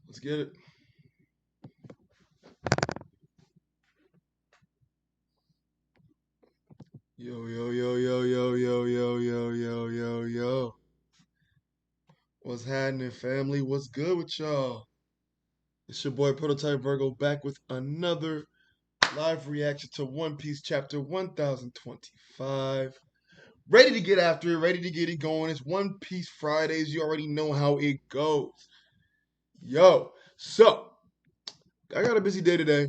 Let's get it. Yo, yo, yo, yo, yo, yo, yo, yo, yo, yo, yo. What's happening, family? What's good with y'all? It's your boy Prototype Virgo back with another live reaction to One Piece chapter 1025. Ready to get after it, ready to get it going. It's One Piece Fridays. You already know how it goes. Yo, so I got a busy day today.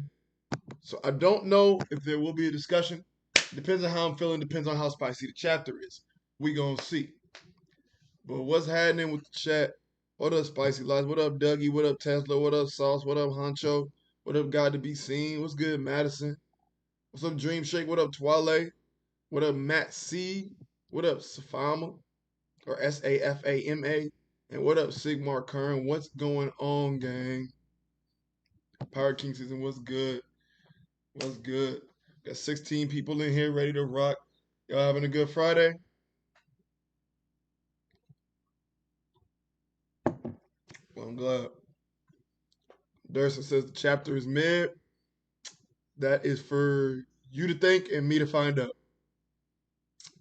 So I don't know if there will be a discussion. Depends on how I'm feeling, depends on how spicy the chapter is. We gonna see. But what's happening with the chat? What up, Spicy Lies? What up, Dougie? What up, Tesla? What up, Sauce? What up, Honcho? What up, God to be seen? What's good, Madison? What's up, Dream Shake? What up, Twale? What up, Matt C? What up, Safama? Or Safama? And what up, Sigmar Kern? What's going on, gang? Pirate King season, what's good? What's good? Got 16 people in here ready to rock. Y'all having a good Friday? Well, I'm glad. Durson says the chapter is mid. That is for you to think and me to find out.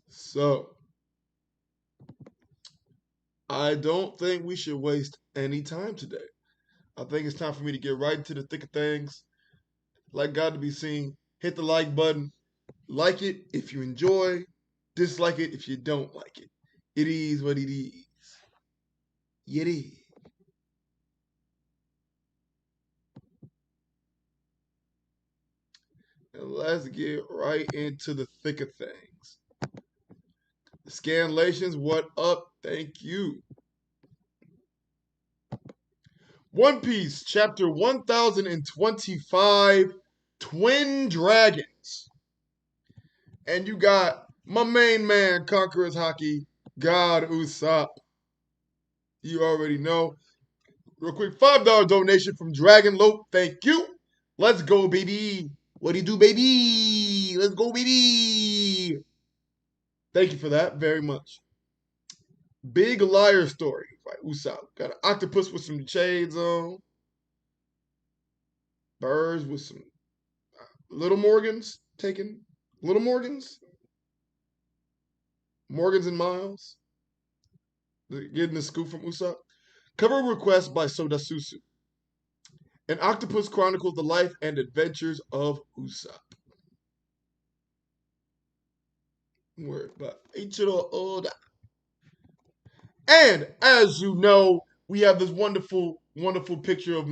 So, I don't think we should waste any time today. I think it's time for me to get right into the thick of things. Like God to be seen. Hit the like button. Like it if you enjoy. Dislike it if you don't like it. It is what it is. It is. And let's get right into the thick of things. Scanlations, what up? Thank you. One Piece, chapter 1025, Twin Dragons. And you got my main man, Conqueror's Hockey, God Usopp. You already know. Real quick, $5 donation from Dragon Lope. Thank you. Let's go, baby. What do you do, baby? Let's go, baby. Thank you for that very much. Big Liar Story by Usopp. Got an octopus with some shades on. Birds with some Little Morgans taken. Little Morgans? Morgans and Miles. Getting the scoop from Usopp. Cover request by Soda Susu. An octopus chronicles the life and adventures of Usopp. Word, but Ichiro Oda. And as you know, we have this wonderful, wonderful picture of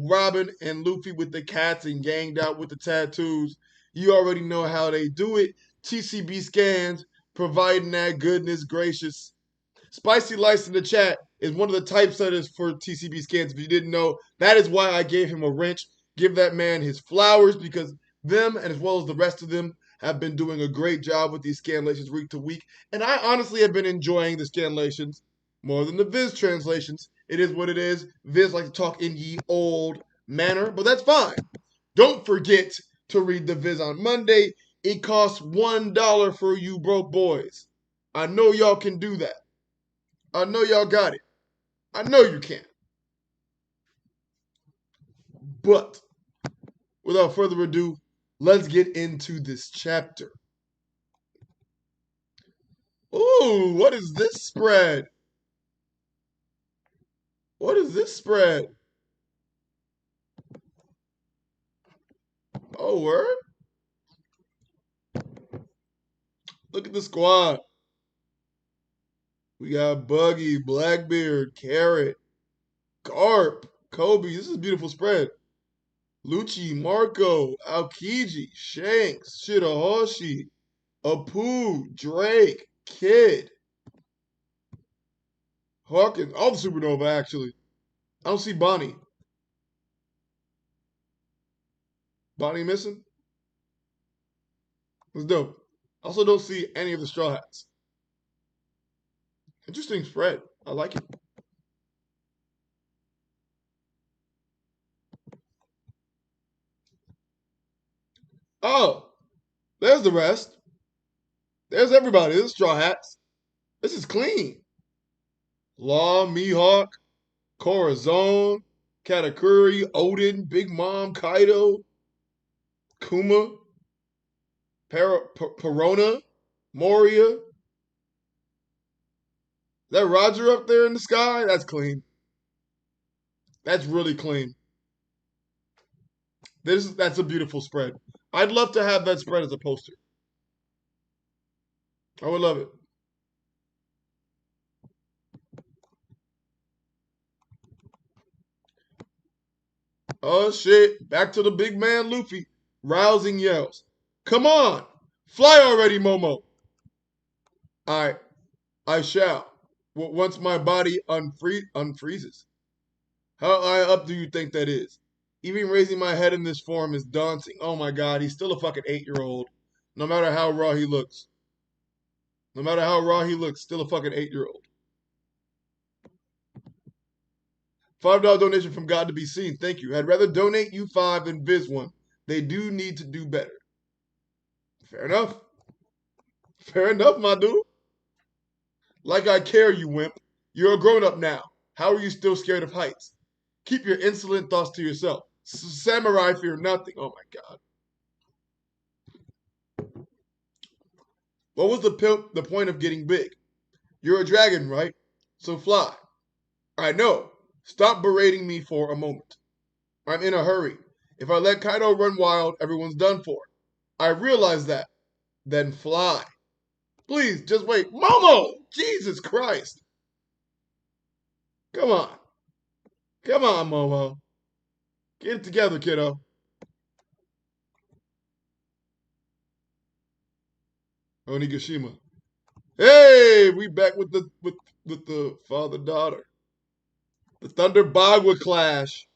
Robin and Luffy with the cats and ganged out with the tattoos. You already know how they do it. TCB scans, providing that goodness gracious. Spicy Lice in the chat is one of the typesetters for TCB scans. If you didn't know, that is why I gave him a wrench. Give that man his flowers because them, and as well as the rest of them, have been doing a great job with these scanlations week to week. And I honestly have been enjoying the scanlations more than the Viz translations. It is what it is. Viz like to talk in ye old manner, but that's fine. Don't forget to read the Viz on Monday. It costs $1 for you broke boys. I know y'all can do that. I know y'all got it. I know you can. But without further ado, let's get into this chapter. Ooh, what is this spread? What is this spread? Oh, word? Look at the squad. We got Buggy, Blackbeard, Carrot, Garp, Kobe. This is a beautiful spread. Lucci, Marco, Aokiji, Shanks, Shirahoshi, Apu, Drake, Kid, Hawkins. All the Supernova, actually. I don't see Bonnie. Bonnie missing? That's dope. Also don't see any of the Straw Hats. Interesting spread. I like it. Oh, there's the rest. There's everybody. There's Straw Hats. This is clean. Law, Mihawk, Corazon, Katakuri, Odin, Big Mom, Kaido, Kuma, Perona, Moria. Is that Roger up there in the sky? That's clean. That's really clean. That's a beautiful spread. I'd love to have that spread as a poster. I would love it. Oh shit. Back to the big man Luffy. Rousing yells. Come on. Fly already, Momo. I shall. Once my body unfreezes. How high up do you think that is? Even raising my head in this form is daunting. Oh my god, he's still a fucking 8-year-old. No matter how raw he looks. No matter how raw he looks, still a fucking 8-year-old. $5 donation from God to be seen. Thank you. I'd rather donate you 5 than Viz one. They do need to do better. Fair enough. Fair enough, my dude. Like I care, you wimp. You're a grown-up now. How are you still scared of heights? Keep your insolent thoughts to yourself. Samurai fear nothing. Oh my god. What was the point of getting big? You're a dragon, right? So fly. I know. Stop berating me for a moment. I'm in a hurry. If I let Kaido run wild, everyone's done for. I realize that. Then fly. Please, just wait. Momo! Jesus Christ. Come on. Come on, Momo. Get it together, kiddo. Onigashima. Hey, we back with the father-daughter. The Thunder Bagua clash.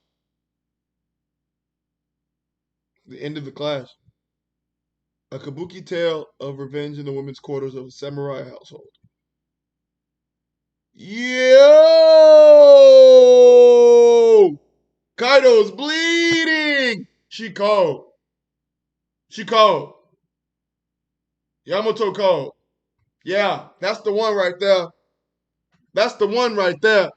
The end of the clash. A kabuki tale of revenge in the women's quarters of a samurai household. Yo! Kaido's bleeding! Shiko. Shiko. Yamato Ko. Yeah, that's the one right there. That's the one right there.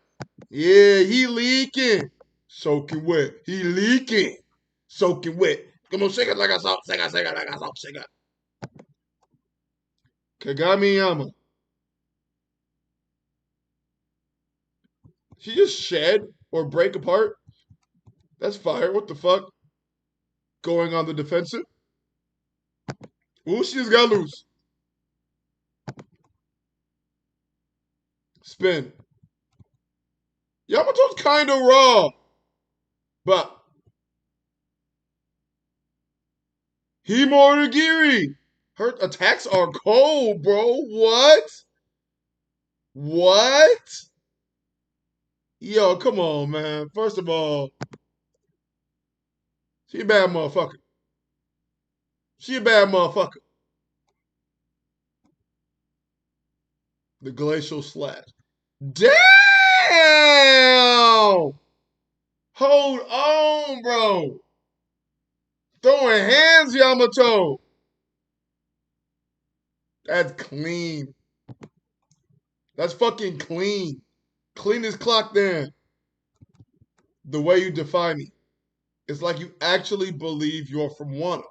Yeah, he leaking. Soaking wet. He leaking. Soaking wet. Come on, shake it like a salt. Shake it like a salt. Shake it. Kagami Yama. She just shed or break apart. That's fire. What the fuck? Going on the defensive. Ooh, she just got loose. Spin. Yamato's kind of raw. But Himorigiri. Her attacks are cold, bro. What? What? Yo, come on, man. First of all, she a bad motherfucker. She a bad motherfucker. The glacial slash. Damn! Hold on, bro. Throwing hands, Yamato. That's clean. That's fucking clean. Clean as clock then. The way you defy me. It's like you actually believe you're from Wano.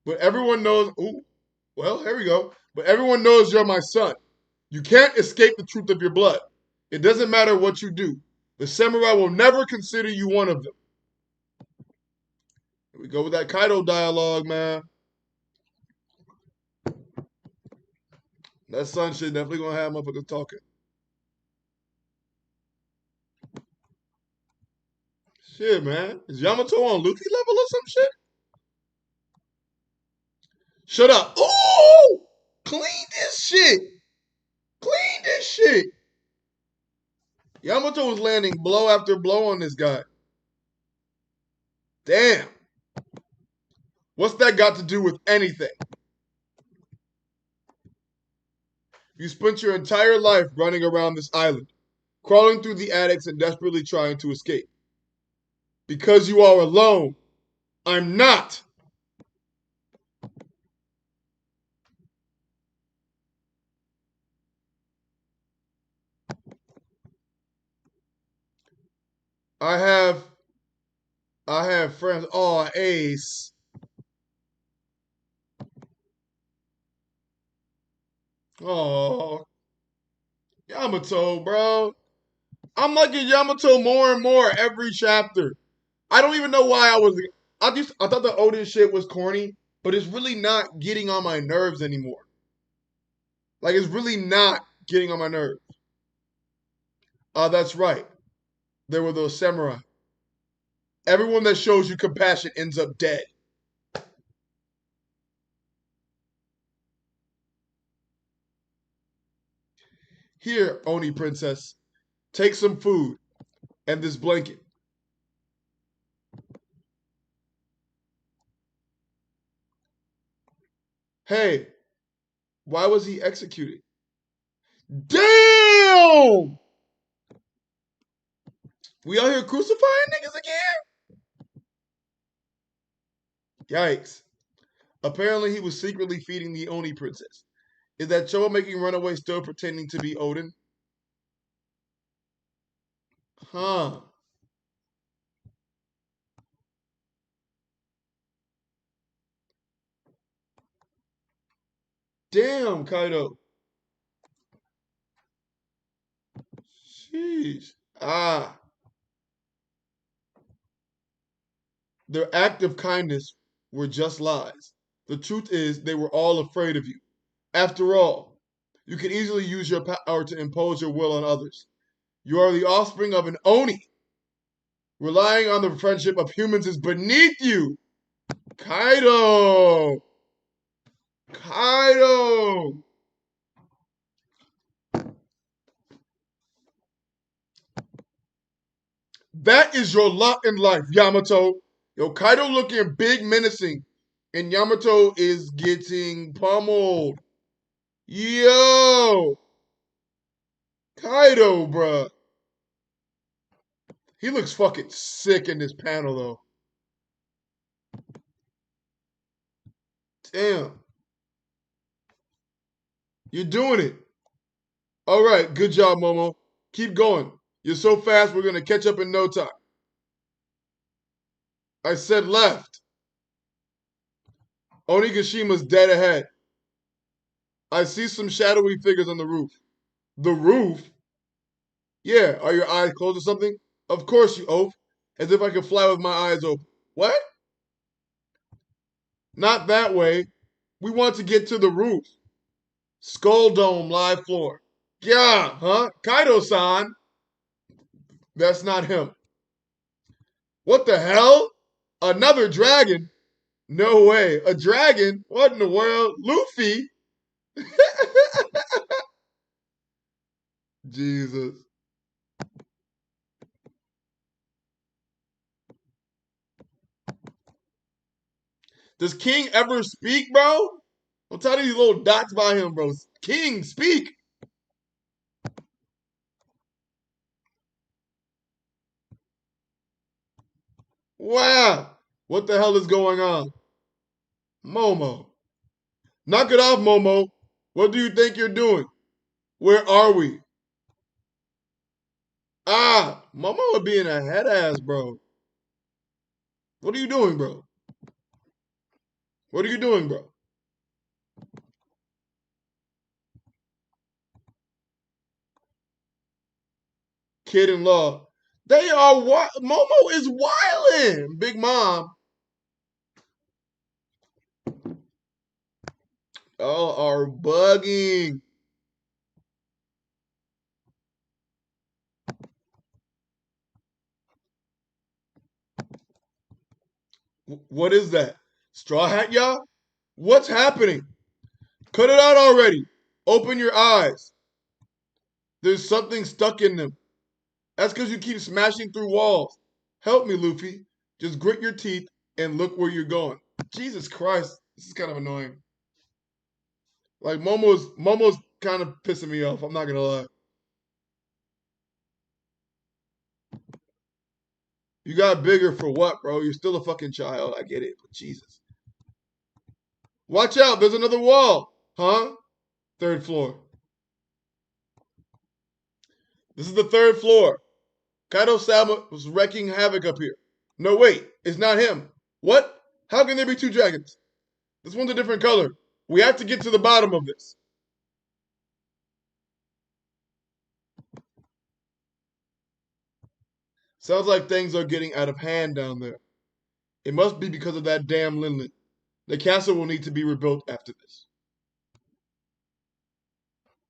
But everyone knows, ooh, well, here we go. But everyone knows you're my son. You can't escape the truth of your blood. It doesn't matter what you do. The samurai will never consider you one of them. Here we go with that Kaido dialogue, man. That son shit definitely gonna have motherfuckers talking. Shit, man. Is Yamato on Luffy level or some shit? Shut up. Ooh! Clean this shit. Clean this shit. Yamato was landing blow after blow on this guy. Damn. What's that got to do with anything? You spent your entire life running around this island, crawling through the attics and desperately trying to escape. Because you are alone, I'm not. I have friends. Oh, Ace. Oh, Yamato, bro. I'm liking Yamato more and more every chapter. I don't even know why I thought the Odin shit was corny, but it's really not getting on my nerves anymore. Like it's really not getting on my nerves. That's right. There were those samurai. Everyone that shows you compassion ends up dead. Here, Oni princess, take some food and this blanket. Hey, why was he executed? Damn! We out here crucifying niggas again? Yikes. Apparently he was secretly feeding the Oni princess. Is that troublemaking runaway still pretending to be Odin? Huh. Damn, Kaido. Sheesh. Ah. Their act of kindness were just lies. The truth is, they were all afraid of you. After all, you can easily use your power to impose your will on others. You are the offspring of an Oni. Relying on the friendship of humans is beneath you. Kaido! Kaido! That is your lot in life, Yamato. Yo, Kaido looking big menacing, and Yamato is getting pummeled. Yo! Kaido, bruh. He looks fucking sick in this panel, though. Damn. You're doing it. All right, good job, Momo. Keep going. You're so fast, we're going to catch up in no time. I said left. Onigashima's dead ahead. I see some shadowy figures on the roof. The roof? Yeah, are your eyes closed or something? Of course, you oaf. As if I could fly with my eyes open. What? Not that way. We want to get to the roof. Skull Dome, live floor. Yeah, huh? Kaido-san. That's not him. What the hell? Another dragon? No way. A dragon? What in the world? Luffy? Jesus. Does King ever speak, bro? I'm tired of these little dots by him, bro. King, speak. Wow. What the hell is going on? Momo. Knock it off, Momo. What do you think you're doing? Where are we? Ah, Momo would being a head ass, bro. What are you doing, bro? What are you doing, bro? Kid in law. They are what? Momo is wildin'. Big Mom. All are bugging. What is that? Straw Hat, y'all? What's happening? Cut it out already. Open your eyes. There's something stuck in them. That's because you keep smashing through walls. Help me, Luffy. Just grit your teeth and look where you're going. Jesus Christ. This is kind of annoying. Like Momo's kind of pissing me off. I'm not gonna lie. You got bigger for what, bro? You're still a fucking child. I get it, but Jesus. Watch out, there's another wall. Huh? Third floor. This is the third floor. Kaido Sama was wrecking havoc up here. No, wait, it's not him. What? How can there be two dragons? This one's a different color. We have to get to the bottom of this. Sounds like things are getting out of hand down there. It must be because of that damn Linlin. The castle will need to be rebuilt after this.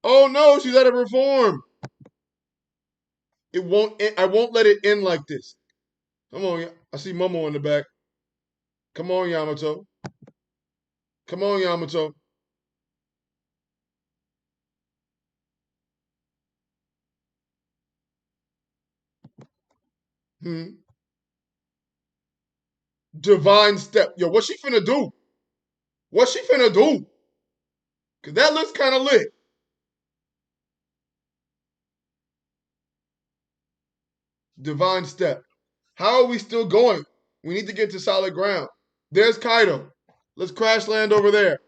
Oh no, she's out of her form. It won't. I won't let it end like this. Come on, I see Momo in the back. Come on, Yamato. Come on, Yamato. Divine step. Yo, what's she finna do? What's she finna do? Cause that looks kind of lit. Divine step. How are we still going? We need to get to solid ground. There's Kaido. Let's crash land over there.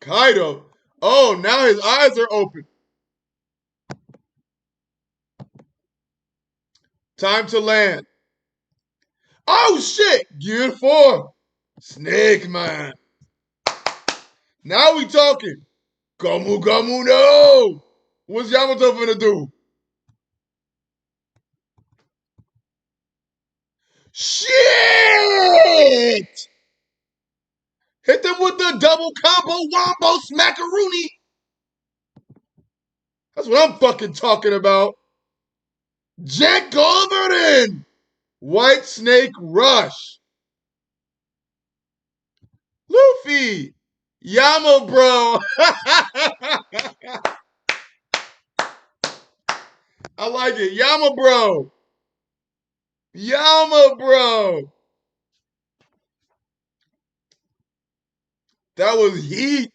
Kaido. Oh, now his eyes are open. Time to land. Oh shit! Gear 4. Snake man. Now we talking. Gomu Gomu no! What's Yamato finna do? Shit! Hit them with the double combo wombo smackaroonie. That's what I'm fucking talking about. Jack Goldberg! White Snake Rush. Luffy! Yama bro! I like it. Yama bro! Yama bro! That was heat.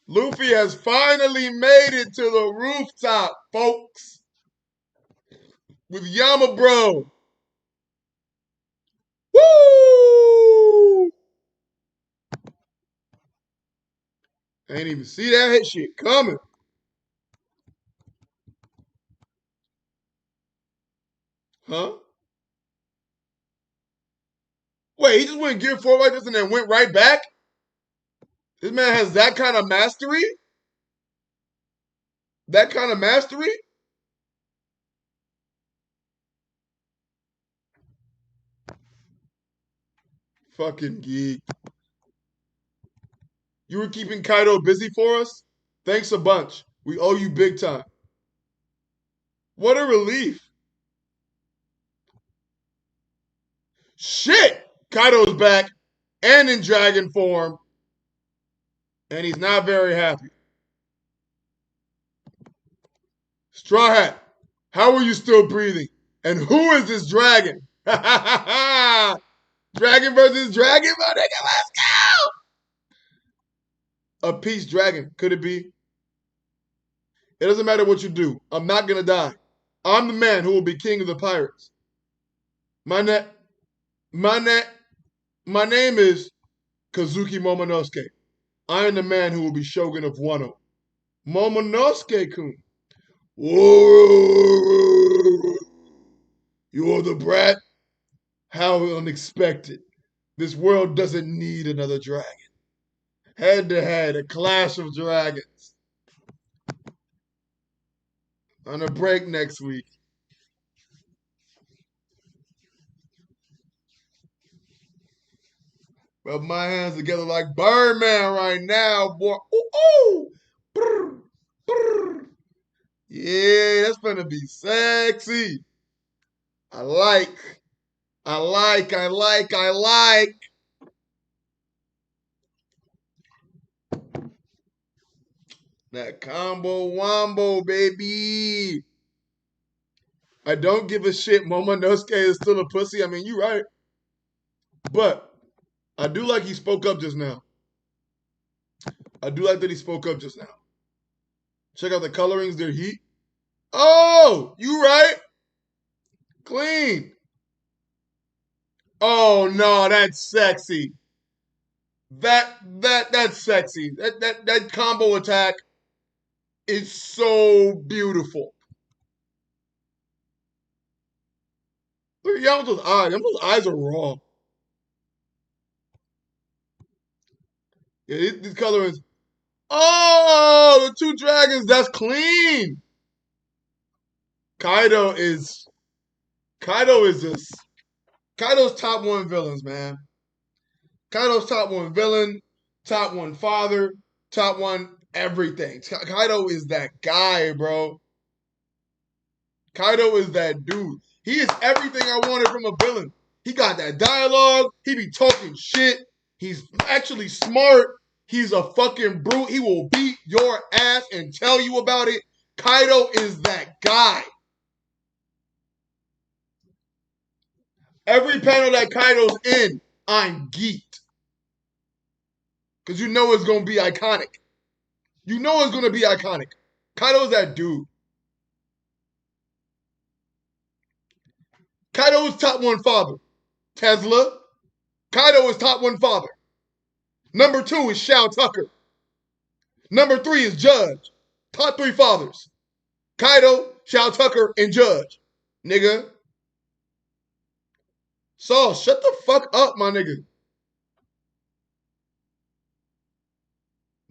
Luffy has finally made it to the rooftop, folks. With Yama bro. Woo! I ain't even see that hit shit coming. Huh? Wait, he just went gear 4 like this and then went right back? This man has that kind of mastery? That kind of mastery? Fucking geek. You were keeping Kaido busy for us? Thanks a bunch. We owe you big time. What a relief. Shit! Kaido's back and in dragon form. And he's not very happy. Straw Hat, how are you still breathing? And who is this dragon? Dragon versus dragon, my nigga, let's go! A peace dragon, could it be? It doesn't matter what you do. I'm not gonna die. I'm the man who will be king of the pirates. My name is Kazuki Momonosuke. I am the man who will be shogun of Wano. Momonosuke-kun. Whoa! You're the brat? How unexpected. This world doesn't need another dragon. Head to head, a clash of dragons. On a break next week. Rub my hands together like Birdman right now, boy. Ooh, ooh. Brr, brr. Yeah, that's gonna be sexy. I like. That combo wombo, baby. I don't give a shit. Momonosuke is still a pussy. I mean, you right. But I do like he spoke up just now. I do like that he spoke up just now. Check out the colorings, they're heat. Oh, you right. Clean. Oh no, that's sexy. That's sexy. That combo attack is so beautiful. Look at Yamato's eyes. Yamato's eyes are raw. Yeah, this color is. Oh, the two dragons. That's clean. Kaido is. Kaido is this. Kaido's top one villains, man. Kaido's top one villain, top one father, top one everything. Kaido is that guy, bro. Kaido is that dude. He is everything I wanted from a villain. He got that dialogue. He be talking shit. He's actually smart. He's a fucking brute. He will beat your ass and tell you about it. Kaido is that guy. Every panel that Kaido's in, I'm geeked. Because you know it's going to be iconic. You know it's going to be iconic. Kaido's that dude. Kaido is top one father. Tesla. Kaido is top one father. Number 2 is Shao Tucker. Number 3 is Judge. Top 3 fathers. Kaido, Shao Tucker, and Judge. Nigga. Saul, shut the fuck up, my nigga.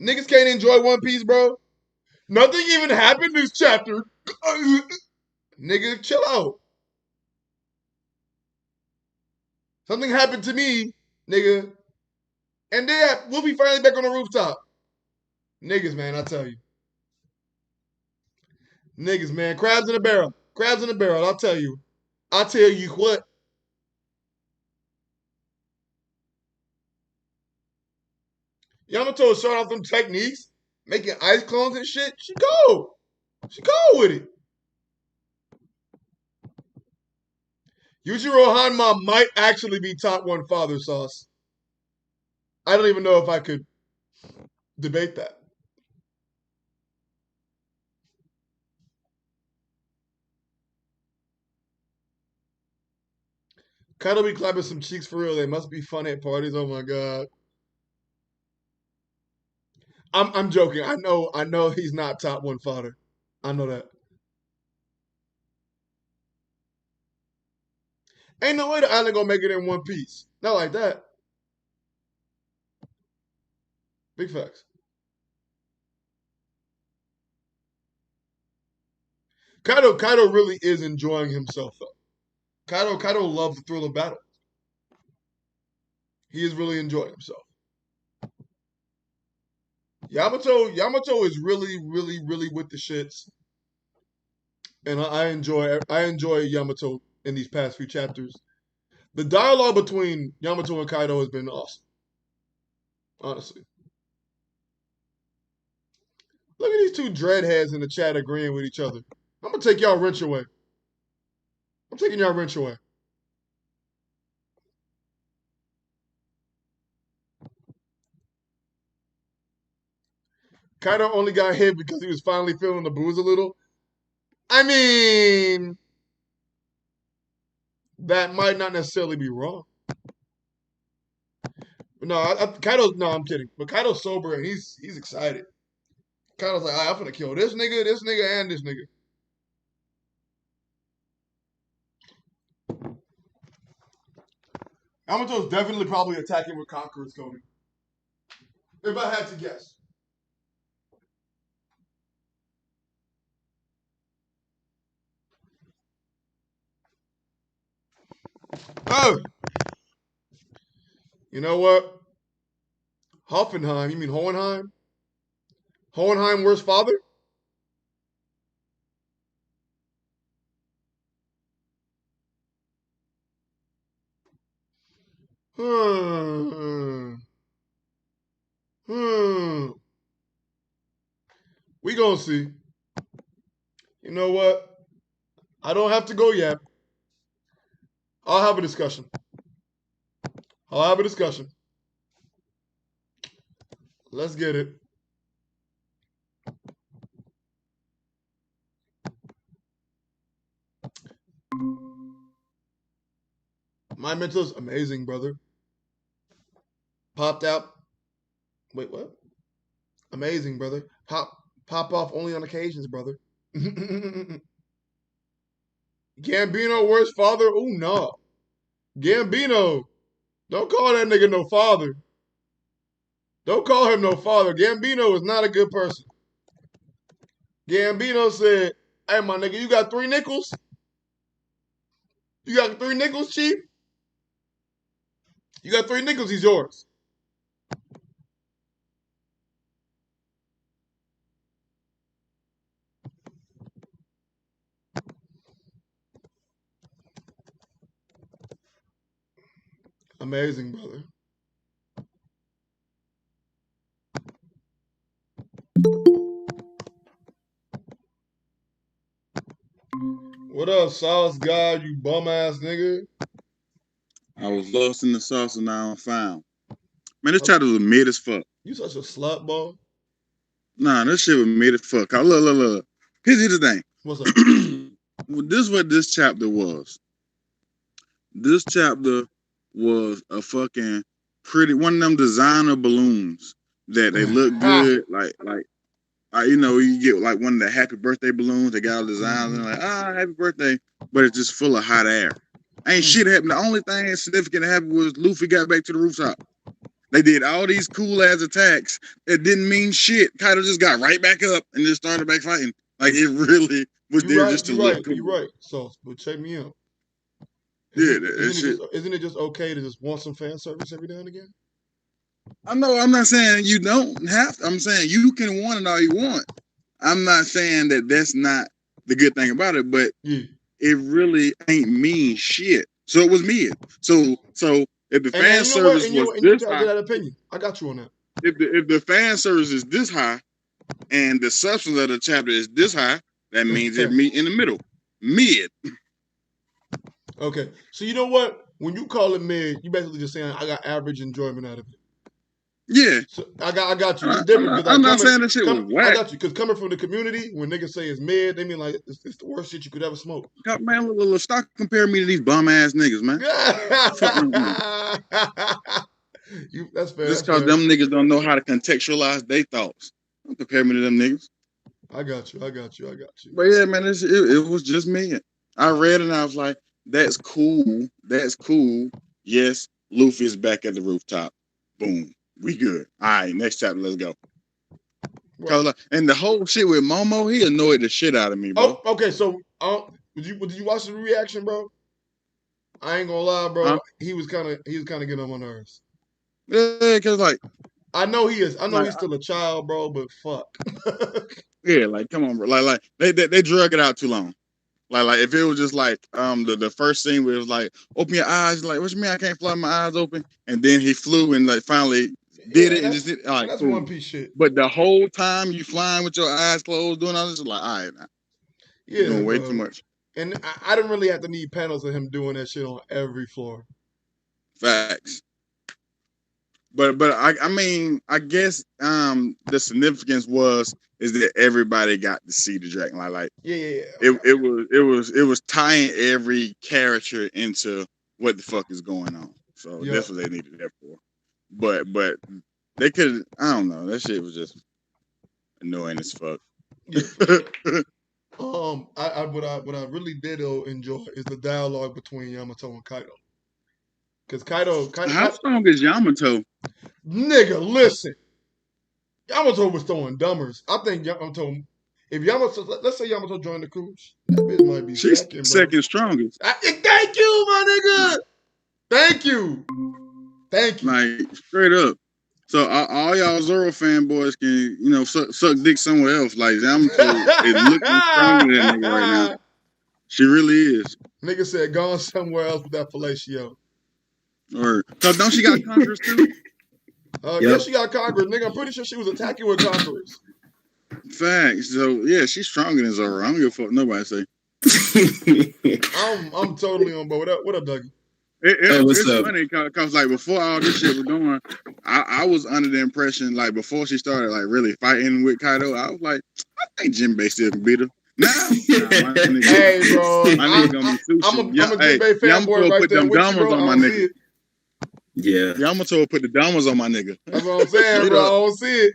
Niggas can't enjoy One Piece, bro. Nothing even happened this chapter. Nigga, chill out. Something happened to me, nigga. And then Luffy finally back on the rooftop. Niggas, man, I tell you. Niggas, man. Crabs in a barrel. Crabs in a barrel, I'll tell you. I'll tell you what. Yamato is showing off them techniques, making ice clones and shit. She go. She go with it. Yujiro Hanma might actually be top one father sauce. I don't even know if I could debate that. Kaido be clapping some cheeks for real. They must be fun at parties. Oh my god. I'm joking. I know he's not top one father. I know that. Ain't no way the island gonna make it in one piece. Not like that. Big facts. Kaido really is enjoying himself though. Kaido loves the thrill of battle. He is really enjoying himself. Yamato is really with the shits, and I enjoy Yamato in these past few chapters. The dialogue between Yamato and Kaido has been awesome, honestly. Look at these two dreadheads in the chat agreeing with each other. I'm gonna take y'all wrench away. I'm taking y'all wrench away. Kaido only got hit because he was finally feeling the booze a little. I mean, that might not necessarily be wrong. But no, Kaido. No, I'm kidding. But Kaido's sober and he's excited. Kaido's like, I'm gonna kill this nigga, and this nigga. Yamato's definitely probably attacking with Conqueror's Cody. If I had to guess. Oh, you know what? Hoffenheim. You mean Hohenheim? Hohenheim, worst father? Hmm. Hmm. We gonna see. You know what? I don't have to go yet. I'll have a discussion. I'll have a discussion. Let's get it. My mental's amazing, brother. Popped out. Wait, what? Amazing, brother. Pop. Pop off only on occasions, brother. Gambino, worst father? Oh, no. Gambino. Don't call that nigga no father. Don't call him no father. Gambino is not a good person. Gambino said, hey, my nigga, you got 3 nickels? You got 3 nickels, Chief? You got 3 nickels, he's yours. Amazing, brother. What up, sauce god, you bum ass nigga? I was lost in the sauce and now I'm found. Man, this chapter was mid as fuck. You such a slut, boy. Nah, this shit was mid as fuck. Look. Here's the thing. What's up? This is what this chapter was. This chapter was a fucking pretty one of them designer balloons that they look good, you know, you get like one of the happy birthday balloons. They got all designs and like, happy birthday, but it's just full of hot air. Ain't shit happened. The only thing significant that happened was Luffy got back to the rooftop. They did all these cool ass attacks that didn't mean shit. Kaido just got right back up and just started back fighting. Like it really was there just to look cool. You're right. So, but check me out. Isn't it just okay to just want some fan service every now and again? I know. I'm not saying you don't have to. I'm saying you can want it all you want. I'm not saying that that's not the good thing about it, but it really ain't mean shit. So it was mid. So if the fan service was this high, that opinion. I got you on that. If the fan service is this high, and the substance of the chapter is this high, that means it meet in the middle, mid. Okay, so you know what? When you call it mid, you basically just saying I got average enjoyment out of it. Yeah. So I got you. It's different. I'm not saying that shit was whack. I got you, because coming from the community, when niggas say it's mid, they mean like it's the worst shit you could ever smoke. God, man, little stop comparing me to these bum ass niggas, man. That's fair. Just because them niggas don't know how to contextualize their thoughts. Don't compare me to them niggas. I got you. But yeah, man, it was just me. I read it and I was like, that's cool. Yes, Luffy's back at the rooftop. Boom. We good. All right, next chapter, let's go. Right. And the whole shit with Momo, he annoyed the shit out of me, bro. Oh, okay, so did you watch the reaction, bro? I ain't gonna lie, bro. He was kind of getting on my nerves. Yeah, cause like I know he is. I know he's still a child, bro, but fuck. Yeah, like come on, bro. Like they drug it out too long. Like if it was just like the first scene where it was like open your eyes, like what you mean I can't fly my eyes open, and then he flew and like finally did it and just did. All right, that's cool. One Piece shit. But the whole time you flying with your eyes closed, doing all this, like all right, you're doing way too much. And I didn't really have to need panels of him doing that shit on every floor. Facts. But I mean I guess the significance is that everybody got to see the dragon. Like yeah. It was tying every character into what the fuck is going on. So that's what they needed that for. But they could, I don't know. That shit was just annoying as fuck. Yeah. What I really did enjoy is the dialogue between Yamato and Kaido. Because Kaido, how strong is Yamato? Nigga, listen. Yamato was throwing dumbers. I think Yamato, let's say Yamato joined the cruise, that bitch might be second strongest. Thank you, my nigga. Thank you. Like straight up. So all y'all Zoro fanboys can suck dick somewhere else. Like Yamato is looking stronger than nigga right now. She really is. Nigga said gone somewhere else with that fellatio. Or cause don't she got Conquerors too? Yeah, she got Conquerors. Nigga, I'm pretty sure she was attacking with Conquerors. Facts. So yeah, she's stronger than Zoro. I don't give a fuck nobody say. I'm totally on board. What up, Dougie? It's funny because like before all this shit was going, I was under the impression like before she started like really fighting with Kaido, I was like, I think Jinbe still can beat her. Nah, hey bro, my nigga gonna be sushi. I'm a Jinbe fanboy right there with you, bro. On my nigga. Yeah, Yamato put the domers on my nigga. That's what I'm saying, bro. I don't see it.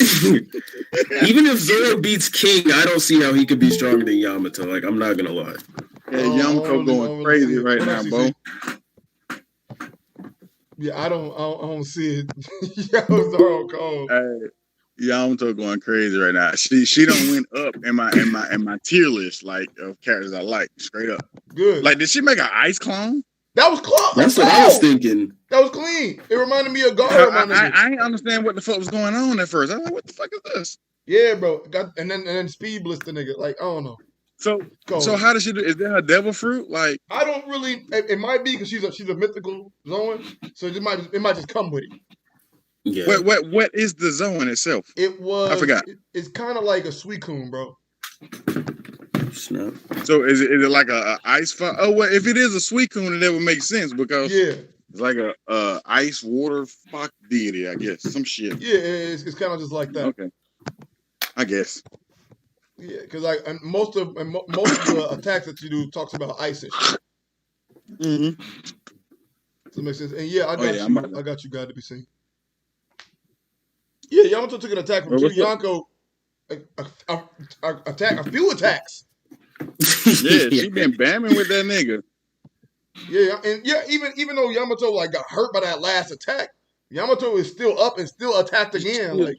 Even if Zoro beats King, I don't see how he could be stronger than Yamato. Like, I'm not gonna lie. Yeah, Yamato going crazy right now, bro. Yeah, I don't see it. Yo, Zoro cold. Hey, Yamato going crazy right now. She don't went up in my tier list like of characters I like straight up. Good. Like, did she make an ice clone? That was close. That's what I was thinking. That was clean. It reminded me of Garo. I ain't understand what the fuck was going on at first. I was like, what the fuck is this? Yeah, bro. And then speed bliss the nigga. Like, I don't know. So how does she do? Is there a devil fruit? Like, I don't really. It might be because she's a mythical Zoan, so it might just come with it. Yeah. What is the Zoan itself? It was. I forgot. It's kind of like a Suicune, bro. Snap. So is it like a ice fire? Oh, well, if it is a Suicune, that would make sense because it's like a ice water fuck deity, I guess, some shit. Yeah, it's kind of just like that. Okay, I guess. Yeah, because like most of the attacks that you do talks about ice and shit. Mm-hmm. Does that make sense? And yeah, I got you. Got to be seen. Yeah, Yamato took an attack from Yanko. A few attacks. Yeah, she been bamming with that nigga. Yeah, and yeah, even though Yamato like got hurt by that last attack, Yamato is still up and still attacked again. Like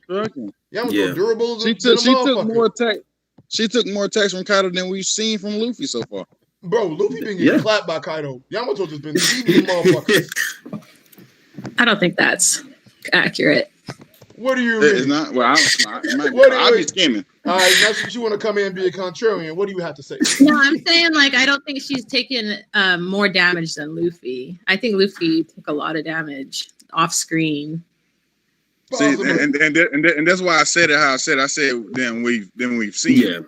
Yamato durable. She took more attack. She took more attacks from Kaido than we've seen from Luffy so far. Bro, Luffy been getting clapped by Kaido. Yamato just been eating motherfuckers. I don't think that's accurate. What do you mean? It's not. Well, I'll be skimming. All right, now since you want to come in and be a contrarian, what do you have to say? No, I'm saying like I don't think she's taken more damage than Luffy. I think Luffy took a lot of damage off screen. See, and that's why I said it how I said. I said then we've seen. Yeah.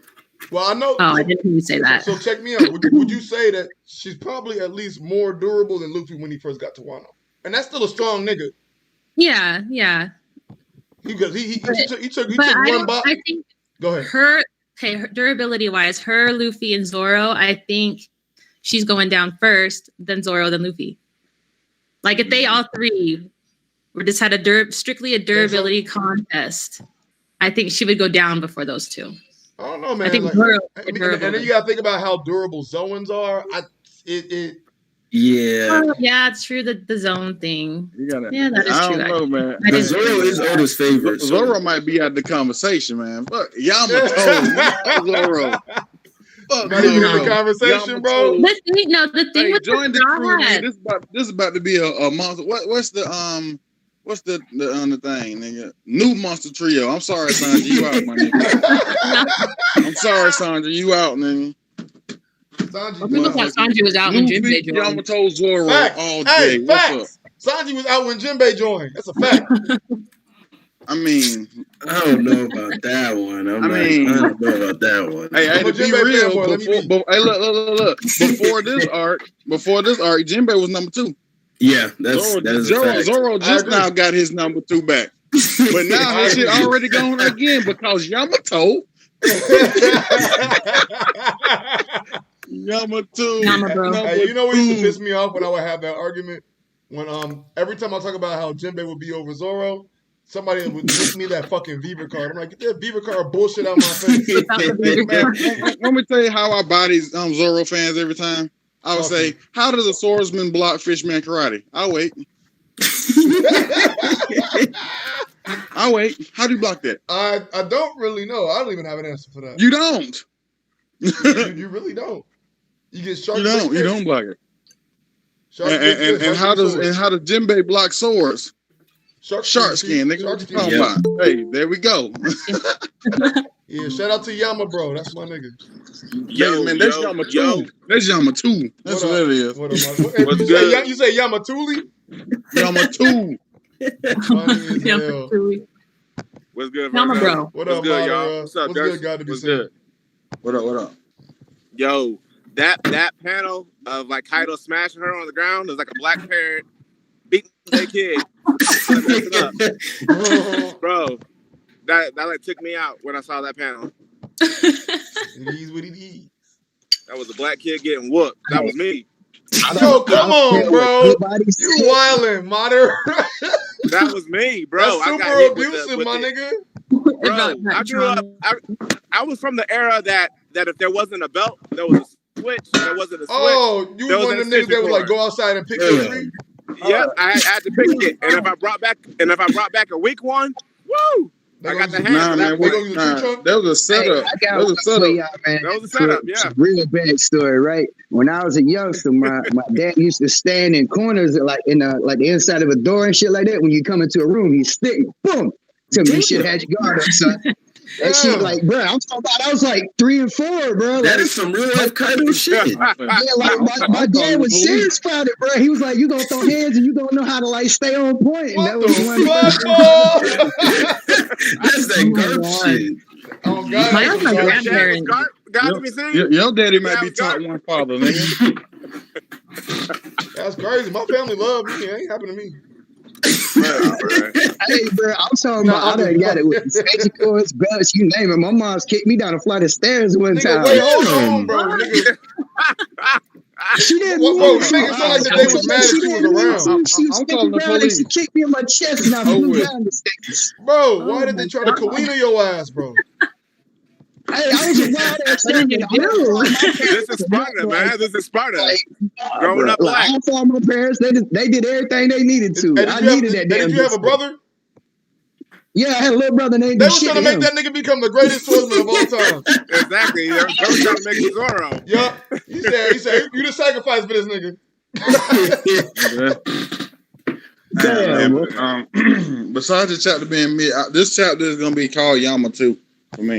Well, I know. Oh, I didn't hear you say that. So check me out. Would you say that she's probably at least more durable than Luffy when he first got to Wano? And that's still a strong nigga. Yeah. Because he took one bot. I think go ahead. Her durability wise, her Luffy and Zoro, I think she's going down first, then Zoro, then Luffy. Like if they all three were just had strictly a durability contest, I think she would go down before those two. I don't know, man. I think Zoro, and then you gotta think about how durable Zoans are. Yeah, it's true the zone thing. That is true. I don't know, man. Zoro is Oda's favorite. Zoro might be out of the conversation, man. Fuck Yamato, Zoro. Fuck not even in the conversation, bro. The thing with join the crew, man. This is about to be a monster. What's the thing, nigga? New monster trio. I'm sorry, Sanji, you out, my nigga. I'm sorry, Sanji, you out, nigga. Sanji was out when Jinbe joined. Yamato Zoro all day. Hey, facts. Sanji was out when Jinbe joined. That's a fact. I mean, I don't know about that one. I don't know about that one. Hey, to be real, hey, look. Before this arc, Jinbe was number 2. Yeah, that is a fact. Zoro just now got his number 2 back. But now his shit already gone again because Yamato. Yamato. Hey, you know what used to piss me off when I would have that argument? When every time I talk about how Jinbe would be over Zoro, somebody would give me that fucking Viva card. I'm like, get that Viva card bullshit out my face. Let me tell you how I buy these Zoro fans every time. I would say, how does a swordsman block Fishman karate? I'll wait. I'll wait. How do you block that? I don't really know. I don't even have an answer for that. You don't. you really don't. You get shark. You don't block it. And how does Jinbe block swords? Shark skin, nigga. What you talking about? Hey, there we go. Yeah, shout out to Yama, bro. That's my nigga. That's Yamato. That's Yamato. That's what it is. What's good? You say Yamatuli? Yamato. What's good, Yama, bro? What up, good, y'all? What's up, good? Got to be said. What up? Yo, that panel of like Kaido smashing her on the ground is like a black parent beating their kid. Bro, that like took me out when I saw that panel. It is what it is. That was a black kid getting whooped. That was me. Yo, come on, bro. You wildin', Mater. That was me, bro. That's super abusive, my nigga. Bro, I grew up. I was from the era that if there wasn't a belt, there was a switch. There wasn't a switch. Oh, you was one of them niggas that would like go outside and pick the tree. Yep, I had to pick it, and if I brought back a weak one, woo! I got the hand. There was a setup. That was a setup. Yeah. Real bad story, right? When I was a youngster, my dad used to stand in corners like in the inside of a door and shit like that. When you come into a room, he'd stick, boom. Tell me this shit had your guard up, son. That shit, like, bro, I'm talking about. I was like 3 and 4, bro. That like, is some real life Kaido shit. Yeah, like my dad was serious about it, bro. He was like, "You gonna throw hands and you gonna know how to like stay on point." And that was one. That's that GURP shit. Oh God, My grandparents. Your daddy might be top one father, nigga. That's crazy. My family love me. It ain't happened to me. Hey, bro, I'm talking about. I done got it with extension cords, belts, you name it. My mom's kicked me down a flight of stairs one time. Wait, hold on, bro. Nigga. She didn't Bro, move. it sound like the day was mad that she was around. She was sticking around and she kicked me in my chest and I flew down the stairs. Bro, why did they try to Kalina your ass, bro? Hey, I was a wild ass nigga. This is Sparta, man. This is Sparta. Growing up black. I fought my parents. They did everything they needed to. I needed that damn. Did you have a brother? Yeah, I had a little brother named. They was trying to make that nigga become the greatest swordsman of all time. Exactly. They were trying to make you Zoro. Yup. He said, you the sacrifice for this nigga. Damn. Besides the chapter being mid, this chapter is gonna be called Yamato for me.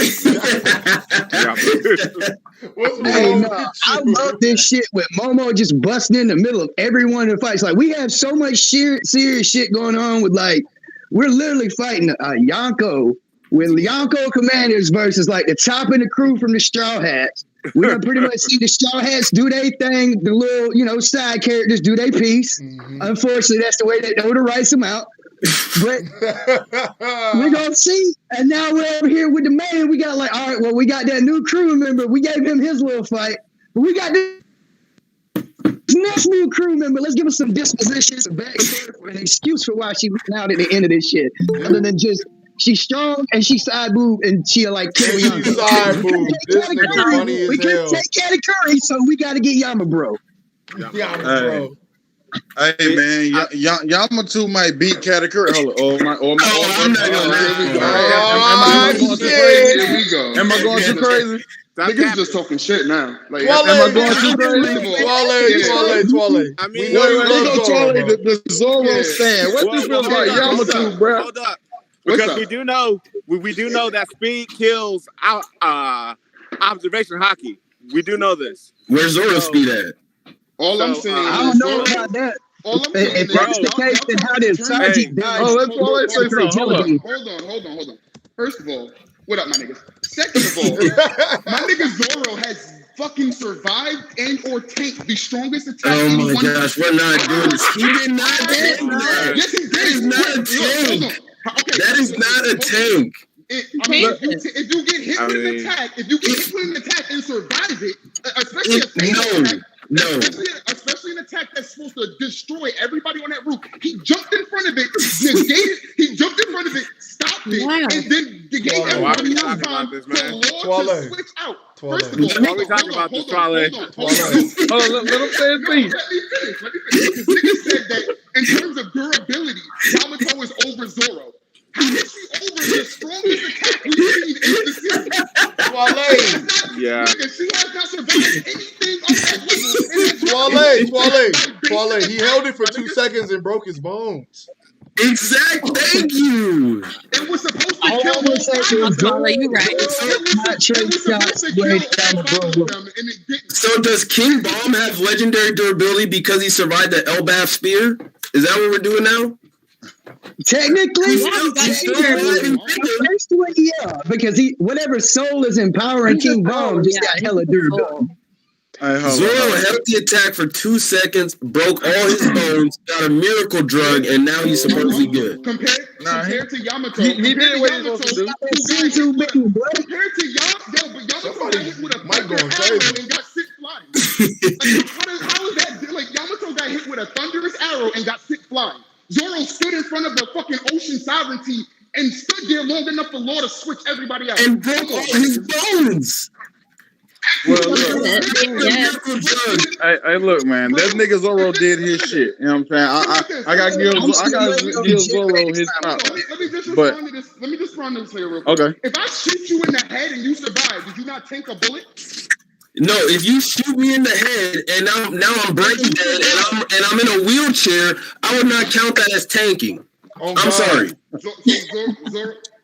I love this shit with Momo just busting in the middle of every one of the fights. Like we have so much serious shit going on with like we're literally fighting Yonko with Yonko commanders versus like the top of the crew from the Straw Hats. We don't pretty much see the Straw Hats do their thing, the little side characters do their piece. Mm-hmm. Unfortunately, that's the way that Oda writes them out. But we're gonna see. And now we're over here with the man. We got like, all right, well, we got that new crew member. We gave him his little fight. But we got this next new crew member. Let's give us some disposition, some backstory, an excuse for why she went out at the end of this shit. Other than just she's strong and she side boob and she'll like kill Yama. She's side boob. This nigga funny as we hell. can't take Katakuri, Curry, so we got to get Yama, bro. Yama, bro. Hey man, Yamato might beat Katakuri. Hold on, I'm not gonna. Am I going too crazy? Niggas just talking shit now. Like, am I going too crazy? Twale. I mean, the Zoro stand. What you feel about Yamato, bro? Hold up, because we do know that speed kills observation hockey. We do know this. Where's Zoro speed at? All I'm saying I don't know about that. If that's the case, then how did Sanji let's say something. Hold on. First of all, what up, my niggas? Second of all, my nigga Zoro has fucking survived and or tanked the strongest attack. Oh my gosh, we're not doing this. He did not tank that. Yes, he did. That is not a tank. Okay, that is not a tank. If you get hit with an attack, and survive it, especially an attack that's supposed to destroy everybody on that roof. He jumped in front of it, negated. He jumped in front of it, stopped it, and then gave everybody else time to switch out. First of all, why are we talking about this, Twale? Let him say his piece. Let me finish. Because niggas said that in terms of durability, Yamato is over Zoro. How is she over the strongest attack we've seen in the series? Yeah. Nigga, she has not survived anything on that level. Twale. He held it for 2 seconds and broke his bones. Exactly. Thank you. It was supposed to kill him. You right. So does King Bomb have legendary durability because he survived the Elbaf spear? Is that what we're doing now? Technically, yeah, because whatever soul is empowering King Bomb just got hella durability. Zoro held the attack for 2 seconds, broke all his bones, got a miracle drug, and now he's supposedly good. Compared to Yamato, he did what he was supposed to do. Compared to Yamato, Yamato got hit with a thunderous arrow and got sick flying. How is that? Like Yamato got hit with a thunderous arrow and got sick flying. Zoro stood in front of the fucking ocean sovereignty and stood there long enough for Law to switch everybody out. And broke all his bones. Well, look. Hey, look, man. That nigga Zoro did his shit. You know what I'm saying? I gotta give Zoro his props. Let me just respond to this. Let me just respond to this here real quick. Okay. If I shoot you in the head and you survive, did you not take a bullet? No, if you shoot me in the head and now I'm breaking dead and I'm in a wheelchair, I would not count that as tanking. Oh, I'm sorry.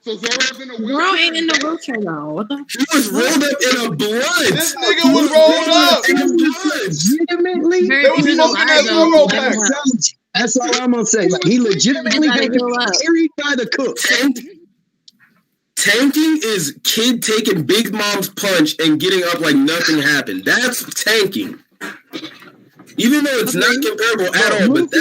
So Zoro's in a wheelchair. Zoro ain't in the wheelchair though. What the? He was rolled up in a blood. This nigga was rolled up. Legitimately, They was smoking that Zoro pack. that's all I'm gonna say. Like, he legitimately got carried by the cook. Tanking is kid taking Big Mom's punch and getting up like nothing happened. That's tanking. Even though it's not comparable at all, but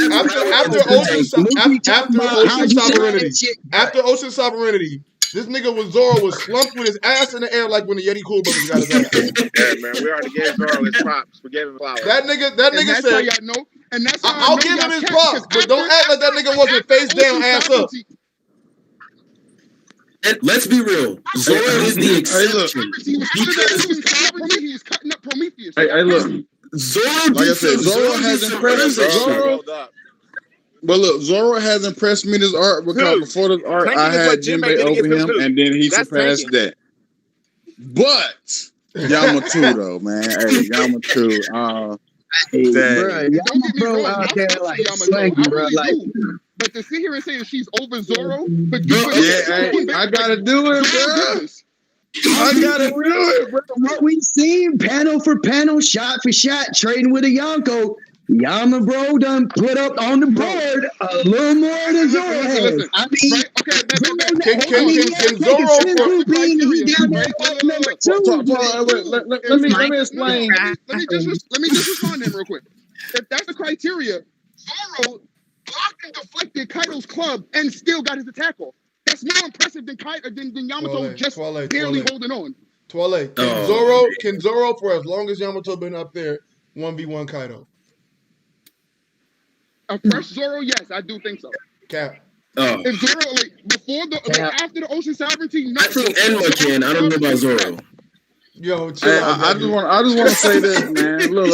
after Ocean Sovereignty, this nigga Zoro was slumped with his ass in the air like when the Yeti Cool Brothers got his ass. Yeah, man, we already gave Zoro his props. We gave him flowers. That nigga said, and that's I'll give him his props, but don't act like that nigga wasn't face down, ass up. And let's be real, Zoro is the exception. He was cutting up Prometheus. Hey, look. Zoro, like I said, Zoro has impressed Zoro has impressed me this art because before this art I had Jinbe over him and then he surpassed that. But Yamato though, man. Hey, Yamato. Yamato out there like slanky, bro. Like, but to sit here and say that she's over Zoro, I gotta do it, bro. I gotta do it, bro. What we seen, panel for panel, shot for shot, trading with a Yonko. Yama done put up on the board a little more than Zoro has. I mean, Let me explain. Let me just respond to him real quick. If that's the criteria, Zoro blocked and deflected Kaido's club and still got his attack off. That's more impressive than Yamato just barely holding on. Can Zoro, for as long as Yamato been up there, 1v1 Kaido? A fresh Zoro, yes, I do think so. Cap. If Zoro, after the Ocean Sovereignty, no. I think Enma can. I don't know about Zoro. Yo, chill out, I just want to say this, man. Look.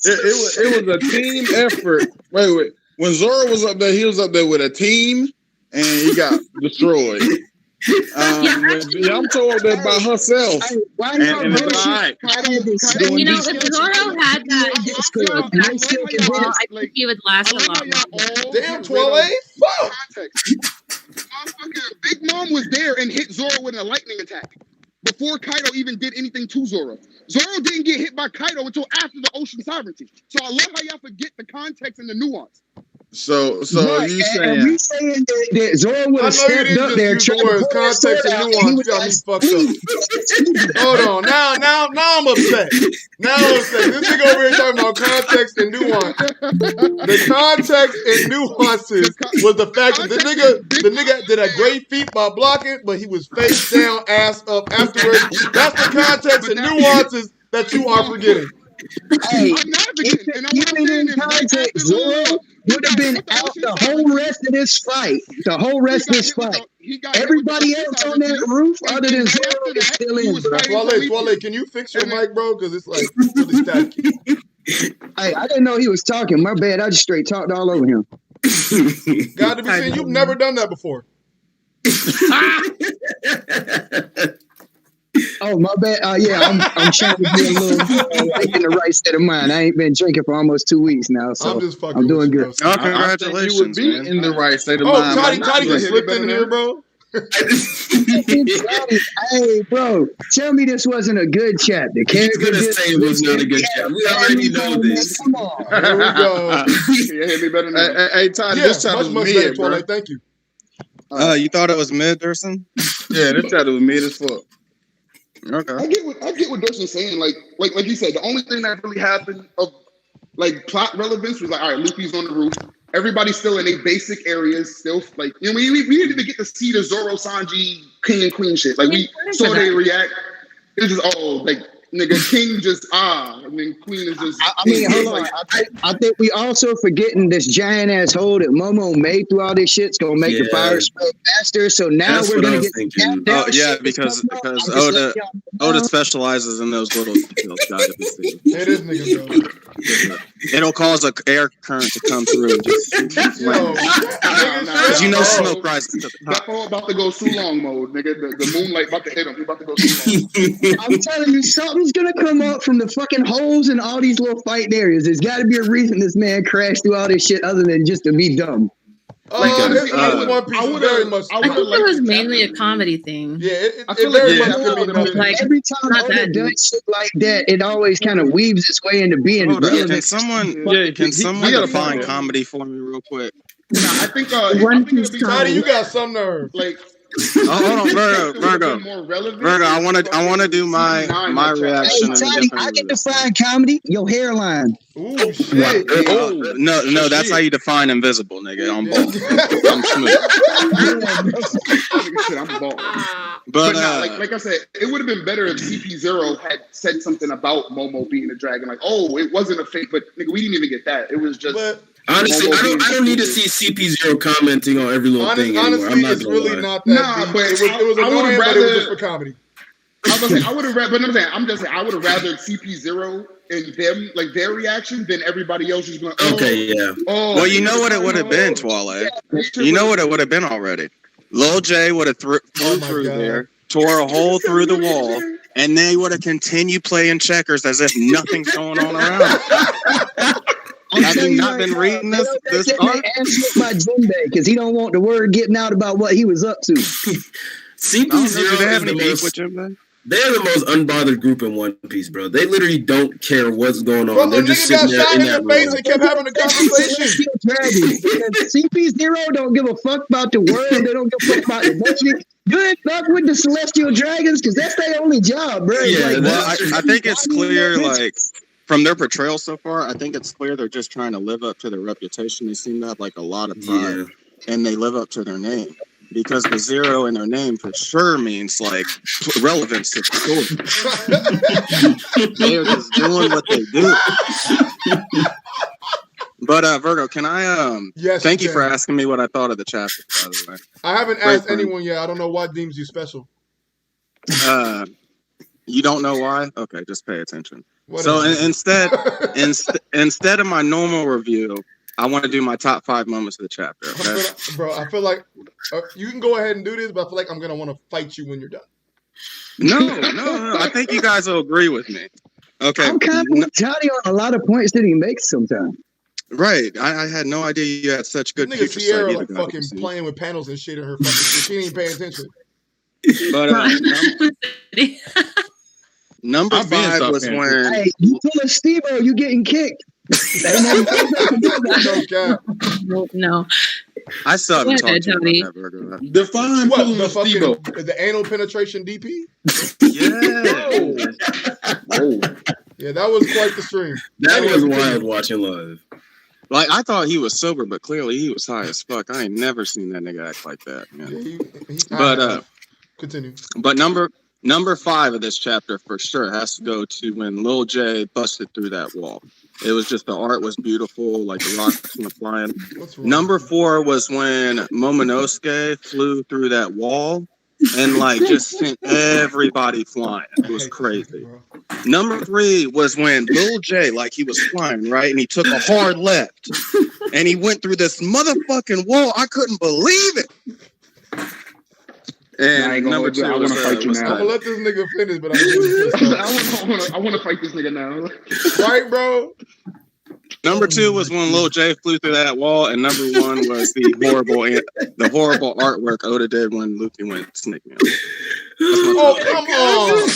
It was a team effort. Wait. When Zoro was up there, he was up there with a team, and he got destroyed. Yamato up there by herself. And it's all right. You know, if Zoro had that, I think he would last a lot longer. Damn, Twale. Fuck. Big Mom was there and hit Zoro with a lightning attack before Kaido even did anything to Zoro. Zoro didn't get hit by Kaido until after the Ocean Sovereignty. So I love how y'all forget the context and the nuance. So right. You saying? And we saying that Zoro would have stepped up there, context and nuance. You got me fucked up. Hold on, now I'm upset. This nigga over here talking about context and nuance. The context and nuances was the fact that the nigga did a great feat by blocking, but he was face down, ass up afterwards. That's the context and nuances that you are forgetting. Hey, in context, Zoro would have been out the whole rest of this fight. Everybody else on that roof, other than Zoro, is still in. Twale, can you fix your mic, bro? Because it's like really staticky. Hey, I didn't know he was talking. My bad. I just straight talked all over him. Got to be saying you've never done that before. Oh, my bad. I'm trying to be a little in the right state of mind. I ain't been drinking for almost 2 weeks now, so I'm doing good. Oh, congratulations, you would be in the right state of mind. Toddy just slipped in here, bro. Hey, bro, tell me this wasn't a good chapter. He's going to say it was not a good chapter. We already know this. Come on. Here we go. You hit me better now. Hey, Toddy, this chapter was mid, bro. Thank you. You thought it was mid, Durson? Yeah, this chapter was mid as fuck. Okay. I get what Durson's saying. Like you said, the only thing that really happened of like plot relevance was like, all right, Luffy's on the roof. Everybody's still in their basic areas, still like we didn't even get to see the Zoro Sanji king and queen shit. Like we saw they react. It was just Nigga, King just and then Queen is just. I mean, hold on. I think we also forgetting this giant ass hole that Momo made through all this shit's gonna make the fire spread faster. So now we're gonna get. Oh yeah, because Oda specializes in those little details. Gotta be seen. It is nigga. It'll cause an air current to come through. Because you know smoke rises to the top. That all about to go too long mode, nigga. The moonlight about to hit him. He about to go too long. I'm telling you, something's gonna come up from the fucking holes in all these little fighting areas. There's got to be a reason this man crashed through all this shit, other than just to be dumb. I think it was mainly a comedy thing. Yeah, it very much could be. Like, every time Oda does shit like that, it always kind of weaves its way into being relevant. Can someone define comedy for me real quick? Yeah, I think Toddy, you got some nerve. Like, hold on, Virgo. I want to do my reaction. Hey, Toddy, I can define comedy. Your hairline. Ooh, shit. No, that's how you define invisible, nigga. I'm bald. I'm bald. But like I said, it would have been better if CP0 had said something about Momo being a dragon. Like, oh, it wasn't a fake, but nigga, we didn't even get that. It was just. Honestly, I don't need to see CP0 commenting on every little thing anymore. I'm not it's really not that deep. But it was annoying, but it was just for comedy. I would have rather, but I would have rather CP0 and them, like their reaction, than everybody else just going, well, you know what it would have been, Twale. You know what it would have been already. Lil J would have flew through there, tore a hole through the wall, and they would have continued playing checkers as if nothing's going on around. Have you not been reading this arc? My Jinbe, because he don't want the word getting out about what he was up to. CP0 they're the most unbothered group in One Piece, bro. They literally don't care what's going on. Well, they're just sitting there in that face and kept having a conversation. CP0 don't give a fuck about the world. They don't give a fuck about the emotion. You ain't fuck with the celestial dragons because that's their only job, bro. Yeah, I think it's clear, like, from their portrayal so far, I think it's clear they're just trying to live up to their reputation. They seem to have like a lot of pride, and they live up to their name because the 0 in their name for sure means like relevance to the story. They're just doing what they do. But Virgo, can I thank you for asking me what I thought of the chapter, by the way. I haven't asked anyone yet. I don't know what deems you special. You don't know why? Okay, just pay attention. So instead of my normal review, I want to do my top 5 moments of the chapter. Okay? I feel like you can go ahead and do this, but I feel like I'm gonna want to fight you when you're done. No. I think you guys will agree with me. Okay. I'm kind of with Johnny on a lot of points that he makes sometimes. Right. I had no idea you had such good future Sierra like fucking playing with panels and shit in her fucking she ain't paying attention. But number 5 was when you pull a Steve-O, you getting kicked. No. I saw him talking Define what the anal penetration DP? Yeah, that was quite the stream. That was wild watching live. Like, I thought he was sober, but clearly he was high as fuck. I ain't never seen that nigga act like that, man. But continue. But number 5 of this chapter for sure has to go to when Lil J busted through that wall. It was just, the art was beautiful, like the rocks were flying. Number 4 was when Momonosuke flew through that wall and like just sent everybody flying. It was crazy. Number 3 was when Lil J, like, he was flying, right? And he took a hard left and he went through this motherfucking wall. I couldn't believe it. And number 2, I want to fight you now. I'm gonna let this nigga finish, but I want to fight this nigga now. Right, bro? Number 2 was when Lil J flew through that wall, and number 1 was the horrible artwork Oda did when Luffy went snake man. Oh, come on!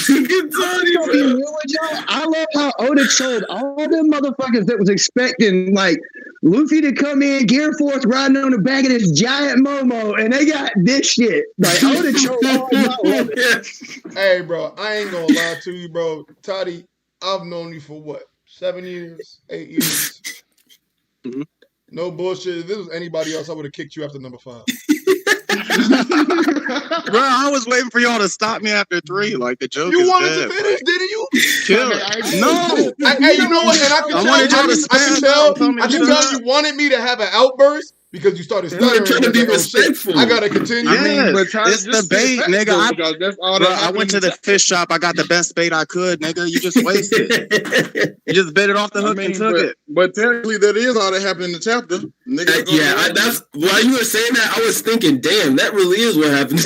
I love how Oda told all them motherfuckers that was expecting like Luffy to come in, Gear Force riding on the back of this giant Momo, and they got this shit. Like Oda told all them. Hey, bro, I ain't gonna lie to you, bro. Toddy, I've known you for what? 7 years, 8 years. Mm-hmm. No bullshit. If this was anybody else, I would have kicked you after number 5. Bro, I was waiting for y'all to stop me after 3, like the joke. You wanted to finish, didn't you? Kill. No. Hey, you know what? And I can tell you wanted me to have an outburst because you started stuttering. Trying to be respectful. I gotta continue. It's the bait, nigga. I went to the fish shop. I got the best bait I could, nigga. You just wasted it. You just bit it off the hook and took it. But technically, that is all that happened in the chapter. Nigga, that's while you were saying that, I was thinking, damn, that really is what happened.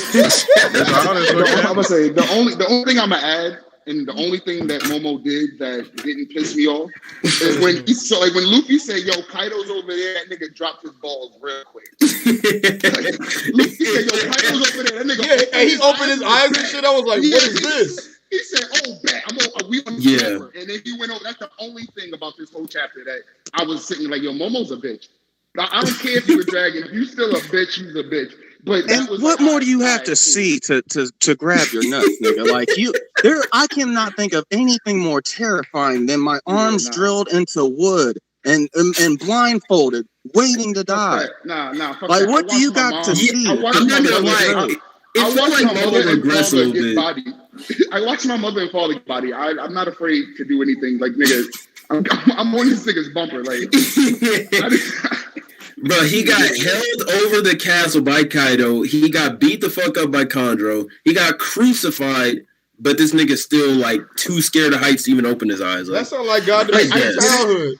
I'm gonna say the only thing I'm gonna add. And the only thing that Momo did that didn't piss me off is when when Luffy said, "Yo, Kaido's over there," that nigga dropped his balls real quick. Luffy said, "Yo, Kaido's over there." That nigga, and he opened his eyes and shit. I was like, "What is this?" He said, "Oh, bet we on the over." And then he went over. That's the only thing about this whole chapter that I was sitting like, "Yo, Momo's a bitch." I don't care if you were dragging. If you still a bitch, you's a bitch. But what more do you have to see to grab your nuts, nigga? Like I cannot think of anything more terrifying than my arms drilled into wood and blindfolded, waiting to die. Nah. Like, what do you got to see? I'm not gonna lie. I watched my mother and father get body. I watched my mother and father get body. I'm not afraid to do anything. Like, nigga, I'm on this nigga's bumper. Like, bro, he got held over the castle by Kaido. He got beat the fuck up by Chondro. He got crucified, but this nigga's still like too scared of heights to even open his eyes. That sounds like goddamn childhood.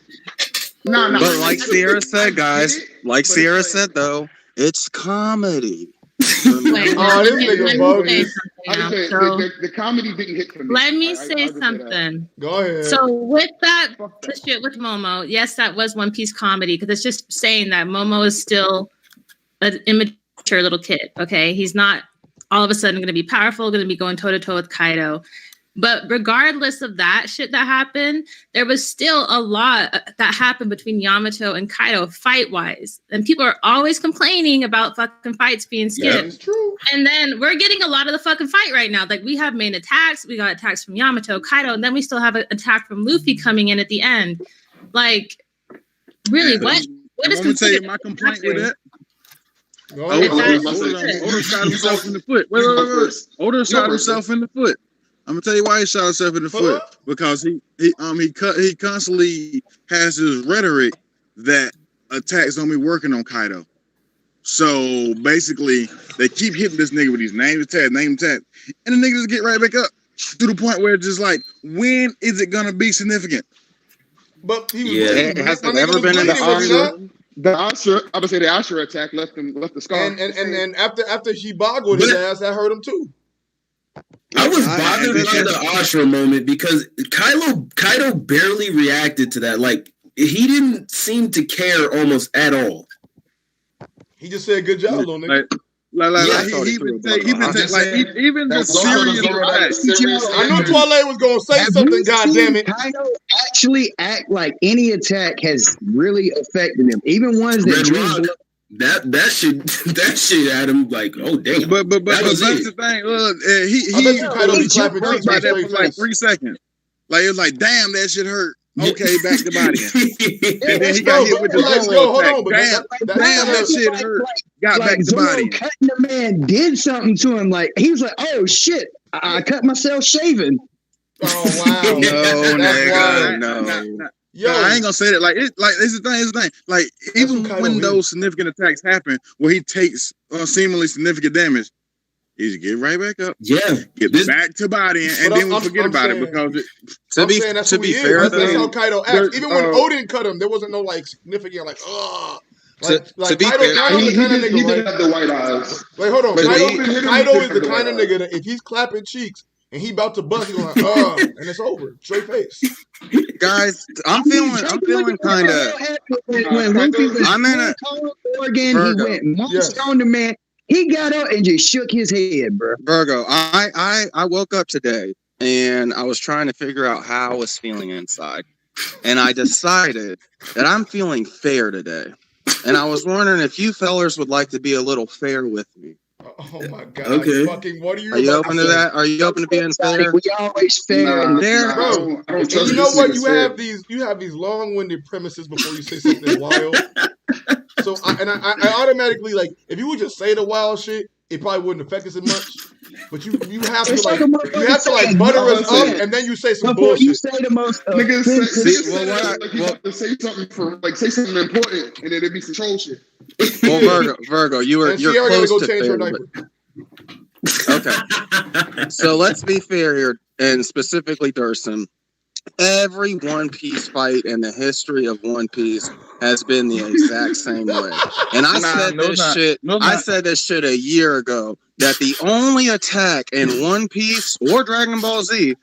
No. But like Sierra said, guys, said though, it's comedy. The comedy didn't hit for me. Let me say something. Go ahead. So with that, the shit with Momo, yes, that was One Piece comedy because it's just saying that Momo is still an immature little kid. Okay, he's not all of a sudden going to be powerful, going to be going toe to toe with Kaido. But regardless of that shit that happened, there was still a lot that happened between Yamato and Kaido fight-wise. And people are always complaining about fucking fights being skipped. Yeah, it's true. And then we're getting a lot of the fucking fight right now. Like, we have main attacks. We got attacks from Yamato, Kaido, and then we still have an attack from Luffy coming in at the end. Like, really, what is considered my complaint with that? Oda shot himself in the foot. Wait. Oda shot himself in the foot. I'm gonna tell you why he shot himself in the foot, because he constantly has his rhetoric that attacks don't be working on Kaido. So basically, they keep hitting this nigga with these name attack, and the nigga just get right back up to the point where it's just like, when is it gonna be significant? But has it ever been in the Ashura? The Ashura, I would say the Ashura attack left the scar. And after he boggled his ass, that hurt him too. I was bothered by the Ashura moment because Kaido barely reacted to that. Like, he didn't seem to care almost at all. He just said, "Good job, little nigga." Even the serious attacks. I knew Twilight was gonna say something. God damn it! Kaido actually act like any attack has really affected him, even ones that. That shit at him like, oh damn. But that's the thing. He clapping cheeks by that for like 3 seconds. Like, it was like, damn, that shit hurt. Okay, back to body. And then he got hit with the Zoro attack. Damn, that shit hurt. Got back to body. Cutting the man did something to him. Like, he was like, oh shit, I cut myself shaving. Oh wow. No. Yo, I ain't gonna say that. Like, it's the thing. Like, even when those significant attacks happen, where he takes seemingly significant damage, he just get right back up. Yeah, get back to body, and then we forget about it because to be fair, that's how Kaido acts. Even when Odin cut him, there wasn't no like significant like to be fair, he did have the white eyes. Like, hold on, Kaido is the kind of nigga that if he's clapping cheeks and he about to bust, he's like, and it's over, straight face. Guys, I'm feeling kind of. I'm in a Oregon. He went monster on the man. He got up and just shook his head, bro. Virgo, I woke up today and I was trying to figure out how I was feeling inside, and I decided that I'm feeling fair today, and I was wondering if you fellers would like to be a little fair with me. Oh my god! Okay. Fucking, what are you? Are you open to that? Are you open to being fair? We always fair. Bro, you know what? You have these long-winded premises before you say something wild. So I automatically, like, if you would just say the wild shit, it probably wouldn't affect us as much. But you have to It's like like a you motherfucker have to like saying butter us nonsense. up, and then you say some Before you bullshit. say the most Niggas offensive say like you got to say something say something important, and then it'd be some troll shit. Well, Virgo, you're Sierra gotta close go to change her fair. diaper. Okay, so let's be fair here, and specifically Thurston. Every One Piece fight in the history of One Piece has been the exact same way. And I said this shit a year ago, that the only attack in One Piece or Dragon Ball Z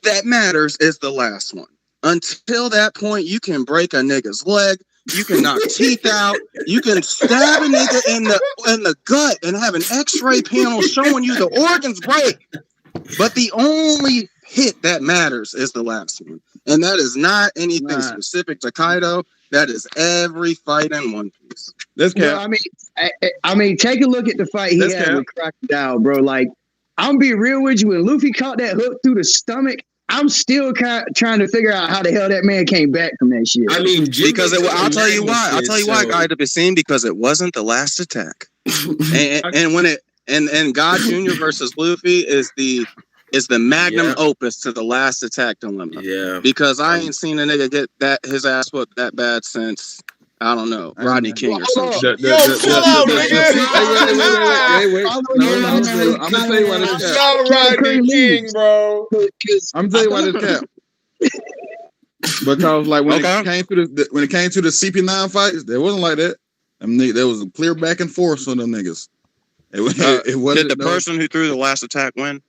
that matters is the last one. Until that point, you can break a nigga's leg, you can knock teeth out, you can stab a nigga in the gut and have an X-ray panel showing you the organs break. But the only hit that matters is the last one. And that is not anything specific to Kaido. That is every fight in One Piece. Well, I mean, take a look at the fight he had with Crocodile, bro. Like, I'm be real with you. When Luffy caught that hook through the stomach, I'm still trying to figure out how the hell that man came back from that shit. I mean, because I'll tell you why, Kaido be seen, because it wasn't the last attack. and when and God Jr. versus Luffy is the magnum opus to the last attack dilemma. Yeah. Because I ain't seen a nigga get his ass whooped that bad since, I don't know, Rodney King or something. Yo, chill out, nigga. Wait. I'm gonna tell you why this cap. Shout Rodney King, bro. I'm gonna tell you why this cap. Because like when it came to the CP9 fights, there wasn't like that. I mean, there was a clear back and forth on them niggas. It wasn't. Did the person who threw the last attack win?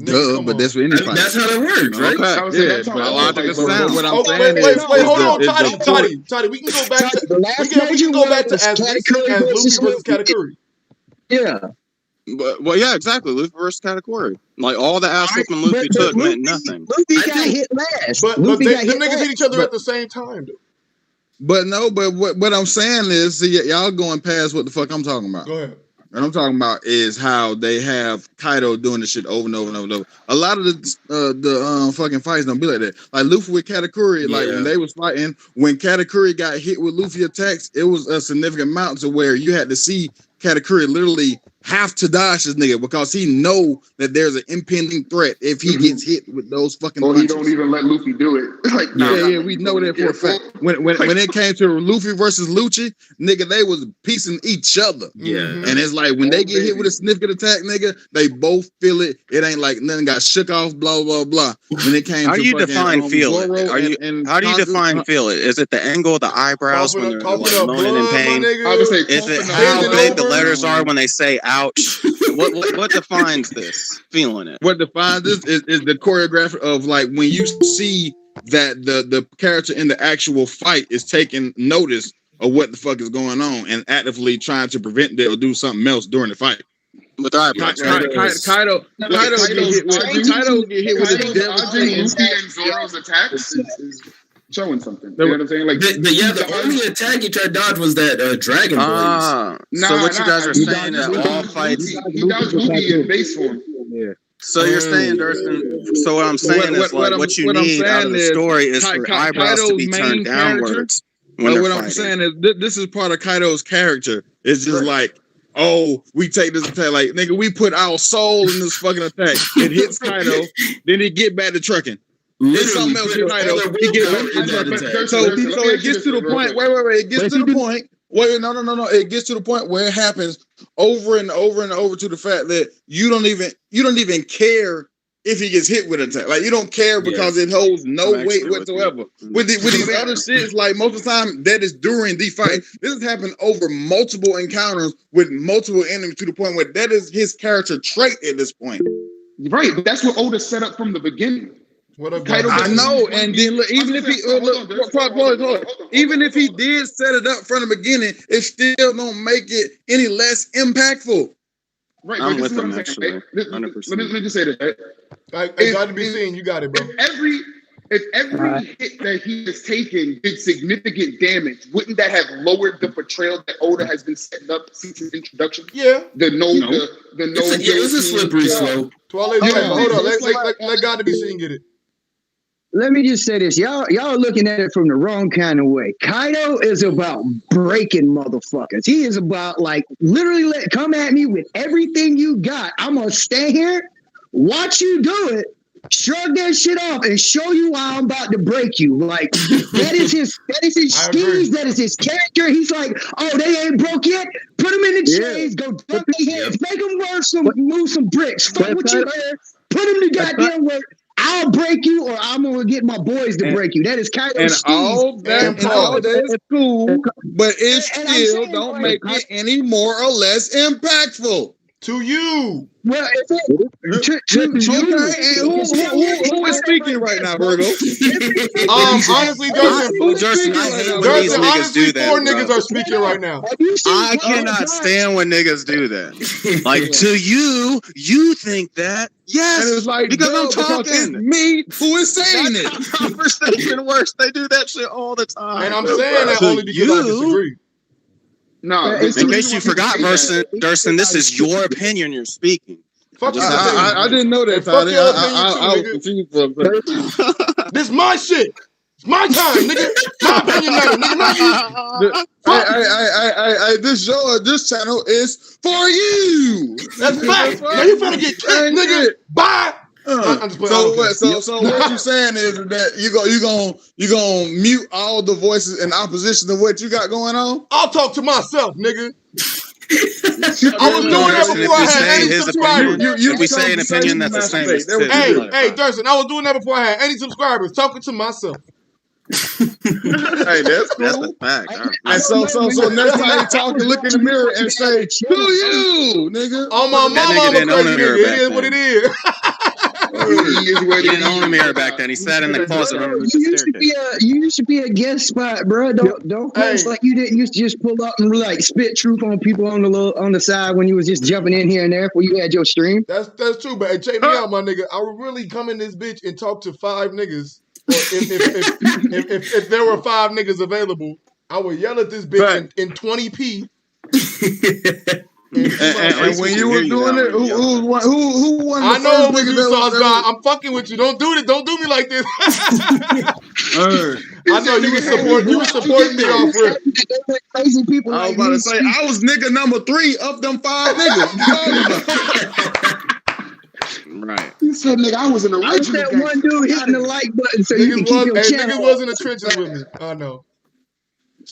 Duh, but that's for any fight. That's how it works, right? Okay. But what I'm saying wait, is, hold on, Toddy. We can go back to we can go back to as Luffy versus Katakuri. Yeah. Well, yeah, exactly. Luffy versus Katakuri. Like all the ass whooping Luffy took meant nothing. Luffy got hit last. But them niggas hit each other at the same time, though. But what I'm saying is, see, y'all going past what the fuck I'm talking about. Go ahead. What I'm talking about is how they have Kaido doing this shit over and over and over and over. A lot of the fucking fights don't be like that. Like Luffy with Katakuri, like when they was fighting, when Katakuri got hit with Luffy attacks, it was a significant amount to where you had to see Katakuri literally have to dodge this nigga because he know that there's an impending threat if he gets hit with those fucking punches. He don't even let Luffy do it. Like, we know that for a fact. When it came to Luffy versus Lucci, nigga, they was piecing each other. Yeah. And it's like when they get hit with a significant attack, nigga, they both feel it. It ain't like nothing got shook off, blah, blah, blah. When it came how to do you define feel it? How do you define feel it? Is it the angle of the eyebrows when they're like moaning in pain? Is it how big the letters are when they say ouch? What defines this? Feeling it. What defines this is the choreography of like when you see that the character in the actual fight is taking notice of what the fuck is going on and actively trying to prevent it or do something else during the fight. With our Kaido get hit with his devastating and Zoro's attacks is showing something. You know what I'm saying? Like the only attack he tried to dodge was that Dragon Blaze. So what you guys are saying that all fights he dodged Luffy in base form. Yeah. So you're saying, Thurston, so what I'm saying is like what you need out of the story is for eyebrows to be turned downwards. What I'm saying is this is part of Kaido's character. It's just like, oh, we take this attack, like nigga, we put our soul in this fucking attack. It hits Kaido, then he get back to trucking. It's something else with Kaido. He get back to trucking. So it gets to the point. Wait. It gets to the point. Wait, no. It gets to the point where it happens over and over and over to the fact that you don't even care if he gets hit with an attack. Like you don't care because it holds no weight whatsoever. With these other shits, like most of the time that is during the fight. This has happened over multiple encounters with multiple enemies to the point where that is his character trait at this point. Right, but that's what Oda set up from the beginning. I know, and then look, even if he did set it up from the beginning, it still don't make it any less impactful. Right, I'm with him actually. 100%. Let me just say this. Right? I got to be seen. You got it, bro. If every hit that he has taken did significant damage, wouldn't that have lowered the portrayal that Oda has been setting up since his introduction? Yeah. It's a slippery slope. Hold on. Let God to be seen get it. let me just say this. Y'all are looking at it from the wrong kind of way. Kaido is about breaking motherfuckers. He is about like literally come at me with everything you got. I'm gonna stay here, watch you do it, shrug that shit off, and show you how I'm about to break you. Like that is his steez, that is his character. He's like, oh, they ain't broke yet. Put them in the chains, go dump their heads, make them move some bricks. Fuck what you heard. Put them to goddamn work. I'll break you, or I'm gonna get my boys to break you. That is kind of all that is cool, but it still don't make it any more or less impactful to you. Well, who is speaking right now, Virgo? Honestly, Durson, honestly, four niggas are speaking right now. I cannot stand when niggas do that. Like, to you, you think that. Yes, and it's like, because I'm talking. Because it's me who is saying it. Conversation works. They do that shit all the time. And I'm saying that only because I disagree. No, in case you forgot, Durson, this is your opinion you're speaking. Fuck you. I didn't know that. I was confused for a second. This my shit. It's my time, nigga. My opinion matter, nigga. Not you. This channel is for you. That's fact. Now you better get kicked, nigga. Bye. So what you saying is that you gonna mute all the voices in opposition to what you got going on? I'll talk to myself, nigga. I was doing that before I had any subscribers. If we say an opinion, that's the same as Hey, Durson, I was doing that before I had any subscribers, talking to myself. Hey, that's cool. That's the fact. And so next time you talk and look in the mirror and say, "To you, nigga." On my mama, I'm a crazy nigga. It is what it is. He didn't own a mirror back then. He sat in the closet. You used to be a guest spot, bro. Don't post like you didn't used to just pull up and like spit truth on people on the side when you was just jumping in here and there before you had your stream. That's true, but hey, check me out, my nigga. I would really come in this bitch and talk to 5 niggas. Or if there were 5 niggas available, I would yell at this bitch in 20p. And when you were doing it, who won? I know it was you, Sauce. I'm fucking with you. Don't do it. Don't do me like this. I know you were supporting me off rip. Crazy people. I was about to say I was nigga number 3 of them 5 niggas. Right. You said, nigga, I was in the original. That one dude hitting the like button so you can keep your channel. Niggas was in the trenches with me. I know.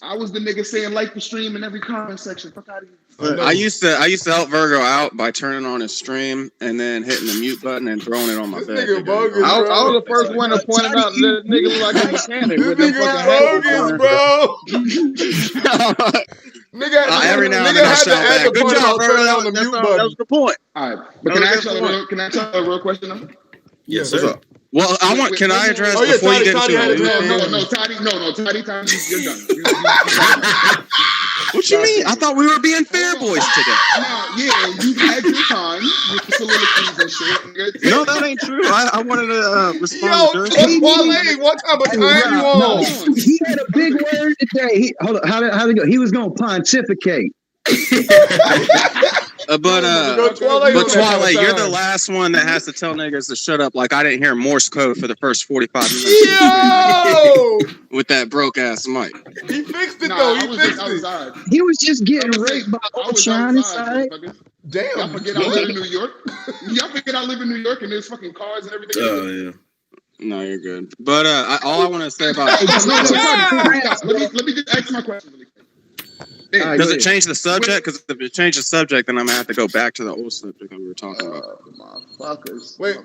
I was the nigga saying like the stream in every comment section. Fuck out of here. I used to help Virgo out by turning on his stream and then hitting the mute button and throwing it on my bed. Nigga bogus, I was the first one to point out that nigga look like a mechanic with them fucking bogus, bro. Nigga, every now and then I shout back. Good job, on the mute button. That was the point. All right, but can I ask a real question though? Yes, sir. Well, can I address before you get into it? Toddy, you're done. What you mean? I thought we were being fair boys today. You had your time with the soliloquies and shit. No, that ain't true. I wanted to respond to Wale, what type of time you on? He had a big word today. Hold on, how'd it go? He was gonna pontificate. But Twale, you're the last one that has to tell niggas to shut up. Like I didn't hear Morse code for the first 45 minutes. Yo! With that broke ass mic. He fixed it though. He was just getting raped by Ultron inside. Damn. Y'all forget I live in New York. Y'all forget I live in New York and there's fucking cars and everything. Oh yeah. No, you're good. But all I want to say about let me just ask my question really quick. Does it change the subject? Because if it changes the subject, then I'm gonna have to go back to the old subject that we were talking about. Motherfuckers. Wait,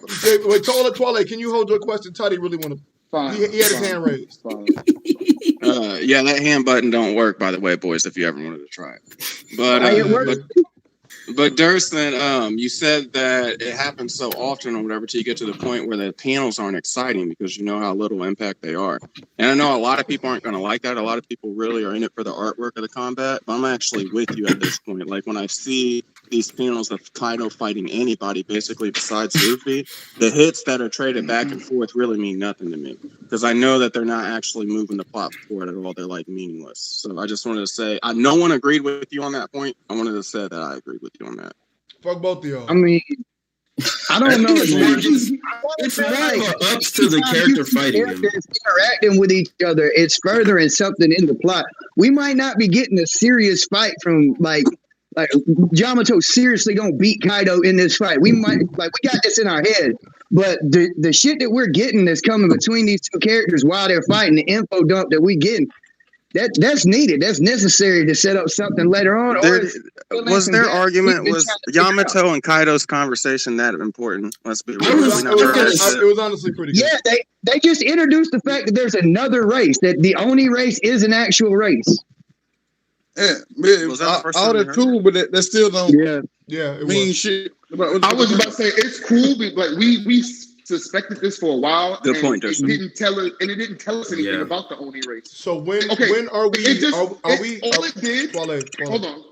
Twale, can you hold your question? Toddy really want to. He had his hand raised. Yeah, that hand button don't work, by the way, boys. If you ever wanted to try it, but Durson, you said that it happens so often or whatever till you get to the point where the panels aren't exciting because you know how little impact they are. And I know a lot of people aren't going to like that. A lot of people really are in it for the artwork of the combat. But I'm actually with you at this point. Like when I see these panels of Kaido fighting anybody, basically besides Luffy, the hits that are traded back and forth really mean nothing to me because I know that they're not actually moving the plot forward at all. They're like meaningless. So I just wanted to say, no one agreed with you on that point. I wanted to say that I agreed with you on that. Fuck both of y'all. I mean, I don't know. It's more like ups to the character fighting them. Interacting with each other, it's furthering something in the plot. We might not be getting a serious fight from like Yamato seriously gonna beat Kaido in this fight. We might we got this in our head, but the shit that we're getting that's coming between these two characters while they're fighting, the info dump that we getting, that's needed. That's necessary to set up something later on. Was their argument, was Yamato and Kaido's conversation that important? Let's be real. It was honestly pretty good. Yeah, they just introduced the fact that there's another race, that the Oni race is an actual race. Yeah, man, all that cool, but that still don't mean shit. I was about to say it's cool, but like we suspected this for a while. Good point. It didn't tell us anything about the Oni race. So when are we? All it did. Hold on.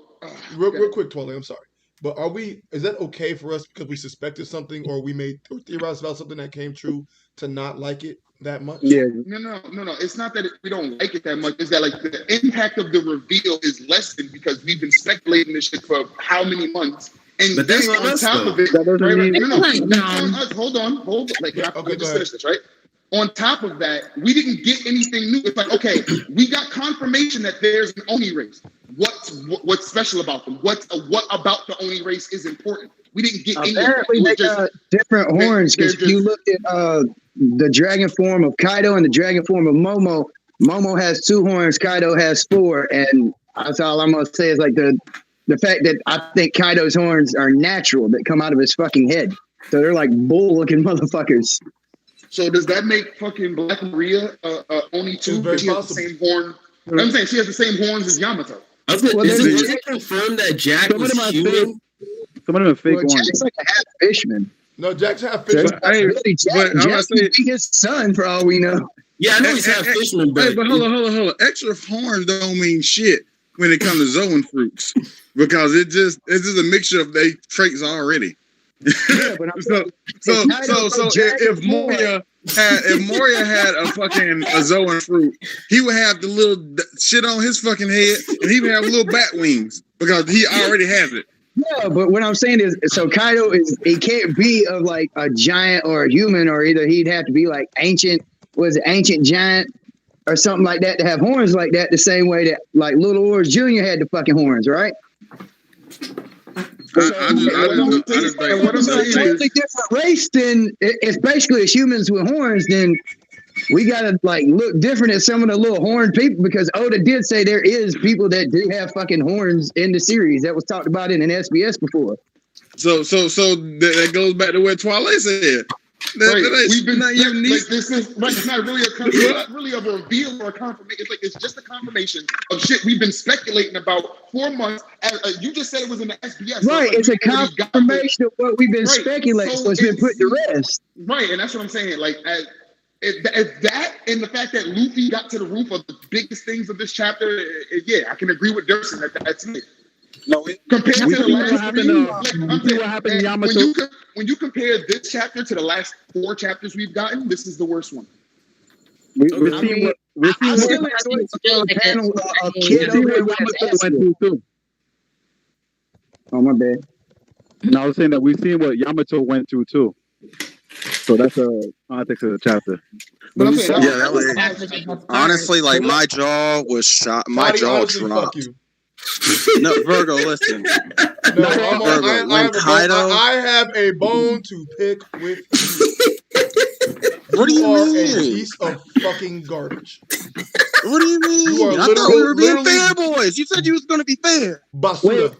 Real quick, Twale. I'm sorry, but is that okay for us because we suspected something or we theorized about something that came true to not like it that much? Yeah. No. It's not that we don't like it that much. It's that like the impact of the reveal is lessened because we've been speculating this shit for how many months. But that's on us, top of it. Hold on. Like, okay, just finish this, right? On top of that, we didn't get anything new. It's like, okay, we got confirmation that there's an Oni race. What's special about them? What about the Oni race is important? We didn't get anything. Apparently, they got different horns. Because if you look at the dragon form of Kaido and the dragon form of Momo, Momo has 2 horns, Kaido has 4, and that's all I'm gonna say is like the fact that I think Kaido's horns are natural that come out of his fucking head. So they're like bull-looking motherfuckers. So does that make fucking Black Maria Oni too? Because she has the same horn. I'm saying she has the same horns as Yamato. Is it confirmed that Jack was human? Some of them are fake horns. Jack's like a half fishman. No, Jack's half fishman. Jack could be his son for all we know. Yeah, I know he's half fishman, but hold on. Extra horns don't mean shit when it comes to zoan fruits because it's just a mixture of their traits already. Yeah, but if Moria had a fucking zoan fruit, he would have the little shit on his fucking head, and he would have little bat wings because he already has it. Yeah, but what I'm saying is, so Kaido he can't be of like a giant or a human, or either he'd have to be like ancient giant or something like that to have horns like that. The same way that like Little Wars Jr. had the fucking horns, right? What I'm saying is totally different race. Then it's basically as humans with horns. Then we gotta like look different at some of the little horned people because Oda did say there is people that do have fucking horns in the series that was talked about in an SBS before. So that goes back to what Twale said. We've been like this is like it's not really a reveal or a confirmation. It's just a confirmation of shit we've been speculating about 4 months. You just said it was in the SBS, right? So it's a confirmation of what we've been speculating. So it's been put to rest, right? And that's what I'm saying. Like if that and the fact that Luffy got to the roof of the biggest things of this chapter, I can agree with Durson that that's it. No, compared to the last what happened in Yamato. When you compare this chapter to the last 4 chapters we've gotten, this is the worst one. We're seeing what Yamato went through too. Oh my bad. No, I was saying that we've seen what Yamato went through too. So that's a context of the chapter. Honestly, like my jaw was shot. My jaw dropped. No, Virgo, listen. No, I have a bone to pick with you. What do you mean? A piece of fucking garbage. What do you mean? I thought we were being fair boys. You said you was going to be fair. Basura.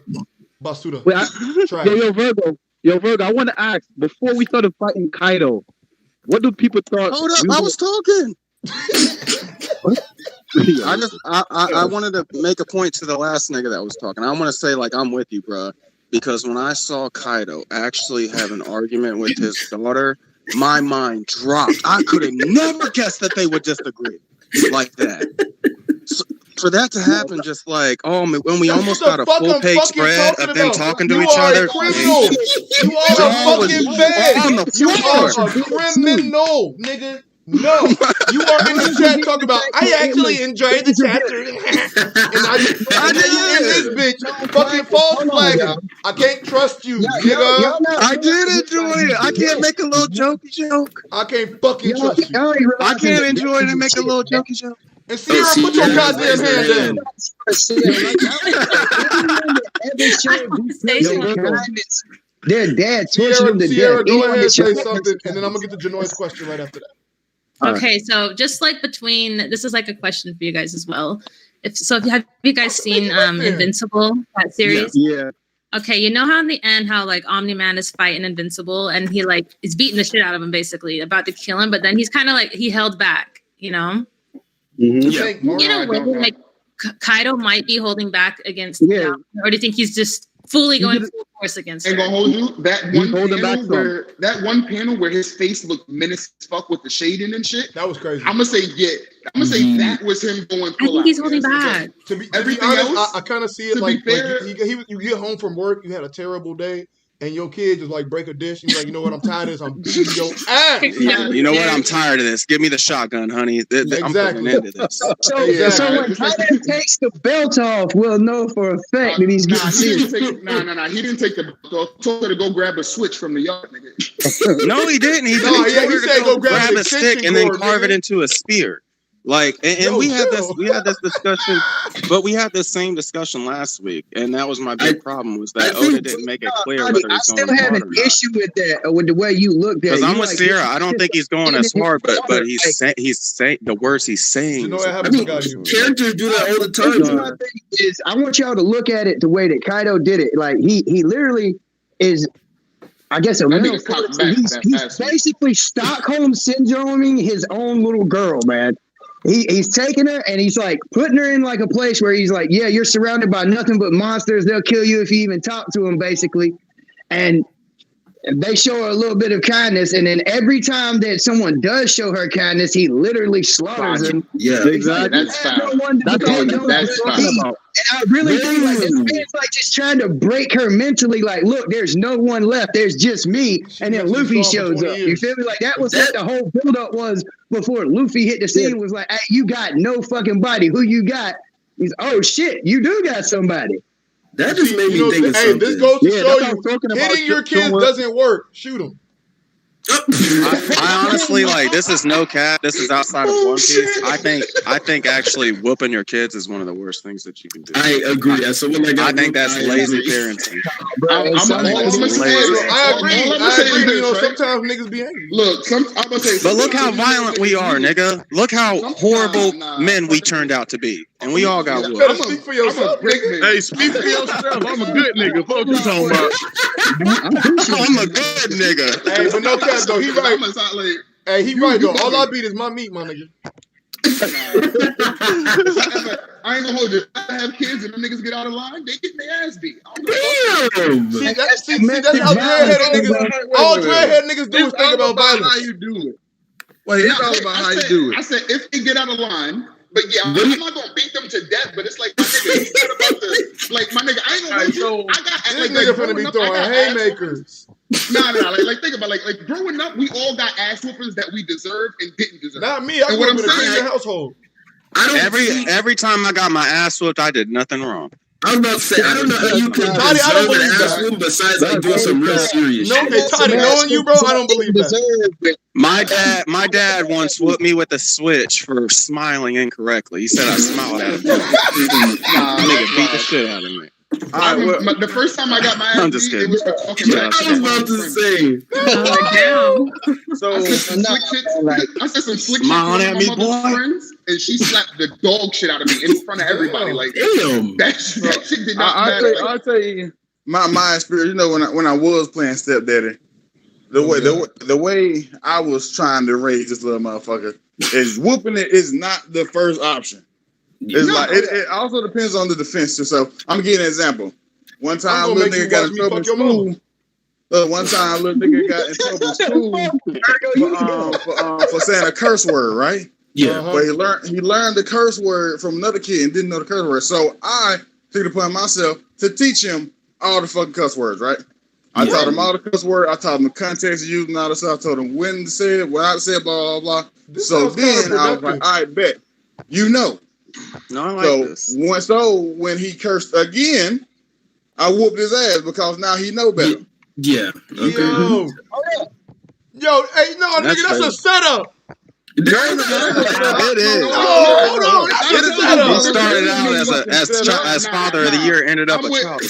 Virgo, I want to ask, before we started fighting Kaido, what do people thought? Hold up, I was talking. I wanted to make a point to the last nigga that was talking. I want to say, like, I'm with you, bro. Because when I saw Kaido actually have an argument with his daughter, my mind dropped. I could have never guessed that they would disagree like that. So, for that to happen, just like, when we almost got a full page spread of them talking to each other. You are a fucking fag. You are a criminal, nigga. No, you are in the chat talking about. I actually enjoyed the chapter, and I did. You in this bitch fucking false flagging. I can't trust you, nigga. I did enjoy it. I can't make a little jokey joke. I can't fucking trust you. I can't enjoy it and make a little jokey joke. And Sierra, put your goddamn hand down. Their dad tortured them to Sierra, death. go ahead and say something, and then I'm gonna get to Janoy's question right after that. Okay, so just like this is like a question for you guys as well. Have you guys seen Invincible, that series? Yeah. Okay, you know how in the end, how like Omni-Man is fighting Invincible, and he like is beating the shit out of him, basically about to kill him, but then he's kind of like he held back, you know. Mm-hmm. You know, like Kaido might be holding back against Yamato, or do you think he's just fully going full force against her? And gonna hold you that one panel where his face looked menacing as fuck with the shading and shit. That was crazy. I'm gonna say that was him going. I think he's holding back. To be honest, I kind of see it like you get home from work, you had a terrible day. And your kid just like break a dish and you're like, you know what, I'm tired of this. I'm beating your ass. You know what, I'm tired of this. Give me the shotgun, honey. Exactly. I'm putting an end to this. So when Kaido takes the belt off, we'll know for a fact that he's getting serious. No. He didn't take the belt off. He told her to go grab a switch from the yard, nigga. No, he didn't. He told her to go grab a stick and then carve it into a spear. Like, and we had this discussion, but we had this same discussion last week, and that was my big problem, was that Oda didn't make it clear whether he's going I still have an issue with that, with the way you looked at it. Because I'm with Sierra. I don't think he's going as hard, but he's saying the words he's saying. You know what happens to characters do that all the time. My thing is, I want y'all to look at it the way that Kaido did it. Like he literally is, I guess, a real person. He's basically Stockholm syndroming his own little girl, man. He's taking her and he's like putting her in like a place where he's like, yeah, you're surrounded by nothing but monsters. They'll kill you if you even talk to them, basically. And they show her a little bit of kindness. And then every time that someone does show her kindness, he literally slaughters them. Yeah, exactly. That's fine. That's fine. And I really think like this man's like just trying to break her mentally. Like, look, there's no one left. There's just me. And then Luffy shows up. You feel me? Like that was what the whole buildup was before Luffy hit the scene. Was like, hey, you got no fucking body. Who you got? He's, oh shit, you do got somebody. That just made me think of something. This goes to show you, hitting your kids doesn't work. Shoot them. I honestly this is no cap. This is outside of One Piece. I think actually whooping your kids is one of the worst things that you can do. I agree. I think that's lazy parenting. I agree. You know, sometimes niggas be angry. Look, I'm gonna say. But look how violent we are, nigga. Look how horrible men we turned out to be, and we all got whooped. You better speak for yourself, nigga. Hey, speak for yourself. I'm a good nigga. What you talking about? I'm a good nigga. Hey, but no cap though. He right. Hey, he right though. All I beat is my meat, my nigga. I ain't gonna hold you. I have kids and them niggas get out of line, they get their ass beat. Damn. See, that's how dreadheaded niggas. All dreadhead niggas do is think about violence. How you do it? Wait, it's all about how you do it. I said if they get out of line. But yeah, I'm not gonna beat them to death. But it's like my nigga, it's not about the like my nigga. I ain't gonna hold you. I got this nigga finna be throwing haymakers. Nah. Like think about like growing up, we all got ass whoopers that we deserved and didn't deserve. Not me. I grew up in a Christian household. Every time I got my ass whooped, I did nothing wrong. I was about to say, I don't know how you could deserve an ass whoop besides like doing some real serious shit. No, Toddy, knowing you, bro, I don't believe that. My dad once whooped me with a switch for smiling incorrectly. He said I smiled at him. Nigga beat the shit out of me. The first time I got my ass beat, it was for talking about. I was about to say. So I said some slick shit to my mother's friends, and she slapped the dog shit out of me in front of everybody. Like, damn, that shit did not matter. I'll tell you my experience. You know, when I was playing stepdaddy, the way I was trying to raise this little motherfucker is whooping it is not the first option. It's like it also depends on the defense. So I'm gonna give you an example. One time, little nigga got in trouble in school. One time, little nigga got in trouble in school for saying a curse word, right? Yeah. But he learned the curse word from another kid and didn't know the curse word. So I took it upon myself to teach him all the fucking cuss words, right? I taught him all the cuss word. I taught him the context of using all the stuff. I told him when to say it, what I said, blah, blah, blah. So then I was like, all right, bet. You know. No, I like this. When he cursed again, I whooped his ass because now he know better. Yeah. Okay. Yo, hey, no, nigga, that's a setup. It is. Hold on. He started out as father of the year, ended up a child.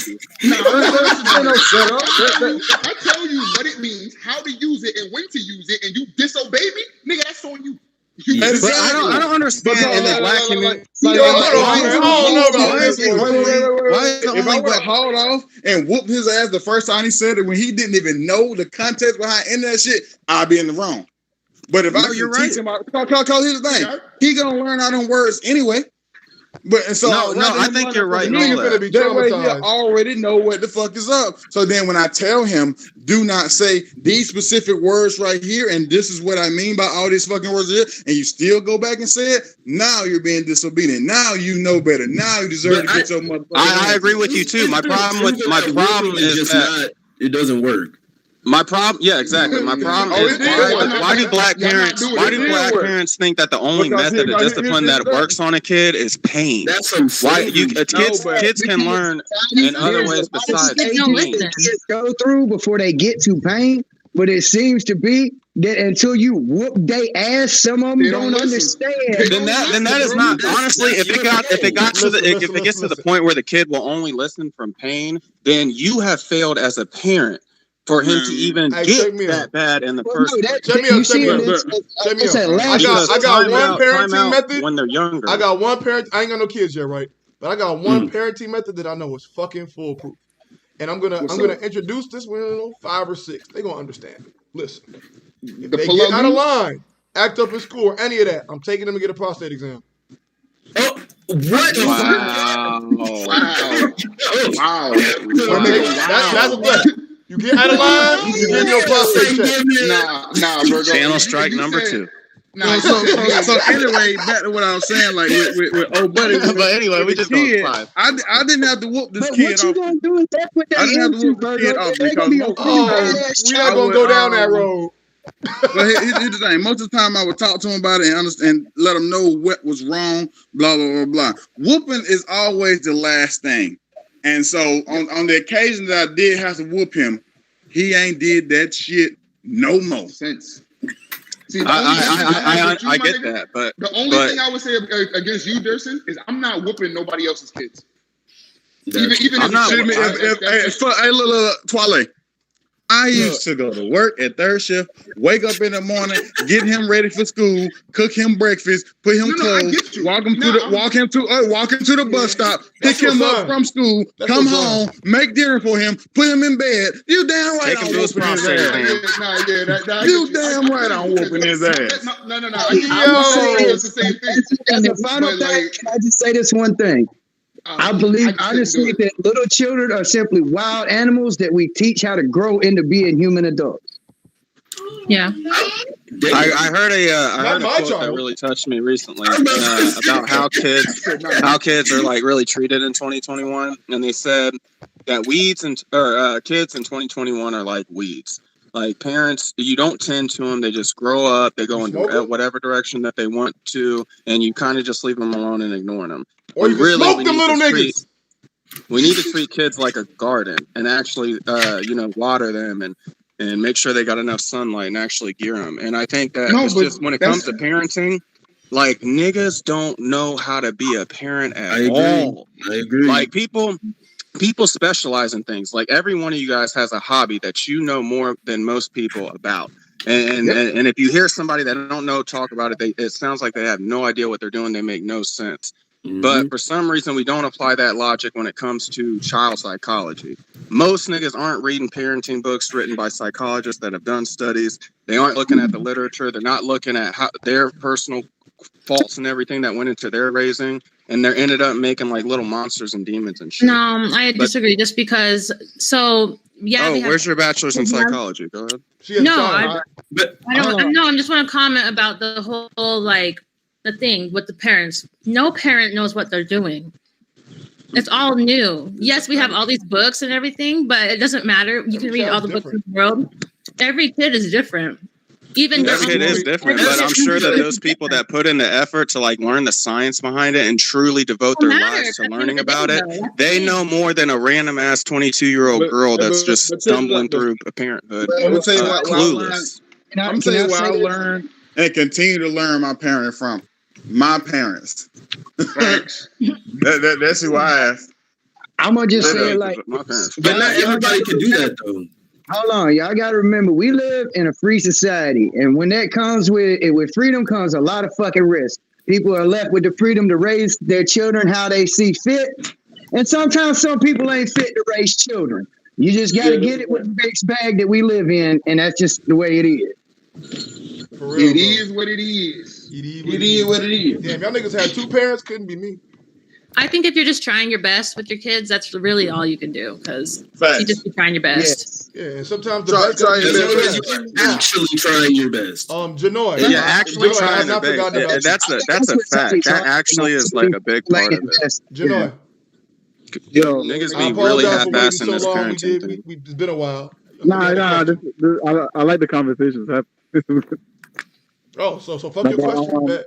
I tell you what it means, how to use it, and when to use it, and you disobey me, nigga, that's on you. But I don't understand in the black community. If I would have hauled off and whooped his ass the first time he said it when he didn't even know the context behind any of that shit, I'd be in the wrong. But if I teach him, cause here's the thing, he gonna learn all them words anyway. But and so I think you're right. That way he already know what the fuck is up. So then when I tell him, do not say these specific words right here, and this is what I mean by all these fucking words here, and you still go back and say it, now you're being disobedient. Now you know better. Now you deserve to get your motherfucker. I agree with you too. My problem is just that it doesn't work. My problem, yeah, exactly. My problem is why do black parents think that the only method of discipline that works on a kid is pain? That's some kids can learn in other ways besides pain. Kids go through before they get to pain, but it seems to be that until you whoop they ass, some of them don't understand. Then that is not honestly. If it gets to the point where the kid will only listen from pain, then you have failed as a parent. For him to even get that bad in the first place. Check me out. I got one parenting method. When they're younger. I got one parent. I ain't got no kids yet, right? But I got one parenting method that I know is fucking foolproof. And I'm gonna introduce this when 5 or 6. They gonna understand. Listen. If they get out of line, act up in school, or any of that, I'm taking them to get a prostate exam. Oh, what? Wow. That's a threat. You get out of line, you give your prostate check. Nah, bro. Channel strike number 2. So anyway, back to what I was saying, like with old buddy. But anyway, we just going 5. I didn't have to whoop this kid off. What you gonna do is that's what I didn't have to whoop this kid off because we're not gonna go down that road. But here's the thing. Most of the time, I would talk to him about it and understand, let him know what was wrong. Blah blah blah blah. Whooping is always the last thing. And so on the occasion that I did have to whoop him, he ain't did that shit no more. Sense. See, I get that, but the only thing I would say against you, Durson, is I'm not whooping nobody else's kids. Even I'm not. Hey, little Twale. I used to go to work at third shift, wake up in the morning, get him ready for school, cook him breakfast, put him clothes, walk him to the bus stop, pick him up from school, come home, make dinner for him, put him in bed. You damn right I'm whooping his ass. You damn right I'm whooping his ass. No. It's the same thing. As a final thing, can I just say this one thing? I believe honestly that little children are simply wild animals that we teach how to grow into being human adults. Yeah. I heard a quote that really touched me recently about how kids are like really treated in 2021, and they said that kids in 2021 are like weeds. Like parents, you don't tend to them; they just grow up. They go in whatever direction that they want to, and you kind of just leave them alone and ignore them. Or you really smoke them little niggas. We need to treat kids like a garden and actually, water them and make sure they got enough sunlight and actually gear them. And I think that just when it comes to parenting, like niggas don't know how to be a parent at all. I agree. Like people specialize in things. Like every one of you guys has a hobby that you know more than most people about. And if you hear somebody that don't know talk about it, it sounds like they have no idea what they're doing. They make no sense. Mm-hmm. But for some reason, we don't apply that logic when it comes to child psychology. Most niggas aren't reading parenting books written by psychologists that have done studies. They aren't looking at the literature. They're not looking at how their personal faults and everything that went into their raising. And they ended up making like little monsters and demons and shit. No, I disagree. Just because, where's your bachelor's in psychology? Go ahead. I just want to comment about the whole the thing with the parents. No parent knows what they're doing. It's all new. Yes, we have all these books and everything, but it doesn't matter. You can read all the books in the world. Every kid is different. Even Every kid is different, but I'm sure that those people that put in the effort to like learn the science behind it and truly devote their lives to learning about it, they know more than a random ass 22-year-old girl that's just stumbling through parenthood. I'm gonna tell you what clueless. I'm tell you what I learned and continue to learn my parenting from my parents. That's who I asked. I'm gonna just say it like my parents. But not everybody can do that though. Hold on, y'all gotta remember we live in a free society, and when that comes with freedom comes a lot of fucking risk. People are left with the freedom to raise their children how they see fit, and sometimes some people ain't fit to raise children. You just gotta get it with the mixed bag that we live in, and that's just the way it is. For real, it is what it is. It is what it is. Damn, y'all niggas had 2 parents, couldn't be me. I think if you're just trying your best with your kids, that's really all you can do, because you just be trying your best. Yeah, and sometimes the you're actually trying your best. Janoy. Yeah, actually trying your best. That's a fact. That actually is like a big part of it. Janoy. Yo, niggas be really half-assing this parenting thing. It's been a while. Nah. I like the conversations. So fuck your question, bet.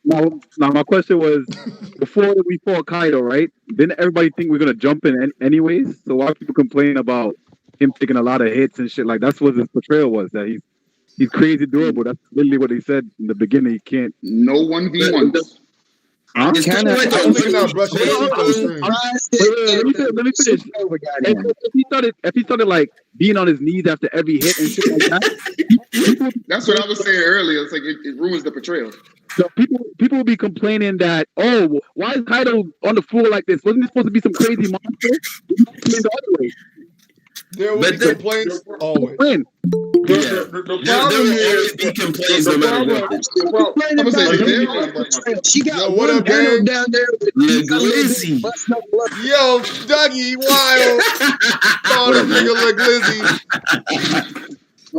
Now, my question was, before we fought Kaido, right? Didn't everybody think we're gonna jump in anyways? So why people complain about him taking a lot of hits and shit? Like that's what his portrayal was. That he's crazy durable. That's literally what he said in the beginning. He can't. No 1v1. Huh? Let me finish. If he started like being on his knees after every hit and shit like that, that's what I was saying earlier. It's like it ruins the portrayal. So people will be complaining that, oh, why is Kaido on the floor like this? Wasn't he supposed to be some crazy monster? There will be complaints always. The problem is be complaints no matter what. She got one panel down there with Glizzy. Yo, Dougie Wild. Call this nigga Glizzy. I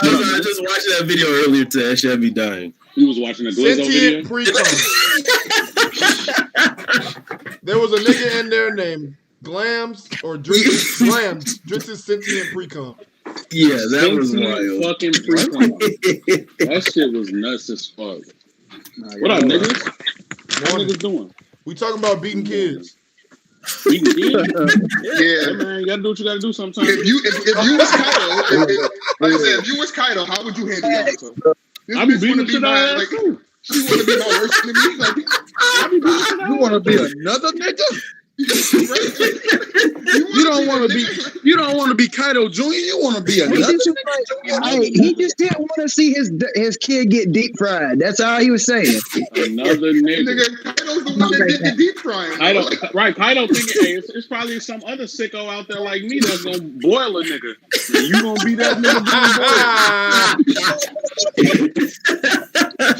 was just watching that video earlier today. That shit had me dying. He was watching a Glizzo video. There was a nigga in there named Glams or Drinks. Glams. Drinks is sentient pre-com. Yeah, that was wild. Fucking pre-com. That shit was nuts as fuck. What up, niggas? What niggas doing? We talking about beating kids. Beating kids? Yeah, man, you gotta do what you gotta do sometimes. If you was Kaido, if you was Kaido, how would you handle Yamato? I be beating shit out of too. She want to be my worst enemy. Like, you want to be another nigga? You don't want to be Kaido Jr. You want to be another. He just didn't want to see his kid get deep fried. That's all he was saying. Another nigga. Kaido's the one that did the deep frying. Kaido thinking, hey, it's probably some other sicko out there like me that's gonna boil a nigga. And you gonna be that nigga.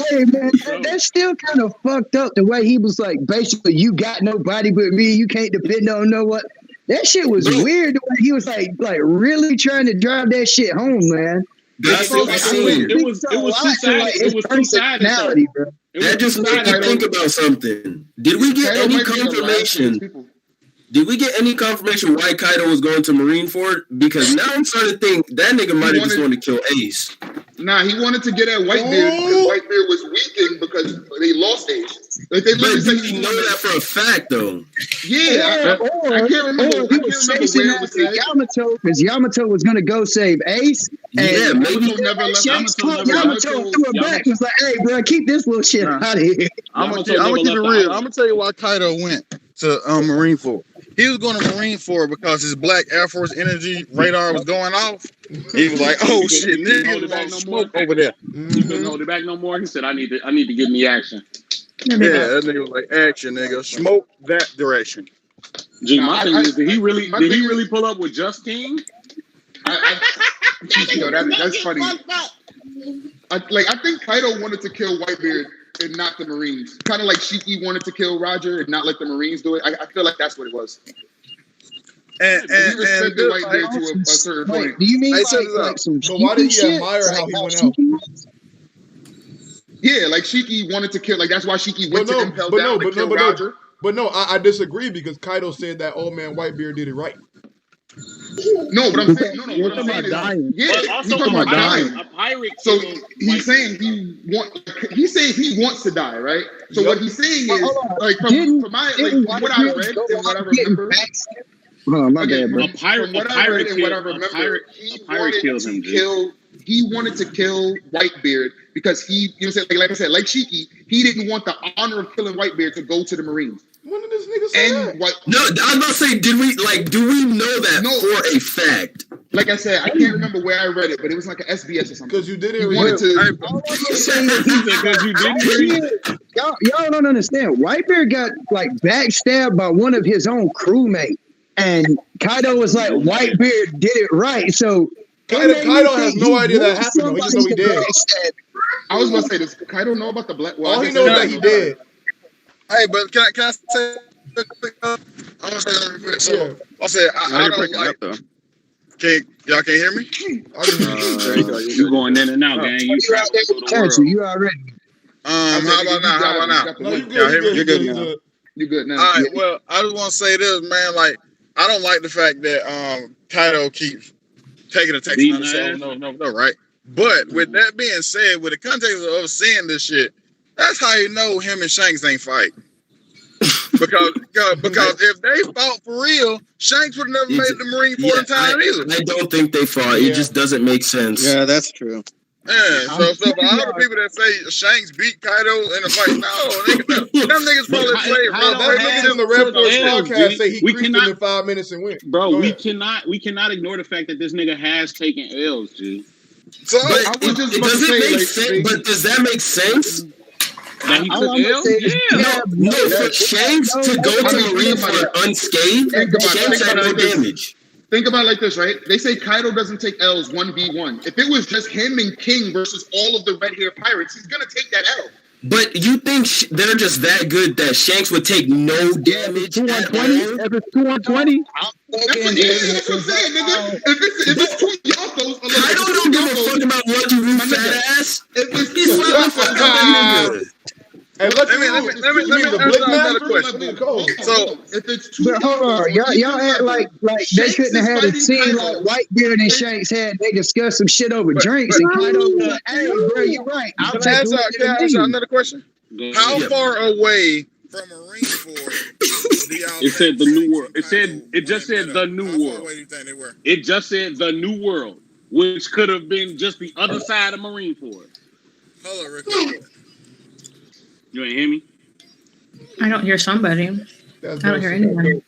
Hey man, that's still kind of fucked up. The way he was like, basically, you got nobody but me. You can't depend on no what. That shit was weird. The way he was like really trying to drive that shit home, man. That's what I seen. It was two-sided. It was two-sided. That just made me think about something. Did we get any confirmation? Did we get any confirmation why Kaido was going to Marineford? Because now I'm starting to think that nigga might have just wanted to kill Ace. Nah, he wanted to get at Whitebeard because Whitebeard was weakened because they lost Ace. Like they but did you know that for a fact, though? Yeah, I can't remember. He was chasing after Yamato because Yamato was going to go save Ace. Yeah, maybe Shanks caught Yamato and threw it back. Was like, "Hey, bro, keep this little shit out of here." I'm gonna keep it real. I'm gonna tell you why Kaido went to Marineford. He was going to Marineford because his black Air Force energy radar was going off. He was like, "Oh shit, niggas want to smoke over there." He couldn't hold it back no more. He said, "I need to get in the action." Yeah, that nigga was like, "Action, nigga, smoke that direction." Gee, my thing is, did he really pull up with just King? That's funny. I think Kaido wanted to kill Whitebeard and not the Marines. Kind of like Shiki wanted to kill Roger and not let the Marines do it. I feel like that's what it was. And he respected Whitebeard to a certain point. Do you mean like some so why did he admire how he went out? Yeah, like Shiki wanted to kill. Like that's why Shiki went to impel down to kill Roger. But no, I disagree because Kaido said that old man Whitebeard did it right. No, but I'm saying what I'm saying is But also a pirate. So he's saying he's saying he wants to die, right? So what he's saying is like from what I read and what I remember. A pirate kills him. He wanted to kill Whitebeard because like I said, like Shiki, he didn't want the honor of killing Whitebeard to go to the Marines. When did this nigga say that? No, I was about to say, do we know that for a fact? Like I said, I can't remember where I read it, but it was like an SBS or something. Because you didn't read it. Y'all don't understand. Whitebeard got like backstabbed by one of his own crewmates. And Kaido was like, Whitebeard did it right. So Kaido has no idea that happened. He just know he did. I was going to say, does Kaido know about the black? All he knows that he did. Hey, but can I say? I'm gonna say that real quick. So I said I don't like. Y'all can't hear me? You going in and out, gang. You already. How about now? No, you're good now. You good now? All right. Well, I just want to say this, man. Like, I don't like the fact that Kaido keeps taking a text on no, right? But with that being said, with the context of seeing this shit, that's how you know him and Shanks ain't fight. Because if they fought for real, Shanks would have never made the Marine Corps in time either. I don't think they fought. It just doesn't make sense. Yeah, that's true. Yeah, so for all the people that say Shanks beat Kaido in a fight, no, them niggas probably played, bro. Niggas in the Red Force podcast say he creeped him in 5 minutes and went. Bro, we cannot ignore the fact that this nigga has taken L's, dude. So but does that make sense? That he took L's? No, for Shanks to go to Marine for unscathed, Shanks had no damage. Think about it like this, right? They say Kaido doesn't take L's 1v1. If it was just him and King versus all of the red hair pirates, he's gonna take that L. But you think they're just that good that Shanks would take no damage? 220? If it's 220? That's what I'm saying, nigga. If it's two Yakos, Kaido don't give a fuck about Lucky Root fat ass. He's not fucking nigga. Hey, let me ask another question. So if it's two, but hold on, y'all act like they couldn't have had a scene like Whitebeard and Shanks had. They discussed some shit over drinks, and Kaido was like, "Hey, bro, you're right." Can I ask another question? How far away from Marine Corps? It said the New World. It just said the New World. It just said the New World, which could have been just the other side of Marine Corps. Hold on, Rick. You ain't hear me? I don't hear somebody. I don't hear anyone.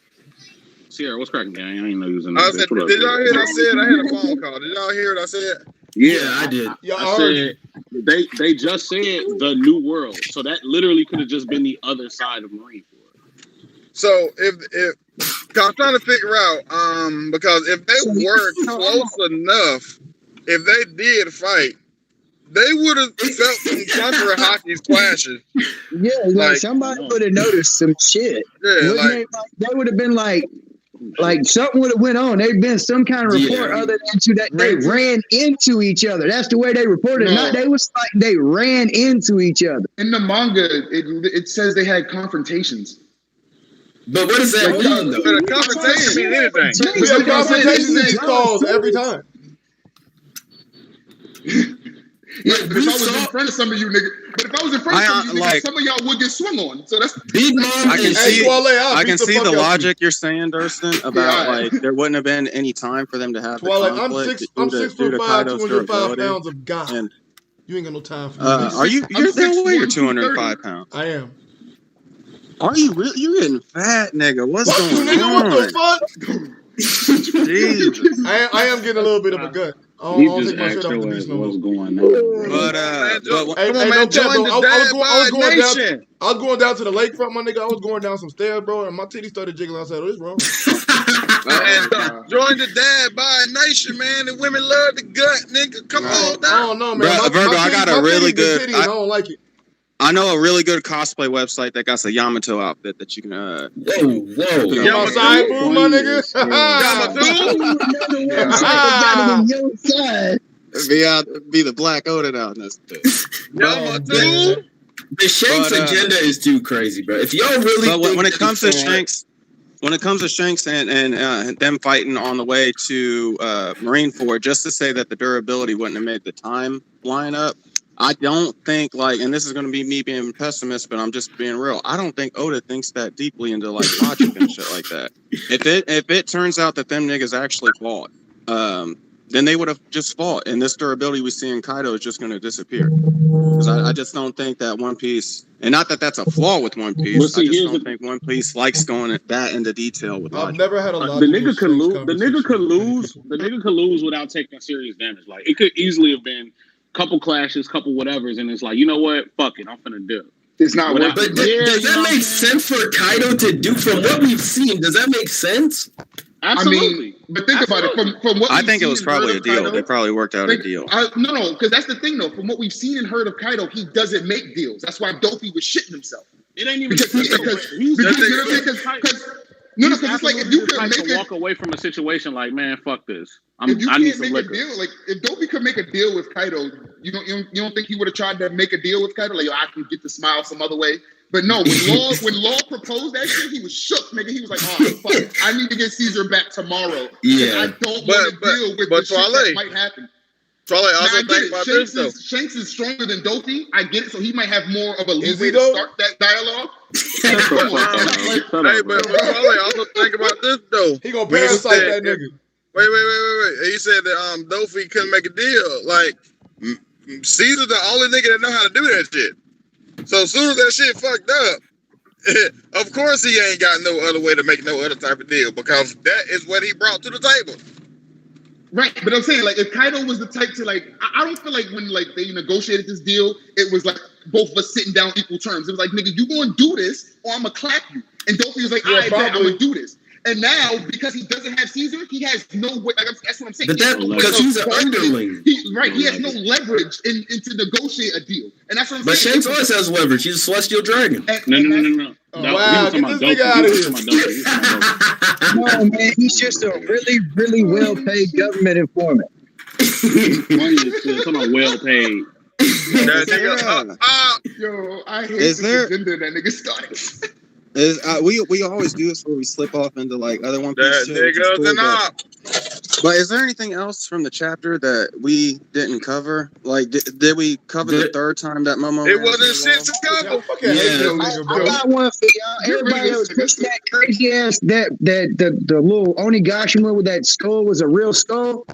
Sierra, what's cracking, gang? I ain't know you was in there. Did y'all hear what I said? I had a phone call. Did y'all hear what I said? Yeah, I did. I said they just said the New World, so that literally could have just been the other side of Marine Corps. So if I'm trying to figure out, because if they were close enough, if they did fight, they would have felt some Conqueror hockey's clashes. Yeah, like somebody would have noticed some shit. Yeah, they would have been like something would have went on. There'd been some kind of report other than that they ran into each other. That's the way they reported. Not they was like they ran into each other. In the manga, it says they had confrontations. But what does that mean, though? But a confrontation mean anything. Confrontation is calls every time. Yeah, but if I was in front of some of you niggas, some of y'all would get swung on. So that's Big Mom. I can see the logic you're saying, Durston, about like there wouldn't have been any time for them to have the conflict. I'm 6'5", 205 pounds of God. And you ain't got no time for me. You're that way? You're 205 pounds. I am. Are you really? You're getting fat, nigga. What's going nigga, on? What the fuck? Jesus. I am getting a little bit of a gut. He just asked your ass what's going on. But I was going down to the lakefront, my nigga. I was going down some stairs, bro, and my titty started jiggling. I said, "Oh, this wrong." Join the Dad by Nation, man. The women love the gut, nigga. Come on down. Oh no, man. Virgo, I got a really good. I don't like it. I know a really good cosplay website that got a Yamato outfit that you can. Whoa! Yamato, my nigga. Be the Black Odin out in this bitch. Yamato. The Shanks agenda is too crazy, bro. If y'all really, but when it comes to Shanks. When it comes to Shanks and them fighting on the way to Marineford, just to say that the durability wouldn't have made the time line up, I don't think, like, and this is going to be me being pessimist, but I'm just being real. I don't think Oda thinks that deeply into like logic and shit like that. If it turns out that them niggas actually fought, then they would have just fought, and this durability we see in Kaido is just going to disappear. Because I just don't think that One Piece, and not that that's a flaw with One Piece, see, I just don't think One Piece likes going that into detail with logic. I've never had a lot. The nigga could lose. The nigga could lose. The nigga could lose without taking serious damage. Like it could easily have been couple clashes, couple whatevers, and it's like, you know what? Fuck it, I'm finna do. It's not. But does that make sense for Kaido to do? From what we've seen, does that make sense? Absolutely. I mean, but think about it. From what I think it was probably a deal. Kaido, they probably worked out a deal. No, because that's the thing, though. From what we've seen and heard of Kaido, he doesn't make deals. That's why Dofi was shitting himself. It ain't even because it's like if you could make walk away from a situation like, man, fuck this. I need some liquor. Deal, like if Dofi could make a deal with Kaido, you don't think he would have tried to make a deal with Kaido? Like, I can get the smile some other way. But no, when Law proposed that shit, he was shook, nigga. He was like, "Oh, fuck! I need to get Caesar back tomorrow. Yeah, I don't want to deal with the shit that might happen." Trolley also think about this though. Shanks is stronger than Dofi. I get it, so he might have more of a leeway to start that dialogue. Hey, but Trolley also think about this though. He gonna parasite that nigga. Wait. He said that Dofi couldn't make a deal. Like Caesar's the only nigga that know how to do that shit. So as soon as that shit fucked up, of course he ain't got no other way to make no other type of deal because that is what he brought to the table. Right, but I'm saying like if Kaido was the type to like, I don't feel like when like they negotiated this deal, it was like both of us sitting down equal terms. It was like, nigga, you gonna do this or I'm gonna clap you. And Dofi was like, I'm gonna do this. And now, because he doesn't have Caesar, he has no way. Like, that's what I'm saying. But because he's an underling. He has no leverage to negotiate a deal. And that's what I'm saying. But Shanks always has leverage. He's a celestial dragon. No. Wow, get this nigga out of here. No, man, he's just a really, really well-paid government informant. Come on, well-paid. Yo, I hate the agenda that nigga started. We always do this where we slip off into like other One Piece shit. But is there anything else from the chapter that we didn't cover? Like, did we cover the third time that Momo? It wasn't shit to cover. I got one for y'all. Everybody else pushing that crazy ass that the little Onigashima with that skull was a real skull.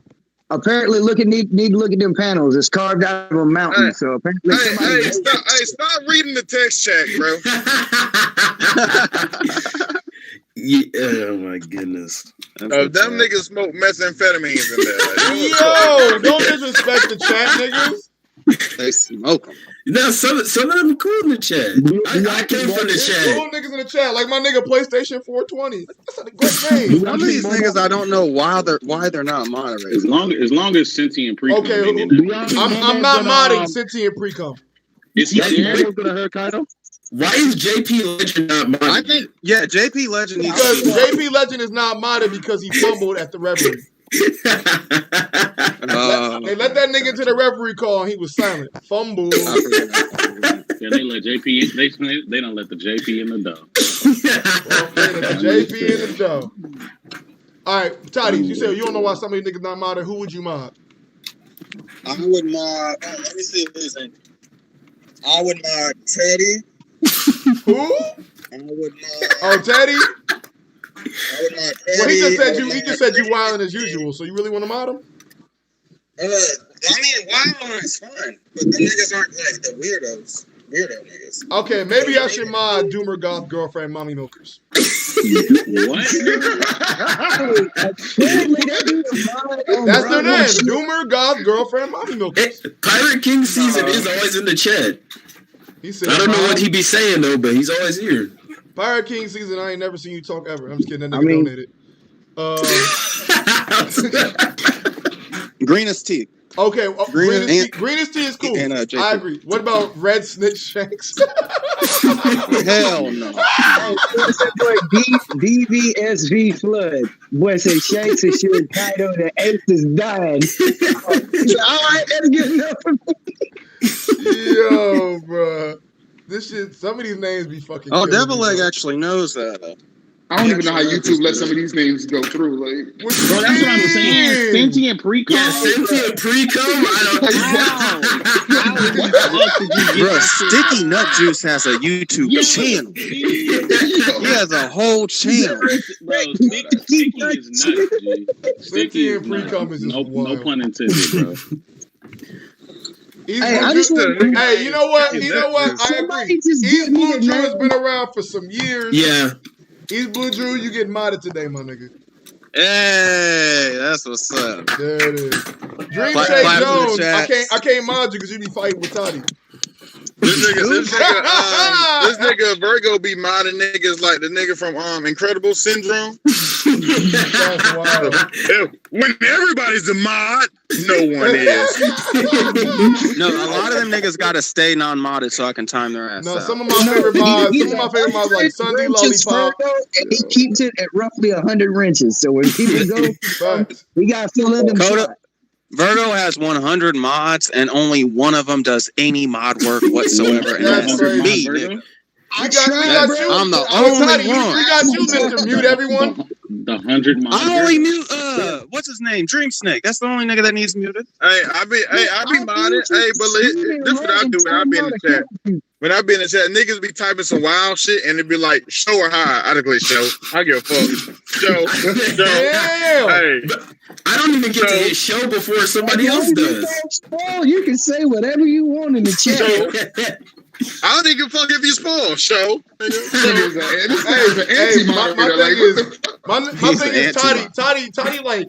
Apparently, need to look at them panels. It's carved out of a mountain. So apparently, stop reading the text chat, bro. Oh my goodness! Them niggas smoke methamphetamines in there. Yo, don't disrespect the chat, niggas. They smoke them. No, some of them are cool in the chat. I came from the chat. Cool niggas in the chat, like my nigga PlayStation 420. That's a great game. Some of these niggas, I don't know why they're not moderated. As long as Sentient pre-cum. Okay, I'm not modding Sentient pre-cum. Is he gonna hurt Kaido? Why is JP Legend not modded? I think JP Legend because JP Legend is not modded because he fumbled at the referee. They let that nigga into the referee call and he was silent. Fumble. Yeah, they let JP. They don't let the JP in the dough. The JP in the dough. All right, Toddy, you said you don't know why some of these niggas not modded. Who would you mod? I would mod. Let me see if there's any. I would mod Teddy. Who? I would mod. Oh, Teddy. Well, he just said you wilding as usual. So you really want to mod him? I mean, wilding is fine, but the niggas aren't like the weirdo niggas. Okay, maybe I should mod Doomer Goth Girlfriend Mommy Milkers. What? That's their name. Doomer Goth Girlfriend Mommy Milkers. Pirate King season is always in the chat. He said, I don't know what he be saying though, but he's always here. Pirate King season, I ain't never seen you talk ever. I'm just kidding. That nigga donated. Greenest teeth. Okay, greenest tea is cool. And, I agree. What about Red Snitch Shanks? Hell no. DVSV Flood. Boy say Shanks and shit. Kaido, the ace is dying. All right, that's good enough for me. Yo, bro. this shit. Some of these names be fucking. Oh, Devil Leg actually knows that. I don't even know how YouTube let some of these names go through. Like, bro, that's what I'm saying. Sentient pre-cum. Yeah, sentient pre-cum. Bro, Sticky Nut Juice has a YouTube channel. He has a whole channel. Bro, Sticky is nuts, G. Sticky is pre-cum is no pun intended, bro. Hey, you know what? I agree. East Blue Drew has been around for some years. Yeah. East Blue Drew, you get modded today, my nigga. Hey, that's what's up. There it is. Dream Shake Jones, I can't mod you because you be fighting with Toddy. This nigga Virgo be modding niggas like the nigga from Incredible Syndrome. That's wild. When everybody's a mod, no one is. No, a lot of them niggas gotta stay non-modded so I can time their ass out. Some of my favorite mods, like Sunday Lollipop. And he keeps it at roughly 100 wrenches. So when people go, we gotta fill in them spots. Virgo has 100 mods, and only one of them does any mod work whatsoever, and that's me, nigga. I'm the only one. We got you, Mr. Mute Everyone. The 100 mods. I only mute, what's his name? Dream Snake. That's the only nigga that needs muted. Hey, I be modded. Hey, but this what I do when I be in the chat. When I be in the chat, niggas be typing some wild shit and it be like, show or high. I declare show. I give a fuck. Show. Hey. I don't even get to hit show before somebody else does. Spoil, you can say whatever you want in the chat. I don't even fuck if you spoil. Show. My thing is Toddy, like,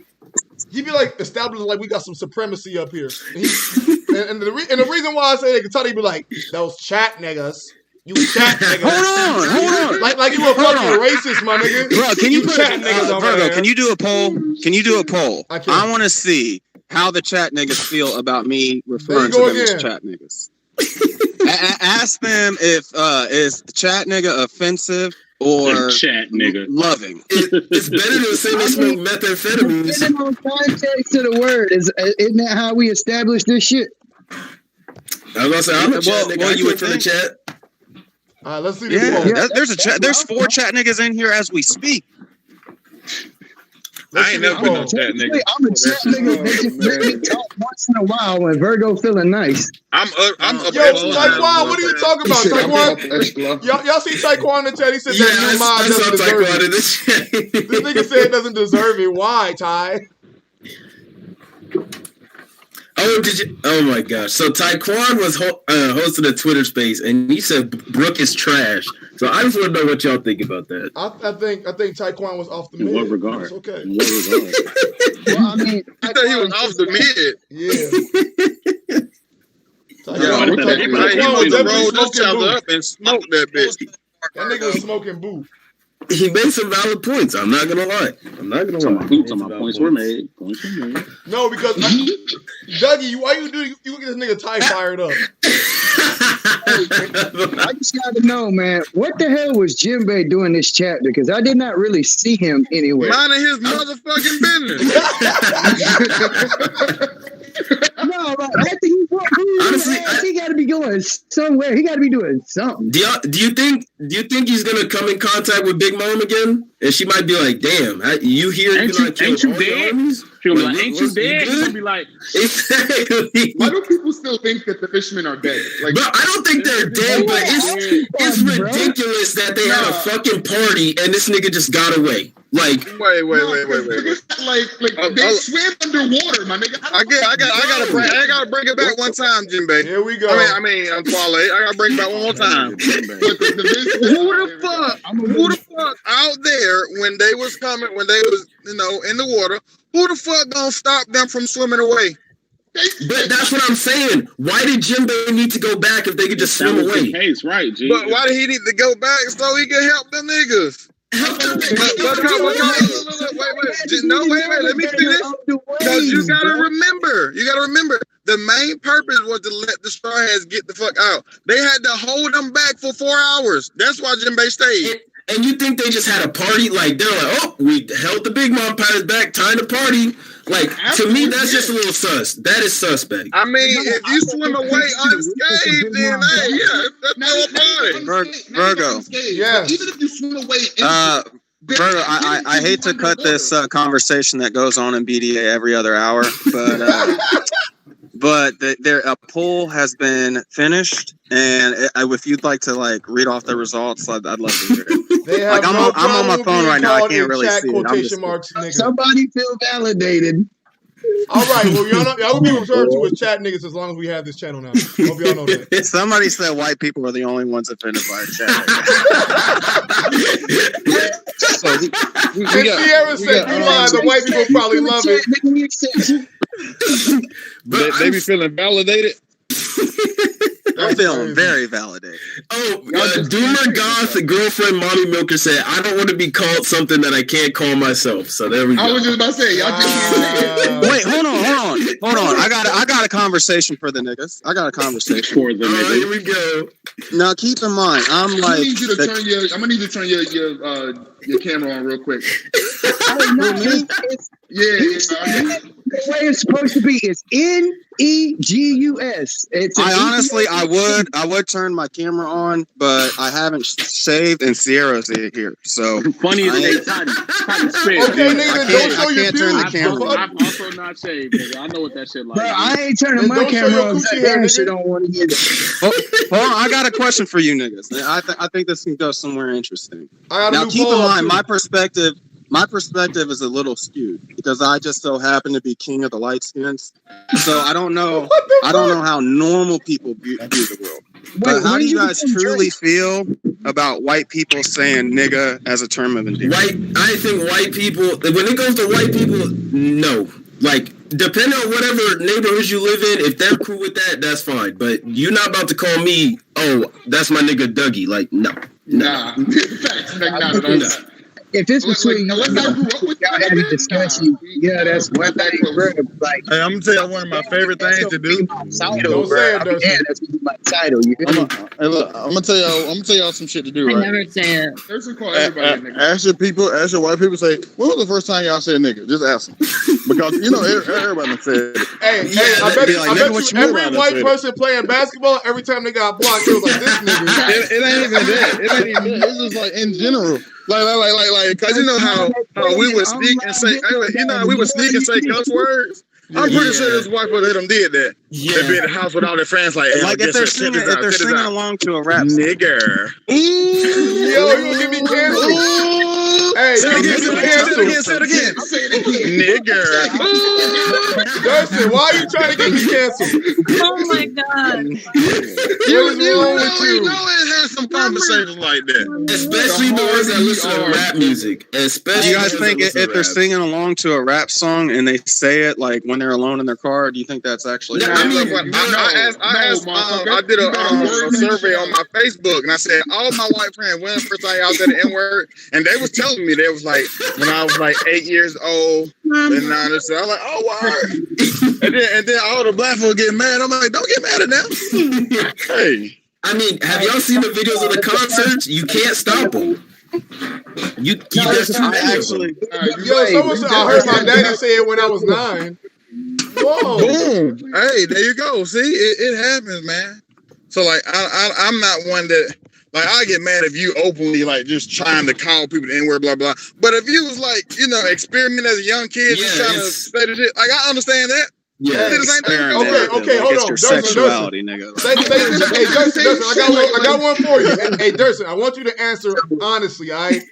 he be like establishing like we got some supremacy up here. And the reason why I say that, Toddy be like, those chat niggas. You chat niggas. Hold on. Like you a fucking racist, my nigga. Bro, can you put chat niggas Virgo, can you do a poll? Can you do a poll? I want to see how the chat niggas feel about me referring to them as chat niggas. Ask them if is chat nigga offensive or chat nigga loving. It's better than saying they smoke methamphetamine. Depending on context of the word, isn't that how we establish this shit? I was gonna say I'm a chat nigga. You went from the chat. All right, let's see this. There's a chat. There's 4 chat niggas in here as we speak. I ain't never been no chat nigga. I'm a chat nigga. They just talk once in a while when Virgo feeling nice. I'm Yo, Taekwon, what are you talking about? Taekwon, y'all see Taekwon in the chat? He said that new mod doesn't deserve it. This nigga said it doesn't deserve it. Why, Ty? Oh, did you? Oh my gosh! So Taekwon was hosting a Twitter space, and he said Brooke is trash. So I just want to know what y'all think about that. I think Taekwon was off the mid. In what regard? It's okay. In what regard? Well, I mean, I thought he was off the mid. Yeah. Taekwon was roll this child up and smoke that bitch. That nigga was smoking boo. He made some valid points. I'm not gonna lie. Some of my points were made. No, because Dougie, why you get this nigga Ty fired up? I just got to know, man, what the hell was Jinbe doing this chapter? Because I did not really see him anywhere. Minding his motherfucking business. No, but after he got to be going somewhere. He got to be doing something. Do you think he's gonna come in contact with Big Mom again? And she might be like, "Damn, you here? Ain't you dead? She'll be like, "Ain't you dead?" She'll be like, "Exactly." Why do people still think that the fishermen are dead? Like, bro, I don't think they're dead, but it's ridiculous that they had a fucking party and this nigga just got away. Like, wait. Like they swim underwater, my nigga. I gotta bring it back one time, Jinbe. Here we go. I mean, Twale. I gotta bring it back one more time. Who the fuck out there when they was in the water? Who the fuck gonna stop them from swimming away? But that's what I'm saying. Why did Jinbe need to go back if they could just swim away? The case, right, G. But why did he need to go back so he can help them niggas? Wait. Let me finish. Because you gotta remember. The main purpose was to let the Straw Hats get the fuck out. They had to hold them back for 4 hours. That's why Jinbe stayed. And you think they just had a party? Like, they're like, oh, we held the Big Mom Pirates back, time to party. Like, to me, that's just a little sus. That is suspect. I mean, if you swim away unscathed, then hey, yeah, that's no party. Virgo. Yeah. Even if you swim away, Virgo, I hate to cut this conversation that goes on in BDA every other hour, but a poll has been finished, and if you'd like to like read off the results, I'd love to hear it. Like I'm on my phone right now, I can't really see it. Somebody feel validated. All right, well, y'all will be referred to as chat niggas as long as we have this channel now. Hope y'all know that. Somebody said white people are the only ones offended by chat. So Sierra said, "You lying? The white people probably love it." They be feeling validated. I'm feeling very validated. Oh, Doomer Goth, the girlfriend Mommy Milker said, I don't want to be called something that I can't call myself. So there we go. I was just about to say, y'all just wait, hold on. I got a conversation for the niggas. I got a conversation for the niggas. Here we go. Now keep in mind, I'm gonna need you to turn your camera on real quick. The way it's supposed to be is NEGUS. I would turn my camera on, but I haven't saved, and Sierra's here. So funny as they spit. Okay, nigga, don't show your turn the camera. I'm also not saved, nigga. I know what that shit like. Bro, I ain't turning my camera on. That shit don't want to get it. Hold on, I got a question for you niggas. I think this can go somewhere interesting. Now keep in mind, my perspective is a little skewed because I just so happen to be king of the light skins. So I don't know how normal people view the world. But how do you guys truly feel about white people saying nigga as a term of endearment? I think white people, when it comes to white people, no. Like, depending on whatever neighborhoods you live in, if they're cool with that, that's fine. But you're not about to call me, oh, that's my nigga Dougie. Like, no. Nah. If it's between y'all have a discussion, yeah, that's one thing. Like, hey, I'm gonna tell you one of my favorite things to do. That's my title. I'm gonna tell y'all some shit to do. I right? never say it. Ask your white people. Say, when was the first time y'all said nigga? Just ask them, because everybody said it. Hey, I bet you every white person playing basketball, every time they got blocked, it was like this nigga. It ain't even that. It's just like in general. Like, cause you know how we would sneak and say, cuss words. I'm pretty sure this white boy them did that. Yeah. They be in the house with all their friends, like if they're singing along to a rap, nigger. Yo, you gonna get me canceled? Hey, say it again. Nigger. Dustin, why are you trying to get me canceled? Oh my god. You know it has some conversations like that. Especially the ones that listen to rap music. Especially you guys think if they're singing along to a rap song and they say it like when they're alone in their car, do you think that's actually I did a survey on my Facebook and I said all my white friends when the first time y'all said the N-word, and they was telling me they was like when I was like 8 years old and 9 or so. I was like, oh word. and then all the black folks get mad. I'm like, don't get mad at them. Hey. I mean, have y'all seen the videos of the concerts? You can't stop them. I heard my daddy say it when I was 9. Whoa. Boom. Hey, there you go. See, it happens, man. So like I'm not one that like I get mad if you openly like just trying to call people the N-word, blah blah. But if you was like, experiment as a young kid, just trying to say the shit, like I understand that. Yeah. Okay, hold on. Your sexuality, nigga. Hey, Durson, I got one for you. Hey, Durson, I want you to answer honestly, all right?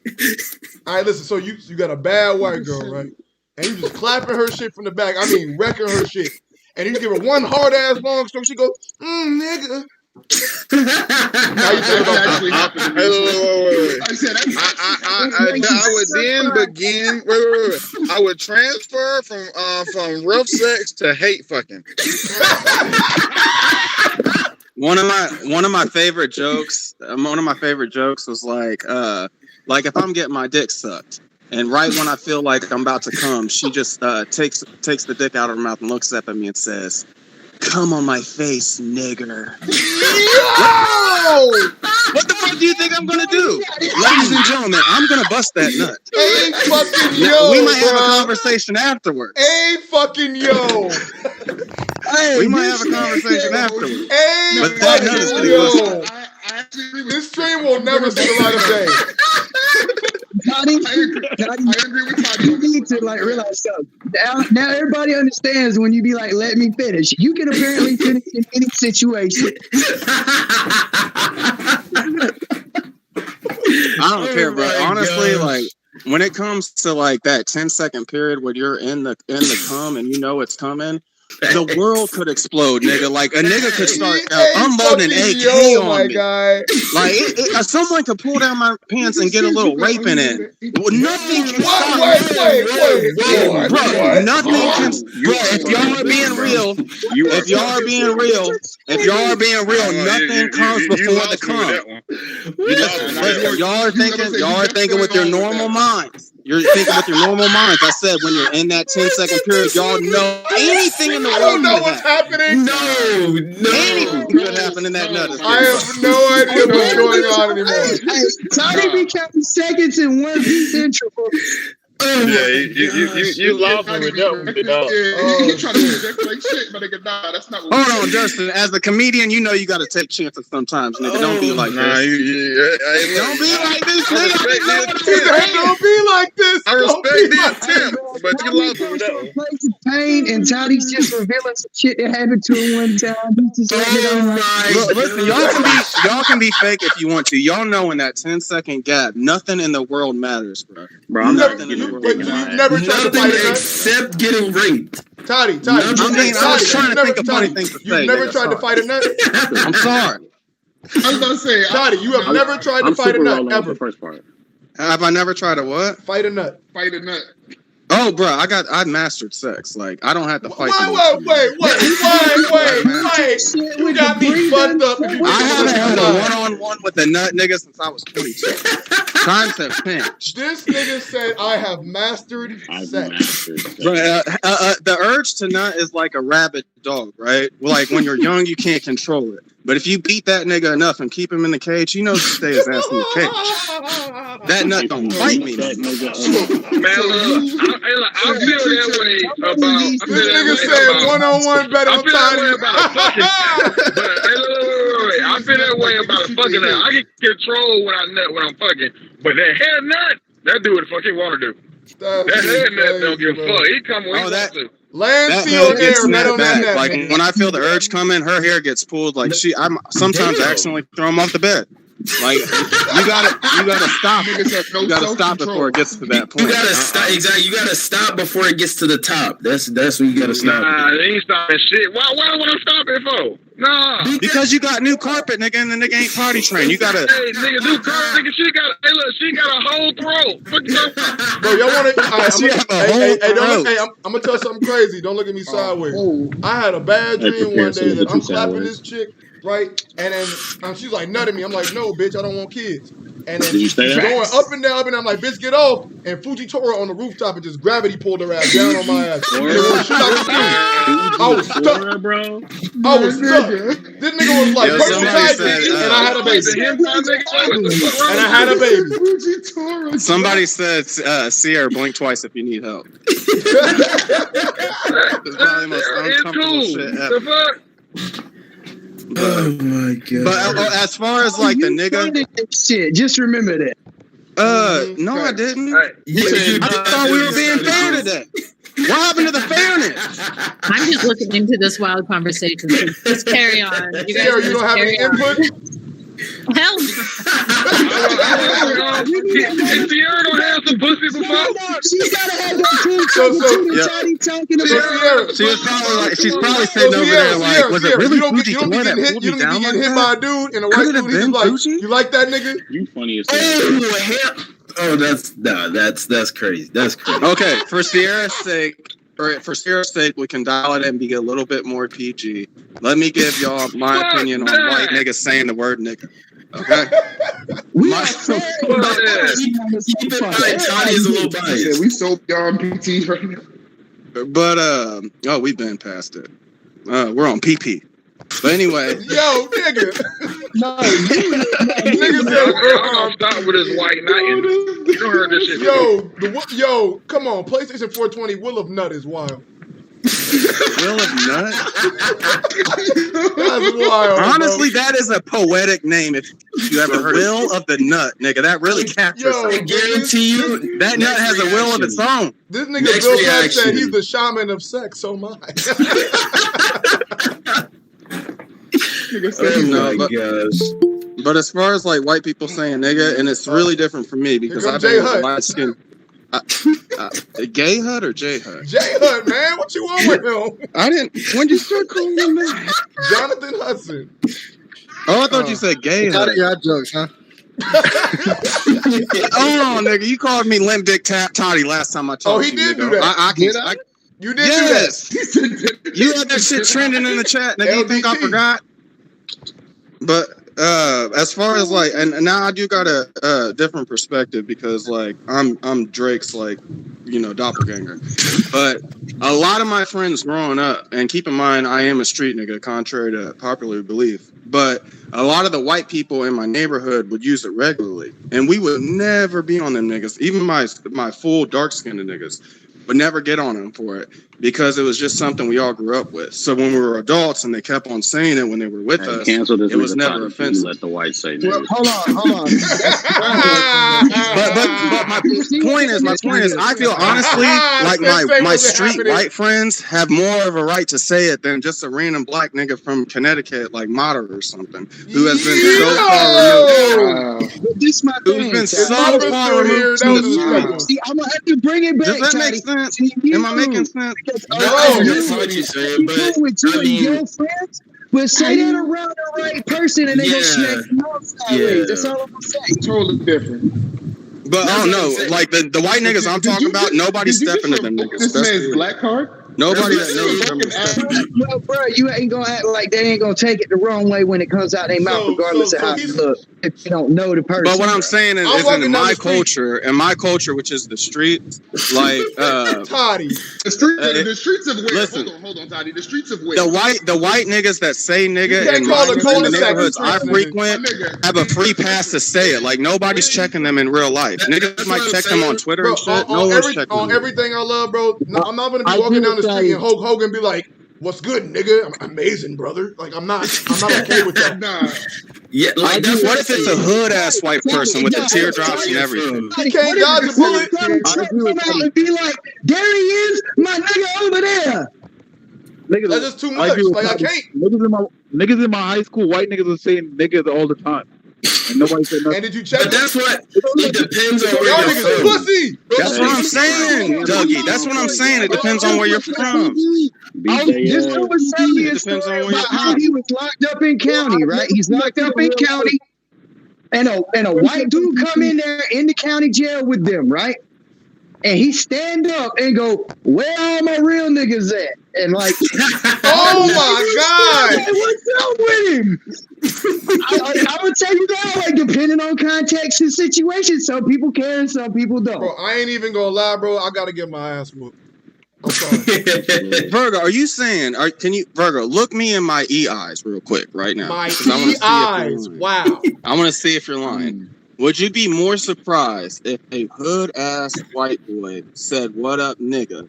All right, listen, so you got a bad white girl, right? And you just clapping her shit from the back. I mean, wrecking her shit. And you give her one hard-ass long stroke, she go, nigga. How you feel about that? I would then begin. Wait. I would transfer from rough sex to hate fucking. One of my favorite jokes. One of my favorite jokes was like if I'm getting my dick sucked, and right when I feel like I'm about to come, she just takes the dick out of her mouth and looks up at me and says, "Come on my face, nigger." Yo! What the fuck do you think I'm gonna do? Ladies and gentlemen, I'm gonna bust that nut. Hey, fucking Now, yo, we might have a bro. conversation afterwards. Hey, fucking yo. Hey, We might have a conversation afterwards. Hey, But that nut is fucking gonna yo. This stream will never see the light of day. Toddy, you need to like realize something. Now everybody understands when you be like, "Let me finish." You can apparently finish in any situation. I don't care, bro. Honestly, like when it comes to like that 10-second period where you're in the cum and you know it's coming, the world could explode, nigga. Like a nigga could start unloading AK on me. Guy. Like someone could pull down my pants and get a little raping in. Nothing can stop. Bro, nothing can. Bro, if y'all are being real, nothing comes before the cum. Y'all are thinking with your normal minds. You're thinking with your normal minds. I said when you're in that 10-second period, y'all know anything in the world. I don't know what's happening. No. Anything could happen in that nut. I have no idea what's going on anymore. Toddy be counting seconds in one piece interval. Yeah, you lost me with that one, dog. He trying to project like shit, but nigga, nah, that's not what Hold on, Justin. As a comedian, you know you got to take chances sometimes, nigga. Don't be like this. Don't be like this, nigga. Don't be like this. I respect the attempt, but you lost me with that one. Place of pain, and Toddy's just revealing some shit that happened to him one time. He's just letting it on. Look, listen, y'all can be fake if you want to. Y'all know in that 10-second gap, nothing in the world matters, bro. I'm not But you've never tried to fight a nut except getting raped. Toddy. I was trying to think of funny things to say. You've never tried to fight a nut? I'm sorry. I was gonna say, Toddy, you have never tried to fight a nut, ever. First part. Have I never tried to what? Fight a nut. Fight a nut. Oh, bro, I mastered sex. Like, I don't have to fight. Wait. You got me fucked up. I haven't had a one-on-one with a nut nigga since I was 22. Times have changed. This nigga said, I have mastered sex. Bro, the urge to nut is like a rabid dog, right? Like, when you're young, you can't control it. But if you beat that nigga enough and keep him in the cage, you know to stay his ass in the cage. That nut don't fight me. Man, look, I feel that way about. This nigga said one-on-one better on Toddy. I feel that way about a fucking nut. I can control when I'm fucking, but that head nut, that do what the fuck he want to do. That head nut don't give a fuck. He come when he wants to. Land, that seal, hair gets air, snapped back. Like man. when I feel the urge coming, her hair gets pulled. Like I'm sometimes accidentally throw him off the bed. Like you gotta stop. You gotta stop before it gets to that point. You gotta stop. Exactly. You gotta stop before it gets to the top. That's when you gotta stop. Nah, they ain't stopping shit. Why would I stop it for? Nah. Because you got new carpet, nigga, and the nigga ain't potty trained. You gotta. Hey, nigga, new carpet, nigga. She got a whole throat. Bro, y'all wanna? I'm gonna tell you something crazy. Don't look at me sideways. I had a bad dream one day that I'm clapping this chick. Right, and then she's like nutting me. I'm like, no, bitch, I don't want kids. And then she's going up and down, and I'm like, bitch, get off. And Fujitora on the rooftop and just gravity pulled her ass down on my ass. I was stuck, bro. I was stuck. This nigga was like, and I had a baby. Somebody said, Sierra, blink twice if you need help. It's probably the most uncomfortable shit ever. Oh my god! But as far as like the nigga, shit, just remember that. No, I didn't. I thought we were being fair today. What happened to the fairness? I'm just looking into this wild conversation. Just carry on. You guys you don't have any input? Hell no. If Sierra don't have some pussy before, she's gotta have that too. Talking about. She's probably sitting over there like, was it really Fuji that pulled me down like hit by a dude and a white dude is like, you like that nigga? You funny as hell. Oh, that's crazy. That's crazy. Okay, for Sierra's sake, we can dial it and be a little bit more PG. Let me give y'all my opinion on white niggas saying the word nigga. Okay? We so beyond PT right now. But we've been past it. We're on PP. But anyway. Yo, nigga. Nigga said, I'll start with his white knight. You don't heard this shit. Yo, come on. PlayStation 420 Will of Nut is wild. Will of Nut? That's wild. Honestly, bro. That is a poetic name. If you ever heard Will of the Nut, nigga, that really captures I guarantee you that nut has a will of its own. This nigga Bill Pack said he's the shaman of sex. So my. Gosh. But as far as like white people saying nigga, and it's really different for me because I've been light skin. Gay Hut or J Hut? J Hut, man. What you want with him? I didn't. When did you start calling him that? Jonathan Hudson. Oh, I thought you said Gay Hut. Y'all jokes, huh? Oh, nigga, you called me Limp Dick Toddy last time I talked to you. Oh, he did do that. You did do that. You had that shit trending in the chat, nigga. You think I forgot? But as far as like, and now I do got a different perspective because like I'm Drake's like, doppelganger. But a lot of my friends growing up, and keep in mind I am a street nigga, contrary to popular belief. But a lot of the white people in my neighborhood would use it regularly, and we would never be on them niggas. Even my full dark skinned niggas would never get on them for it because it was just something we all grew up with. So when we were adults and they kept on saying it when they were with us, it was never offensive. Let the white say that. Well, hold on. but my point is, I feel honestly like my street white friends have more of a right to say it than just a random black nigga from Connecticut, like Mata or something, who has been so far removed. This my thing. Who's been so far removed. See, I'm gonna have to bring it back. Does that make sense? Am I making sense? Your friends will say that around the right person and they gonna smack you off sideways. That's all I'm gonna say. Totally different. But I don't know, like the white niggas I'm talking about, nobody's stepping to them niggas. This man's black card? Nobody that knows them. Well, bro, you ain't gonna act like they ain't gonna take it the wrong way when it comes out their mouth, regardless of how you look. If you don't know the person. But what I'm saying is in my culture, which is the street, like Toddy. The streets of where? Listen, hold on, Toddy. The streets of where? The white niggas that say nigga in the neighborhoods I frequent have a free pass to say it. Like nobody's checking them in real life. Niggas might check them on Twitter and shit. No one's checking them. On everything I love, bro. No, I'm not gonna be walking down the street and Hulk Hogan be like, "What's good, nigga? I'm amazing, brother." Like I'm not okay with that. Nah. Yeah, like what if it's a hood ass white person with the teardrops and everything? He can't dodge a bullet. Come out and be like, "There he is, my nigga over there." That's just too much. Like I can't. Niggas in my high school, white niggas are saying niggas all the time. And nobody said nothing. And did you check? But that's what it depends on where y'all you're niggas from. pussy. That's what I'm saying, Dougie. That's what I'm saying. It depends on where you're from. This was telling a story about how he was locked up in county, right? He's locked up in county, and a white dude come in there in the county jail with them, right? And he stand up and go, "Where all my real niggas at?" And like, oh my god, what's up with him? I would tell you that, like, depending on context and situation, some people care and some people don't. Bro, I ain't even gonna lie, bro. I gotta get my ass whooped. I'm sorry. Virgo, are you saying? Virgo, look me in my eyes real quick right now. My eyes. Wow. I want to see if you're lying. Would you be more surprised if a hood ass white boy said, "What up, nigga"?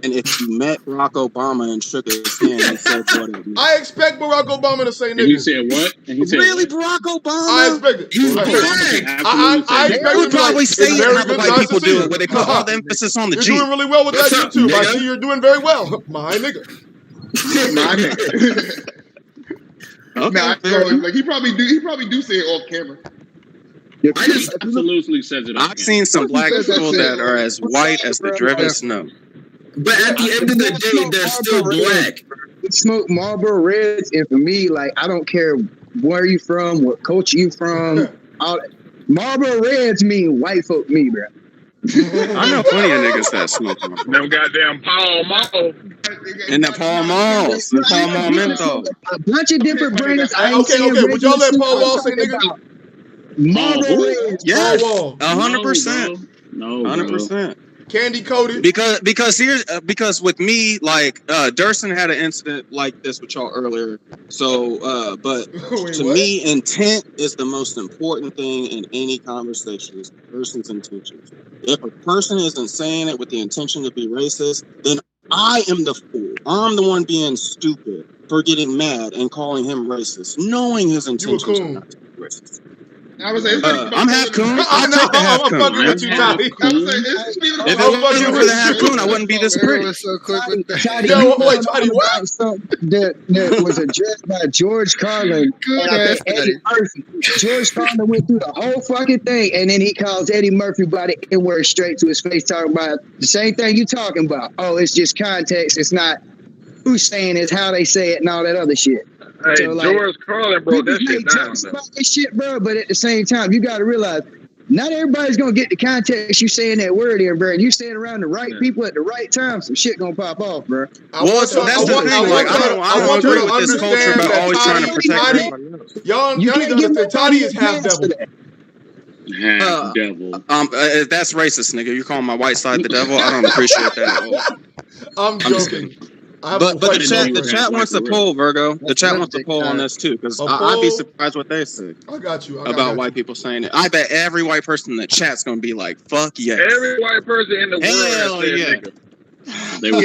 And if you met Barack Obama and shook his hand and said, "What up, nigga"? I expect Barack Obama to say nigga. And he said what? And he said really, what? Barack Obama? I expect it. He's black. I expect would probably say it how the white nice people to see do you. it, where they put all the emphasis on the You're G. doing really well with that YouTube. I see you're doing very well. My nigga. My nigga. Okay. Like he probably do say it off camera. I just absolutely says it. I've seen some black people that are as white as the driven snow. But at the end of the day, they're still black. Smoke Marlboro Reds, and for me, like, I don't care where you from, what culture you from. Marlboro Reds mean white folk me, bro. I know plenty of niggas that smoke them. Them goddamn Paul Mall. And the Paul Malls. The Paul Mall menthol. A bunch of different brands. Okay. Would y'all let Paul Wall say nigga? Marlboro Reds. Yes. Paul Wall. 100%. No, 100%. Candy coated. Because with me, like Durson had an incident like this with y'all earlier. So, but Wait, to what? me, intent is the most important thing in any conversation. Is the person's intentions. If a person isn't saying it with the intention to be racist, then I am the fool. I'm the one being stupid for getting mad and calling him racist, knowing his intentions are not to be racist. I was like, I'm half coon. I know. I'm fucking with you, Toddy. If it wasn't for the half coon, I wouldn't be this pretty. Yo, wait, Toddy, what? That was addressed by George Carlin. And I think Eddie Murphy. George Carlin went through the whole fucking thing, and then he calls Eddie Murphy by the N-word straight to his face, talking about the same thing you talking about. Oh, it's just context. It's not who's saying it, it's how they say it, and all that other shit. Hey, So, like, George Carlin broke that shit down. About this shit, bro, but at the same time, you got to realize not everybody's gonna get the context you saying that word in, bro. And you staying around the right people at the right time, some shit gonna pop off, bro. Well, that's the thing. Like, I don't agree with this culture about always trying to protect everybody else. Y'all need to understand, Toddy is half devil. Half devil. That's racist, nigga. You calling my white side the devil? I don't appreciate that at all. I'm joking. But the chat wants to poll, Virgo. The chat wants to poll on this too, because I'd be surprised what they say. I got you. About white people saying it. I bet every white person in the chat's gonna be like, "Fuck yes." Every white person in the world said nigga. They were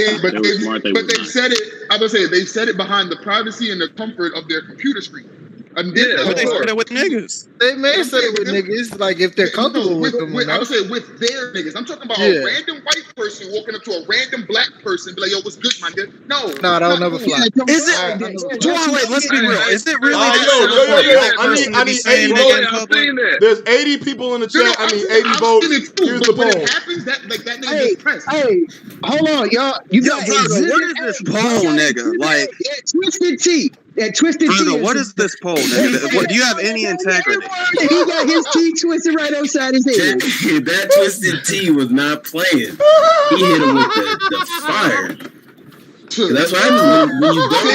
smart. But they said it. I would say they said it behind the privacy and the comfort of their computer screen. But they said it with niggas. They may say it with niggas, like if they're comfortable with them. I would say with their niggas. I'm talking about a random white person walking up to a random black person, be like, "Yo, what's good, my nigga?" No, that'll never fly. Is it? Wait, let's be real. Is it really? I need 80 votes. There's 80 people in the chat. I need 80 votes. Here's the poll. Happens that nigga gets pressed. Hey, hold on, y'all. You got what is this poll, nigga? Like Twisted Tea. That Twisted Tea. What is this poll, nigga? What, do you have any integrity? He got his tea twisted right outside his head. That Twisted Tea was not playing. He hit him with the fire. That's what happens when you don't.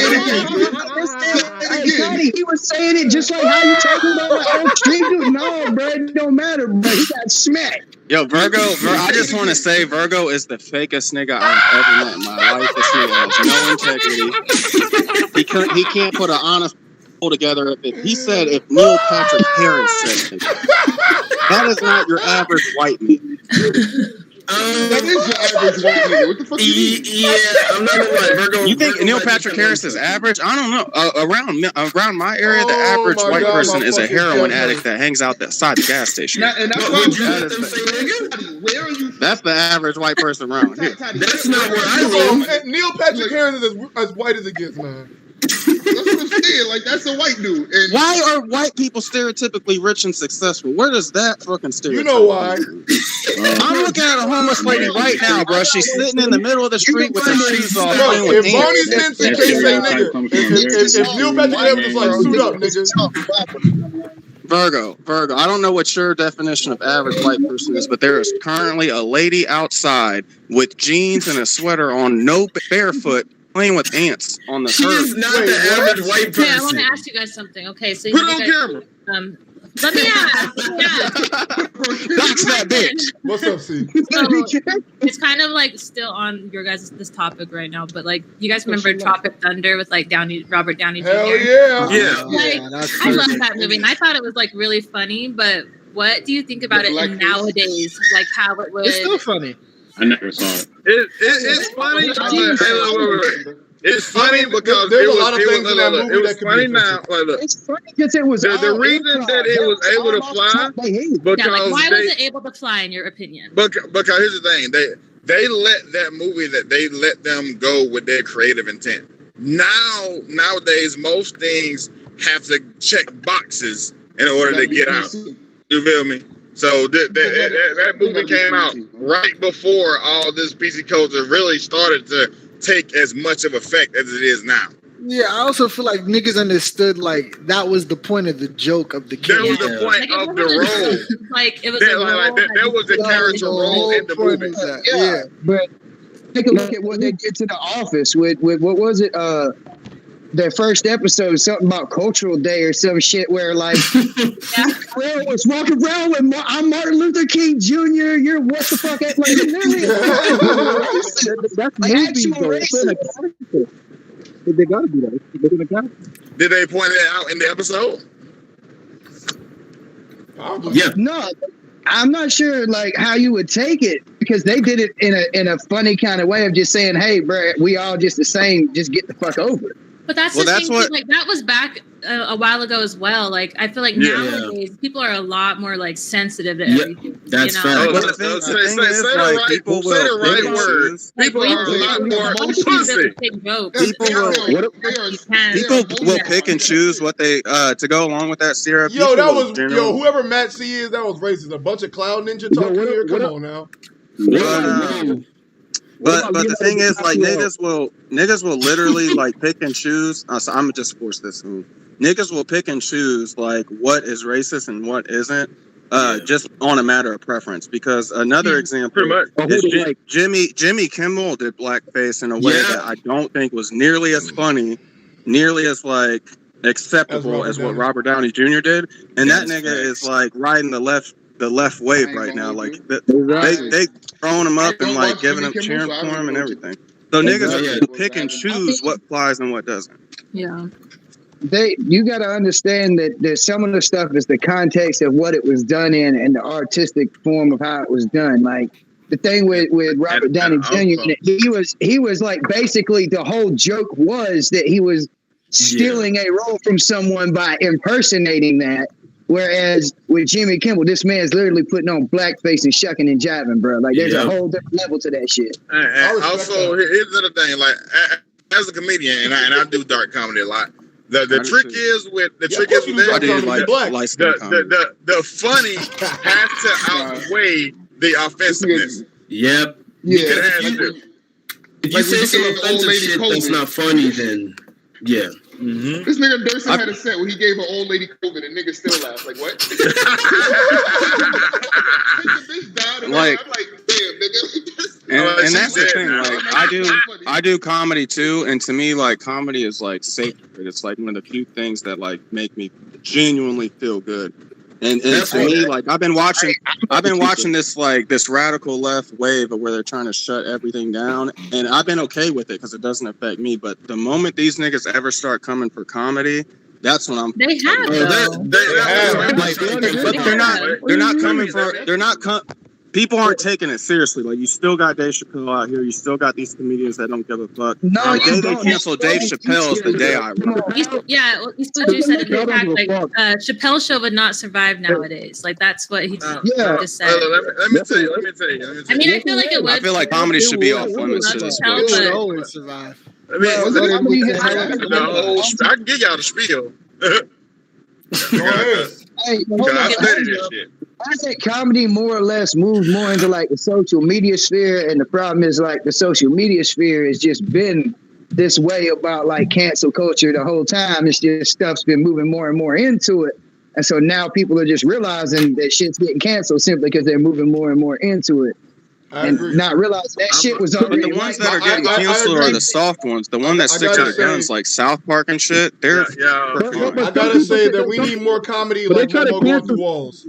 Hey, Toddy, he was saying it just like how you talking about like, street dude. No, bro, it don't matter, bro. He got smacked. Yo, Virgo, I just want to say Virgo is the fakest nigga I've ever met in my life. This nigga has no integrity. He can't put an honest poll together. If he said if Neil Patrick Harris said it, that is not your average white man. That is your average white nigga. What the fuck you mean? Yeah, I'm not gonna lie, Virgo. You think Neil Patrick Harris is average? I don't know. Around my area, the average white person is a heroin addict that hangs out outside the gas station. That's the average white person around here. That's not where I live. Neil Patrick Harris is as white as it gets, man. That's what I'm saying. Like, that's a white dude. And why are white people stereotypically rich and successful? Where does that fucking stereotype? You know why? I'm looking at a homeless lady right now, bro. She's sitting in the middle of the street with her shoes off. Bro, if Barney Stinson can't say nigga, if Neil Patrick Harris is like, suit up, nigga. Virgo, I don't know what your definition of average white person is, but there is currently a lady outside with jeans and a sweater on, no barefoot, playing with ants on the curb. She's not the average white person. Okay, I want to ask you guys something. Okay, so put it on camera. Let me ask. That's that bitch. What's up, C? So, it's kind of like still on your guys' this topic right now, but like you guys remember Tropic Thunder with like Robert Downey Jr. Hell yeah. Like, I love that movie, and I thought it was like really funny. But what do you think about it nowadays? Like how it was. It's still funny. I never saw it. It's funny. It's funny because there's a lot of things in that movie that could be now. It's funny because it was the reason that it was able to fly because why was it able to fly in your opinion? Because here's the thing, they let that movie they let them go with their creative intent. Nowadays, most things have to check boxes in order to get out. You feel me? So that movie came out right before all this PC culture really started to take as much of effect as it is now. Yeah, I also feel like niggas understood like that was the point of the joke of the kid. That was the point of the role. Like it was that was the character role in the movie. Yeah, but take a look at what they did to The Office with what was it? their first episode, something about Cultural Day or some shit, where like Will was walking around with I'm Martin Luther King Jr. You're what the fuck? Like literally, that's like movies, actual though. racist. They gotta do that. They're gonna count. Did they point it out in the episode? Yeah. No, I'm not sure like how you would take it, because they did it in a funny kind of way of just saying, "Hey, bro, we all just the same. Just get the fuck over it." But that's the thing. What... Like that was back a while ago as well. Like I feel like nowadays people are a lot more like sensitive to everything. That's fair. Say the right word. People are a lot more pussy. People will pick and choose what they to go along with that syrup. Yo, that was whoever Matt C is. That was racist. A bunch of cloud ninja talking here. Come on now. But the thing is, like, niggas will literally like pick and choose. So I'm gonna just force this move. Niggas will pick and choose like what is racist and what isn't, just on a matter of preference. Because another example is Jimmy Kimmel did blackface in a way that I don't think was nearly as funny, nearly as like acceptable as what Robert Downey Jr. did, and that nigga is like riding the left wave right now. Like they throwing him up and like giving him cheering for him and everything. So niggas pick and choose what flies and what doesn't. Yeah. You got to understand that some of the stuff is the context of what it was done in and the artistic form of how it was done. Like the thing with Robert Downey Jr. He was like basically the whole joke was that he was stealing a role from someone by impersonating that. Whereas with Jimmy Kimmel, this man's literally putting on blackface and shucking and jiving, bro. Like there's a whole different level to that shit. And also, here's the other thing. Like as a comedian, and I do dark comedy a lot. The trick is with the funny has to outweigh the offensiveness. Yep. If you say some offensive shit that's not funny, then Mm-hmm. This nigga Durson had a set where he gave an old lady COVID and niggas still laugh. Like what? Like, I'm like, damn, nigga. And that's the thing. Like I do comedy too, and to me, like comedy is like sacred. It's like one of the few things that like make me genuinely feel good. And to me, like I've been watching this like this radical left wave of where they're trying to shut everything down, and I've been okay with it because it doesn't affect me. But the moment these niggas ever start coming for comedy, that's when I'm. They have. They're not coming for. People aren't taking it seriously. Like you still got Dave Chappelle out here. You still got these comedians that don't give a fuck. No, they canceled Dave Chappelle's the day I wrote. East Blue Juice said it. Like Chappelle's show would not survive nowadays. Like that's what he just said. Let me tell you. I mean, I feel like it would. I feel like comedy should be off limits to this. I can give y'all the spiel. Hey, I think comedy more or less moves more into like the social media sphere, and the problem is like the social media sphere has just been this way about like cancel culture the whole time. It's just stuff's been moving more and more into it, and so now people are just realizing that shit's getting canceled simply because they're moving more and more into it. And not realizing that shit was already. But the ones that are getting canceled are the soft ones. The one that sticks to the guns, like South Park and shit. They're. I gotta say that we need more comedy like Momo going through walls.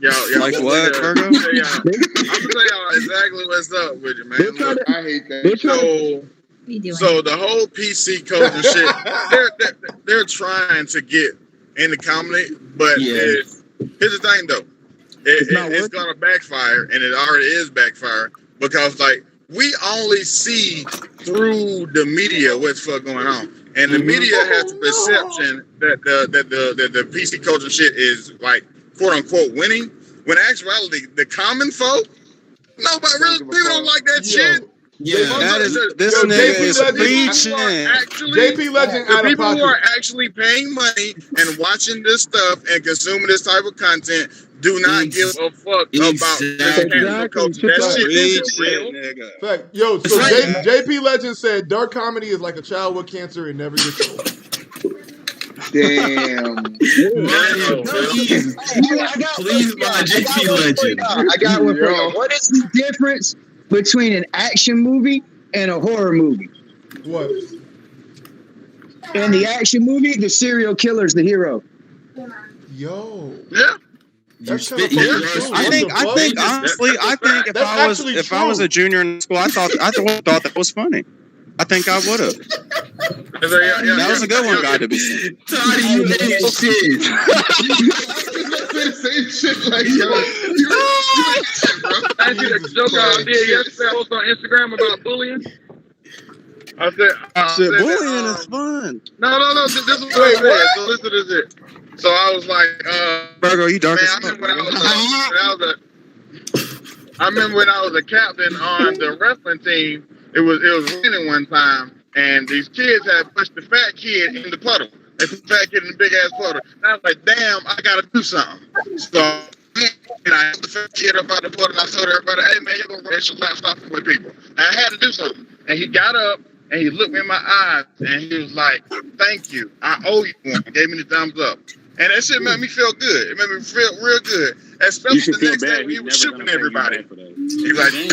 Like what, Virgo? I'm gonna tell y'all exactly what's up with you, man. Look, I hate that. So the whole PC culture shit, they're trying to get into comedy, but here's the thing though. It's gonna backfire, and it already is backfiring because like we only see through the media what's fuck going on, and the media has the perception that the PC culture shit is like quote unquote winning. When in actuality, the common folk, people don't like that shit. This nigga is preaching. JP Legend the people who are actually paying money and watching this stuff and consuming this type of content do not give a fuck about this cancel culture. That shit is real. Fact. Yo, so JP Legend said dark comedy is like a child with cancer and never gets old. Damn. Please, my JP Legend. I got one for you. What is the difference between an action movie and a horror movie? What? In the action movie, the serial killer's the hero. Yo. Yeah. That's kind of I think honestly, if I was a junior in school, I thought that was funny. I think I would have. That was a good one, guy to be saying. Toddy, you hate shit. Same shit like yo. I did a joke I did yesterday. I posted on Instagram about bullying. I said bullying is fun. No. This is what I said. So listen to this. So I was like, Virgo, you dark as I remember when I was a captain on the wrestling team. It was raining one time, and these kids had pushed the fat kid in the puddle. They put the fat kid in the big ass puddle. And I was like, damn, I gotta do something. So and I put the fat kid up out the puddle, and I told everybody, hey man, you're gonna race your lap stop with people. And I had to do something. And he got up and he looked me in my eyes and he was like, thank you. I owe you one. He gave me the thumbs up. And that shit made me feel good. It made me feel real good. Especially the next day when he was shooting everybody. He was like, he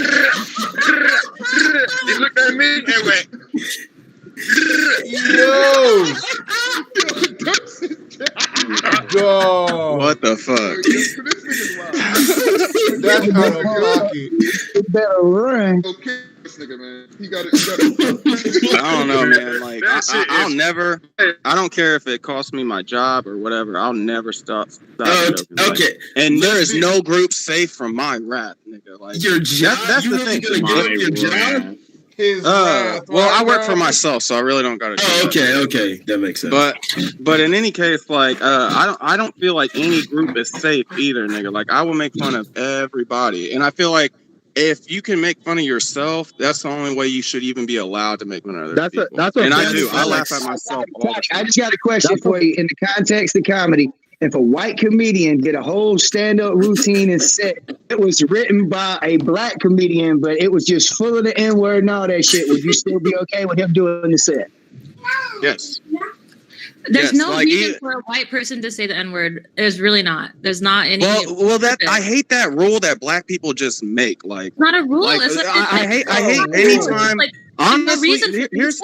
looked at me and went, yo. What the fuck? That's kind of cocky. You better run. Okay, this nigga, man. He got it. I don't know, man. Like, I'll never. I don't care if it costs me my job or whatever. I'll never stop joking. Okay. And there is no group safe from my wrath, nigga. Like your job. That's the thing. Your job. Well, I work for myself, so I really don't got to. Okay, that makes sense. But in any case, like, I don't feel like any group is safe either, nigga. Like, I will make fun of everybody, and I feel like if you can make fun of yourself, that's the only way you should even be allowed to make fun of other people. And I do. I laugh at myself all the time. I just got a question for you in the context of comedy. If a white comedian did a whole stand-up routine and set, it was written by a black comedian, but it was just full of the N-word and all that shit, would you still be okay with him doing the set? Yes. There's no reason for a white person to say the N-word. There's really not. There's not any. Well, that I hate that rule that black people just make. Like, it's not a rule. Like, it's like, I hate anytime. Like, honestly, here's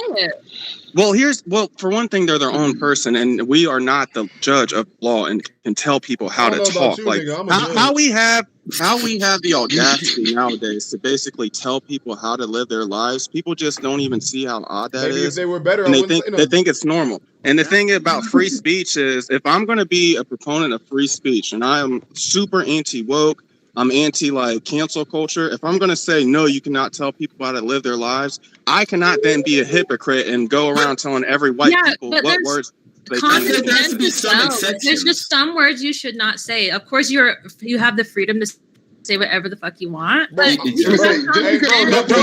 for one thing, they're their own person, and we are not the judge of law and can tell people how to talk. Like how we have the audacity nowadays to basically tell people how to live their lives. People just don't even see how odd that is. If they were better, and they think it's normal. And the thing about free speech is, if I'm going to be a proponent of free speech, and I am super anti-woke, I'm anti like cancel culture. If I'm going to say, no, you cannot tell people how to live their lives, I cannot then be a hypocrite and go around telling every white people what words they can. There's just some words you should not say. Of course, you have the freedom to say whatever the fuck you want. But from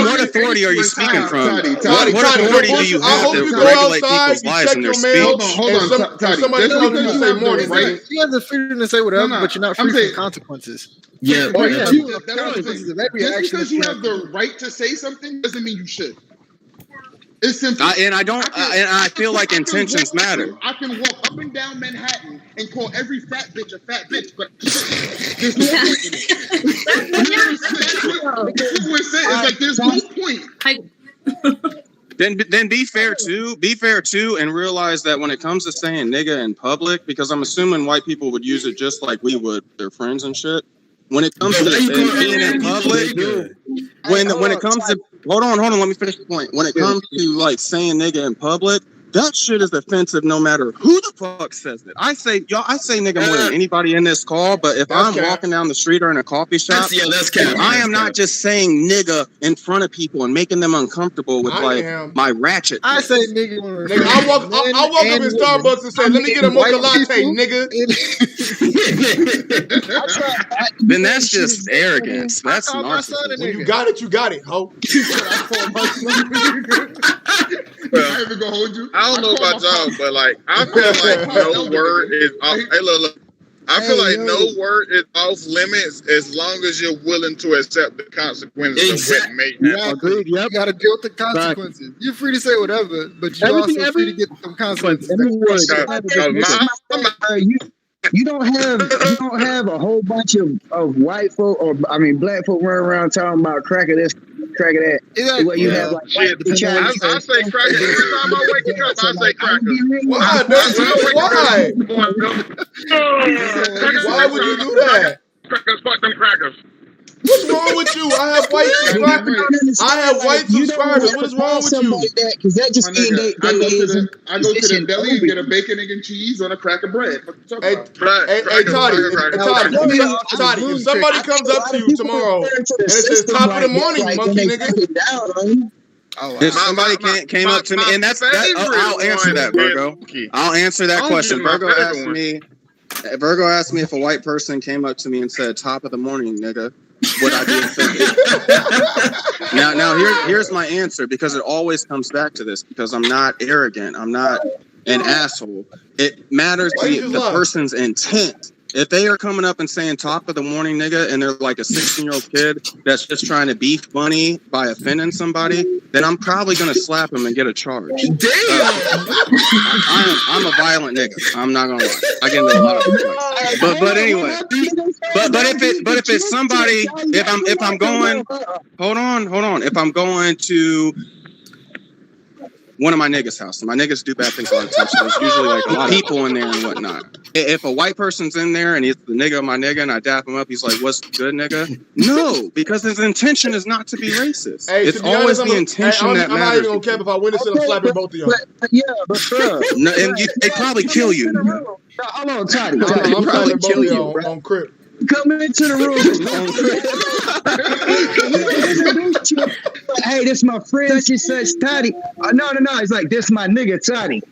what authority are you speaking from? What authority do you have to regulate people's lives and their speech? Hold on, somebody tells you to say morning, right? You have the freedom to say whatever, but you're not free from consequences. Yeah, just because you have the right to say something doesn't mean you should. It's simple. And I feel like intentions matter. I can walk up and down Manhattan and call every fat bitch a fat bitch, but there's no point in it. There's no point. Then be fair too, and realize that when it comes to saying nigga in public, because I'm assuming white people would use it just like we would their friends and shit. When it comes to being in public, when it comes to hold on, let me finish the point. When it comes to like saying nigga in public, that shit is offensive no matter who the fuck says it. I say nigga more than anybody in this call, but if I'm walking down the street or in a coffee shop, I am not just saying nigga in front of people and making them uncomfortable with my ratchet. I say nigga. I walk up in Starbucks and say, let me get a mocha latte, nigga. Then that's just arrogance. That's narcissism. When you got it, ho. I ain't gonna hold you. I don't know about y'all, but like I feel like no word is off. Hey, look. I feel like no word is off limits as long as you're willing to accept the consequences of what may happen. Agreed. Yep. You got to deal with the consequences. Right. You're free to say whatever, but you're also free to get some consequences. You don't have a whole bunch of white folk or black folk running around talking about cracker this Crack of that. What you have like shit. I say crackers every time I wake up. I say crackers. Why? Why would you do that? Crackers, fuck them crackers. What's wrong with you? I have white subscribers. I have white subscribers. What is wrong with you? Because that just I go to the deli and get a bacon, egg, and cheese on a cracker bread. Hey, Toddy, if somebody comes up to you tomorrow and it says top of the morning, monkey nigga. If somebody came up to me, and I'll answer that, Virgo. I'll answer that question. Virgo asked me if a white person came up to me and said top of the morning, nigga, would I be offended? now here's my answer, because it always comes back to this, because I'm not arrogant, I'm not an asshole. It matters to the person's intent. If they are coming up and saying top of the morning, nigga, and they're like a 16-year-old kid that's just trying to be funny by offending somebody, then I'm probably gonna slap him and get a charge. Damn! I'm a violent nigga. I'm not gonna lie. I get into a lot of fights. But anyway, but if it's somebody, if I'm going, hold on, if I'm going to one of my niggas' house, and my niggas do bad things a lot of times, so there's usually like a lot of people in there and whatnot. If a white person's in there and he's the nigga of my nigga and I dap him up, he's like, what's good, nigga? No, because his intention is not to be racist. Hey, it's always the intention that matters. I'm not even gonna care if I witness it, I'm slapping both of y'all. Yeah, but bro. No, and they probably kill you. Hold on, Toddy. I'm slapping both of y'all on Crip. Come into the room. Hey, this my friend, she says Toddy. No. It's like, this my nigga, Toddy.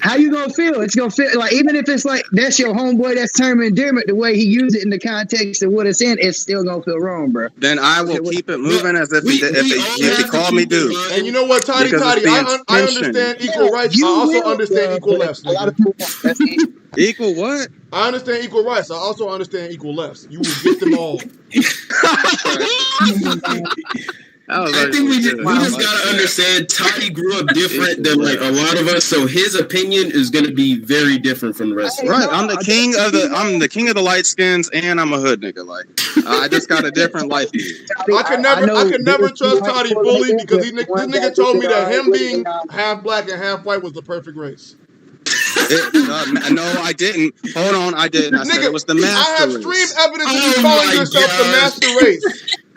How you gonna feel? It's gonna feel like, even if it's like that's your homeboy, that's term of endearment, the way he used it in the context of what it's in, it's still gonna feel wrong, bro. Then I will keep it moving as if he called me dude. And you know what, Toddy, I understand equal rights. I also understand equal lefts. A lot of people. Equal what? I understand equal rights. I also understand equal lefts. You will get them all. I think we just gotta understand Toddy grew up different than like a lot of us, so his opinion is gonna be very different from the rest of us. Right, I'm the king of the light skins, and I'm a hood nigga. Like, I just got a different life. I could never trust Toddy fully, because this nigga told me that him being half black and half white was the perfect race. No, I didn't. Hold on, I didn't. I said it was the master race. I have stream evidence of you calling yourself the master race.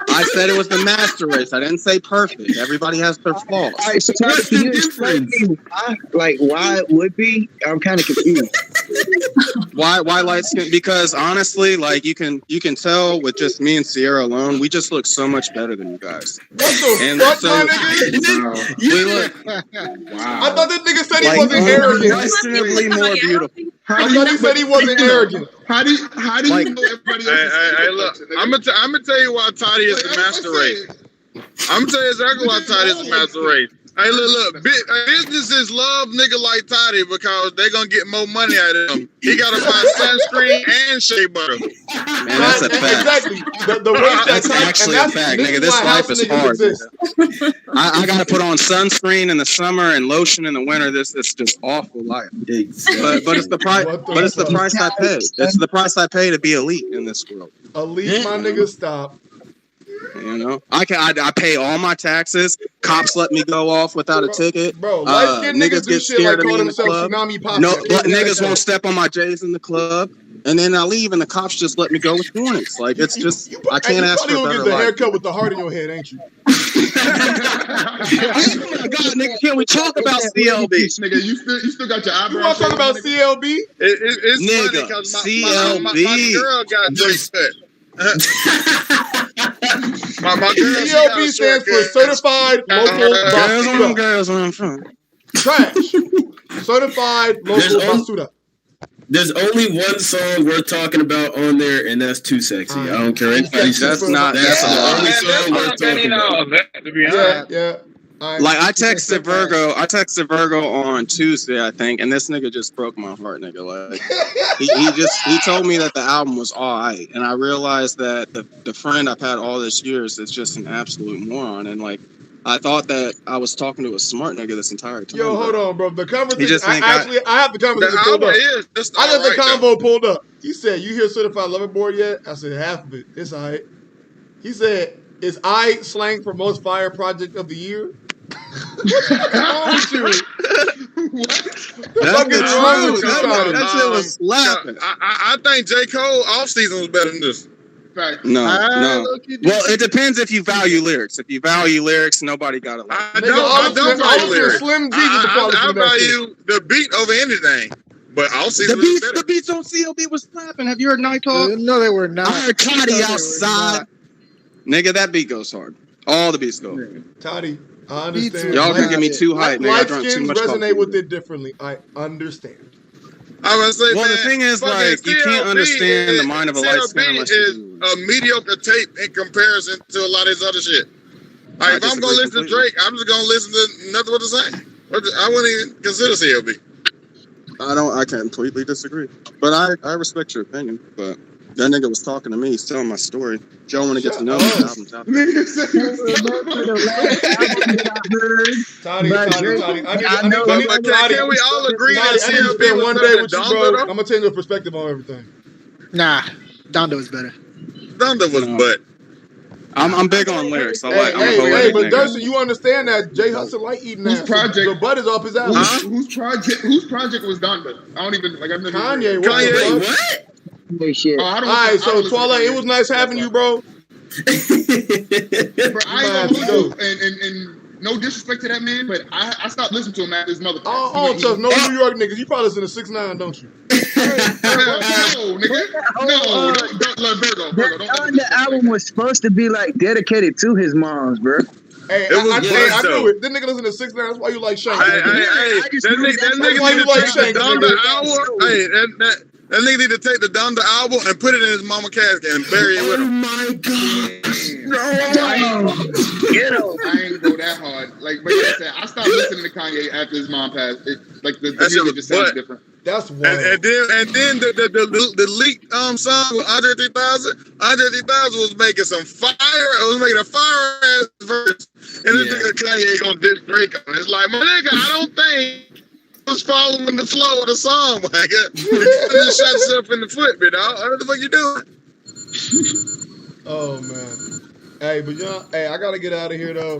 I said it was the master race. I didn't say perfect. Everybody has their flaws. All right, so what's the difference? Why it would be? I'm kind of confused. Why light skin? Because honestly, like you can tell with just me and Sierra alone, we just look so much better than you guys. What the fuck, my nigga? We look. Wow. I thought this nigga said he wasn't arrogant. Unquestionably more beautiful. I thought he said he wasn't arrogant. How do you know everybody else? Hey, look, I'm gonna tell you why Toddy is the master race. I'm gonna tell you exactly why Toddy is the master race. Hey, look, businesses love nigga like Toddy because they gonna get more money out of him. He gotta buy sunscreen and shea butter. Man, that's a fact. Exactly. The race that's actually a fact, nigga. This life is hard. I gotta put on sunscreen in the summer and lotion in the winter. This is just awful life. Exactly. But it's the price. But it's the price I pay. It's the price I pay to be elite in this world. Elite, my nigga, stop. You know, I pay all my taxes. Cops let me go off without a ticket. Bro, niggas get scared of me in the club. No, niggas won't step on my J's in the club, and then I leave, and the cops just let me go with warnings. Like, it's just I can't ask for a better life. You probably gonna get the haircut with the heart in your head, ain't you? Oh my God, nigga, can we talk about CLB? Nigga, you still got your eyebrows. You want to talk about CLB? It's nigga, funny because CLB. my girl got Drake cut. My CLB stands for Certified Local Basura. Girls where I'm from. Trash. Certified Local Basura. There's only one song worth talking about on there, and that's Too Sexy. I don't care anybody says. That's the only song worth talking about. Yeah. Like I texted Virgo on Tuesday, I think, and this nigga just broke my heart, nigga. Like he told me that the album was alright, and I realized that the friend I've had all this years is just an absolute moron, and like I thought that I was talking to a smart nigga this entire time. Yo, hold on, bro. The conversation. I have the conversation pulled up. I got the combo pulled up. He said, "You hear Certified Lover Boy yet?" I said, "Half of it. It's alright." He said, Is I slang for most fire project of the year? What's wrong with you? That's the truth. That shit was slapping. I think J. Cole off season was better than this. Fact. No. Well, it depends if you value lyrics. If you value lyrics, nobody got it. I don't value lyrics. Slim I value the beat over anything. But all season the beats on CLB was slapping. Have you heard Night Talk? No, they were not. I heard Toddy outside. Nigga, that beat goes hard. All the beats go. Toddy, I understand. Y'all can get me too hype, man. Light skins resonate with it differently. I understand. I was say, well, the thing is, like, you can't understand the mind of a light skin unless is a mediocre tape in comparison to a lot of his other shit. Like, if I'm gonna listen to Drake, I'm just gonna listen to nothing but the same. I wouldn't even consider CLB. I completely disagree. But I respect your opinion. But that nigga was talking to me. He's telling my story. Joe want to get to know his albums out there. Toddy. Can we all agree that CLB was one day with you, bro? I'm gonna change your perspective on everything. Nah, Donda was better. Donda was butt. I'm big on lyrics. But Durson, you understand that Jay Hudson like eating that. The butt is off his ass. Whose project was Donda? I don't even like. I've never. Kanye. What? Shit. All right, so Twilight, it was nice having you, bro. Bro, I ain't gonna hold you, and no disrespect to that man, but I stopped listening to him after his mother. Oh, trust no New York niggas. You probably listen to 6ix9ine, don't you? No, nigga. No, Virgo. The album was supposed to be like dedicated to his moms, bro. Hey, I knew it. This nigga listen to 6ix9ine. That's why you like Shanks. That nigga need to take the Donda album. Hey, that nigga need to take the Donda album and put it in his mama casket and bury it with him. Oh my god! No, I ain't go that hard. Like, but like I said, I stopped listening to Kanye after his mom passed. The music just sounds different. That's wild. And then the leaked song with Andre 3000. Andre 3000 was making some fire. It was making a fire ass verse, and this nigga Kanye gonna diss Drake on it. It's like, my nigga, I don't think was following the flow of the song. Like, you just shot yourself in the foot, man. What the fuck you doing? Oh man. Hey, but I gotta get out of here though.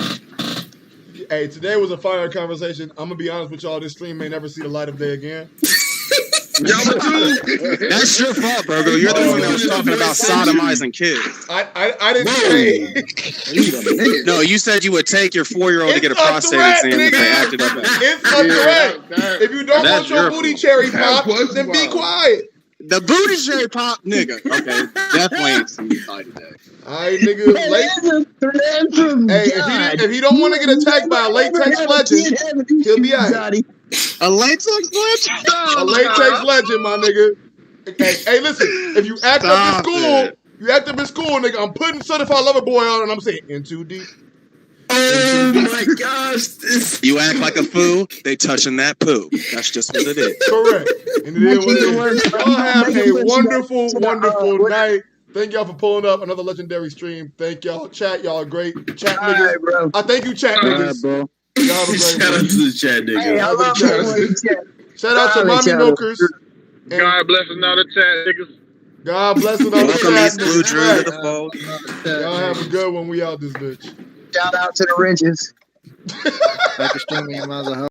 Hey, today was a fire conversation. I'm gonna be honest with y'all. This stream may never see the light of day again. That's your fault, Virgo. You're the one that was talking about sodomizing kids. I didn't say. No, you said you would take your 4-year-old to get a prostate exam if they acted up. It's a threat. If you don't want your booty cherry pop, then be quiet. The booty cherry pop, nigga. Okay, definitely ain't seen you fight today. Alright, nigga. Hey, if he don't want to get attacked by a latex legend, he'll be alright. A latex legend? A latex legend, my nigga. Hey, listen. If you act up in school, nigga, I'm putting Certified Lover Boy on and I'm saying, in too deep. Oh my gosh. You act like a fool, they touching that poo. That's just what it is. Correct. And it is what it is. Y'all have a wonderful, wonderful night. Thank y'all for pulling up another legendary stream. Thank y'all. Chat, y'all are great. Chat niggas. Right, bro. I thank you, chat niggas. Bro. Y'all have a great Shout out to the chat niggas. Hey, I love that. Shout out to Mommy Milkers. God bless another chat, niggas. God bless another Welcome chat East Blue Drew niggas. to the fold. Y'all have a good one. We out this bitch. Shout out to the wrenches. Like a streaming, you might as well help.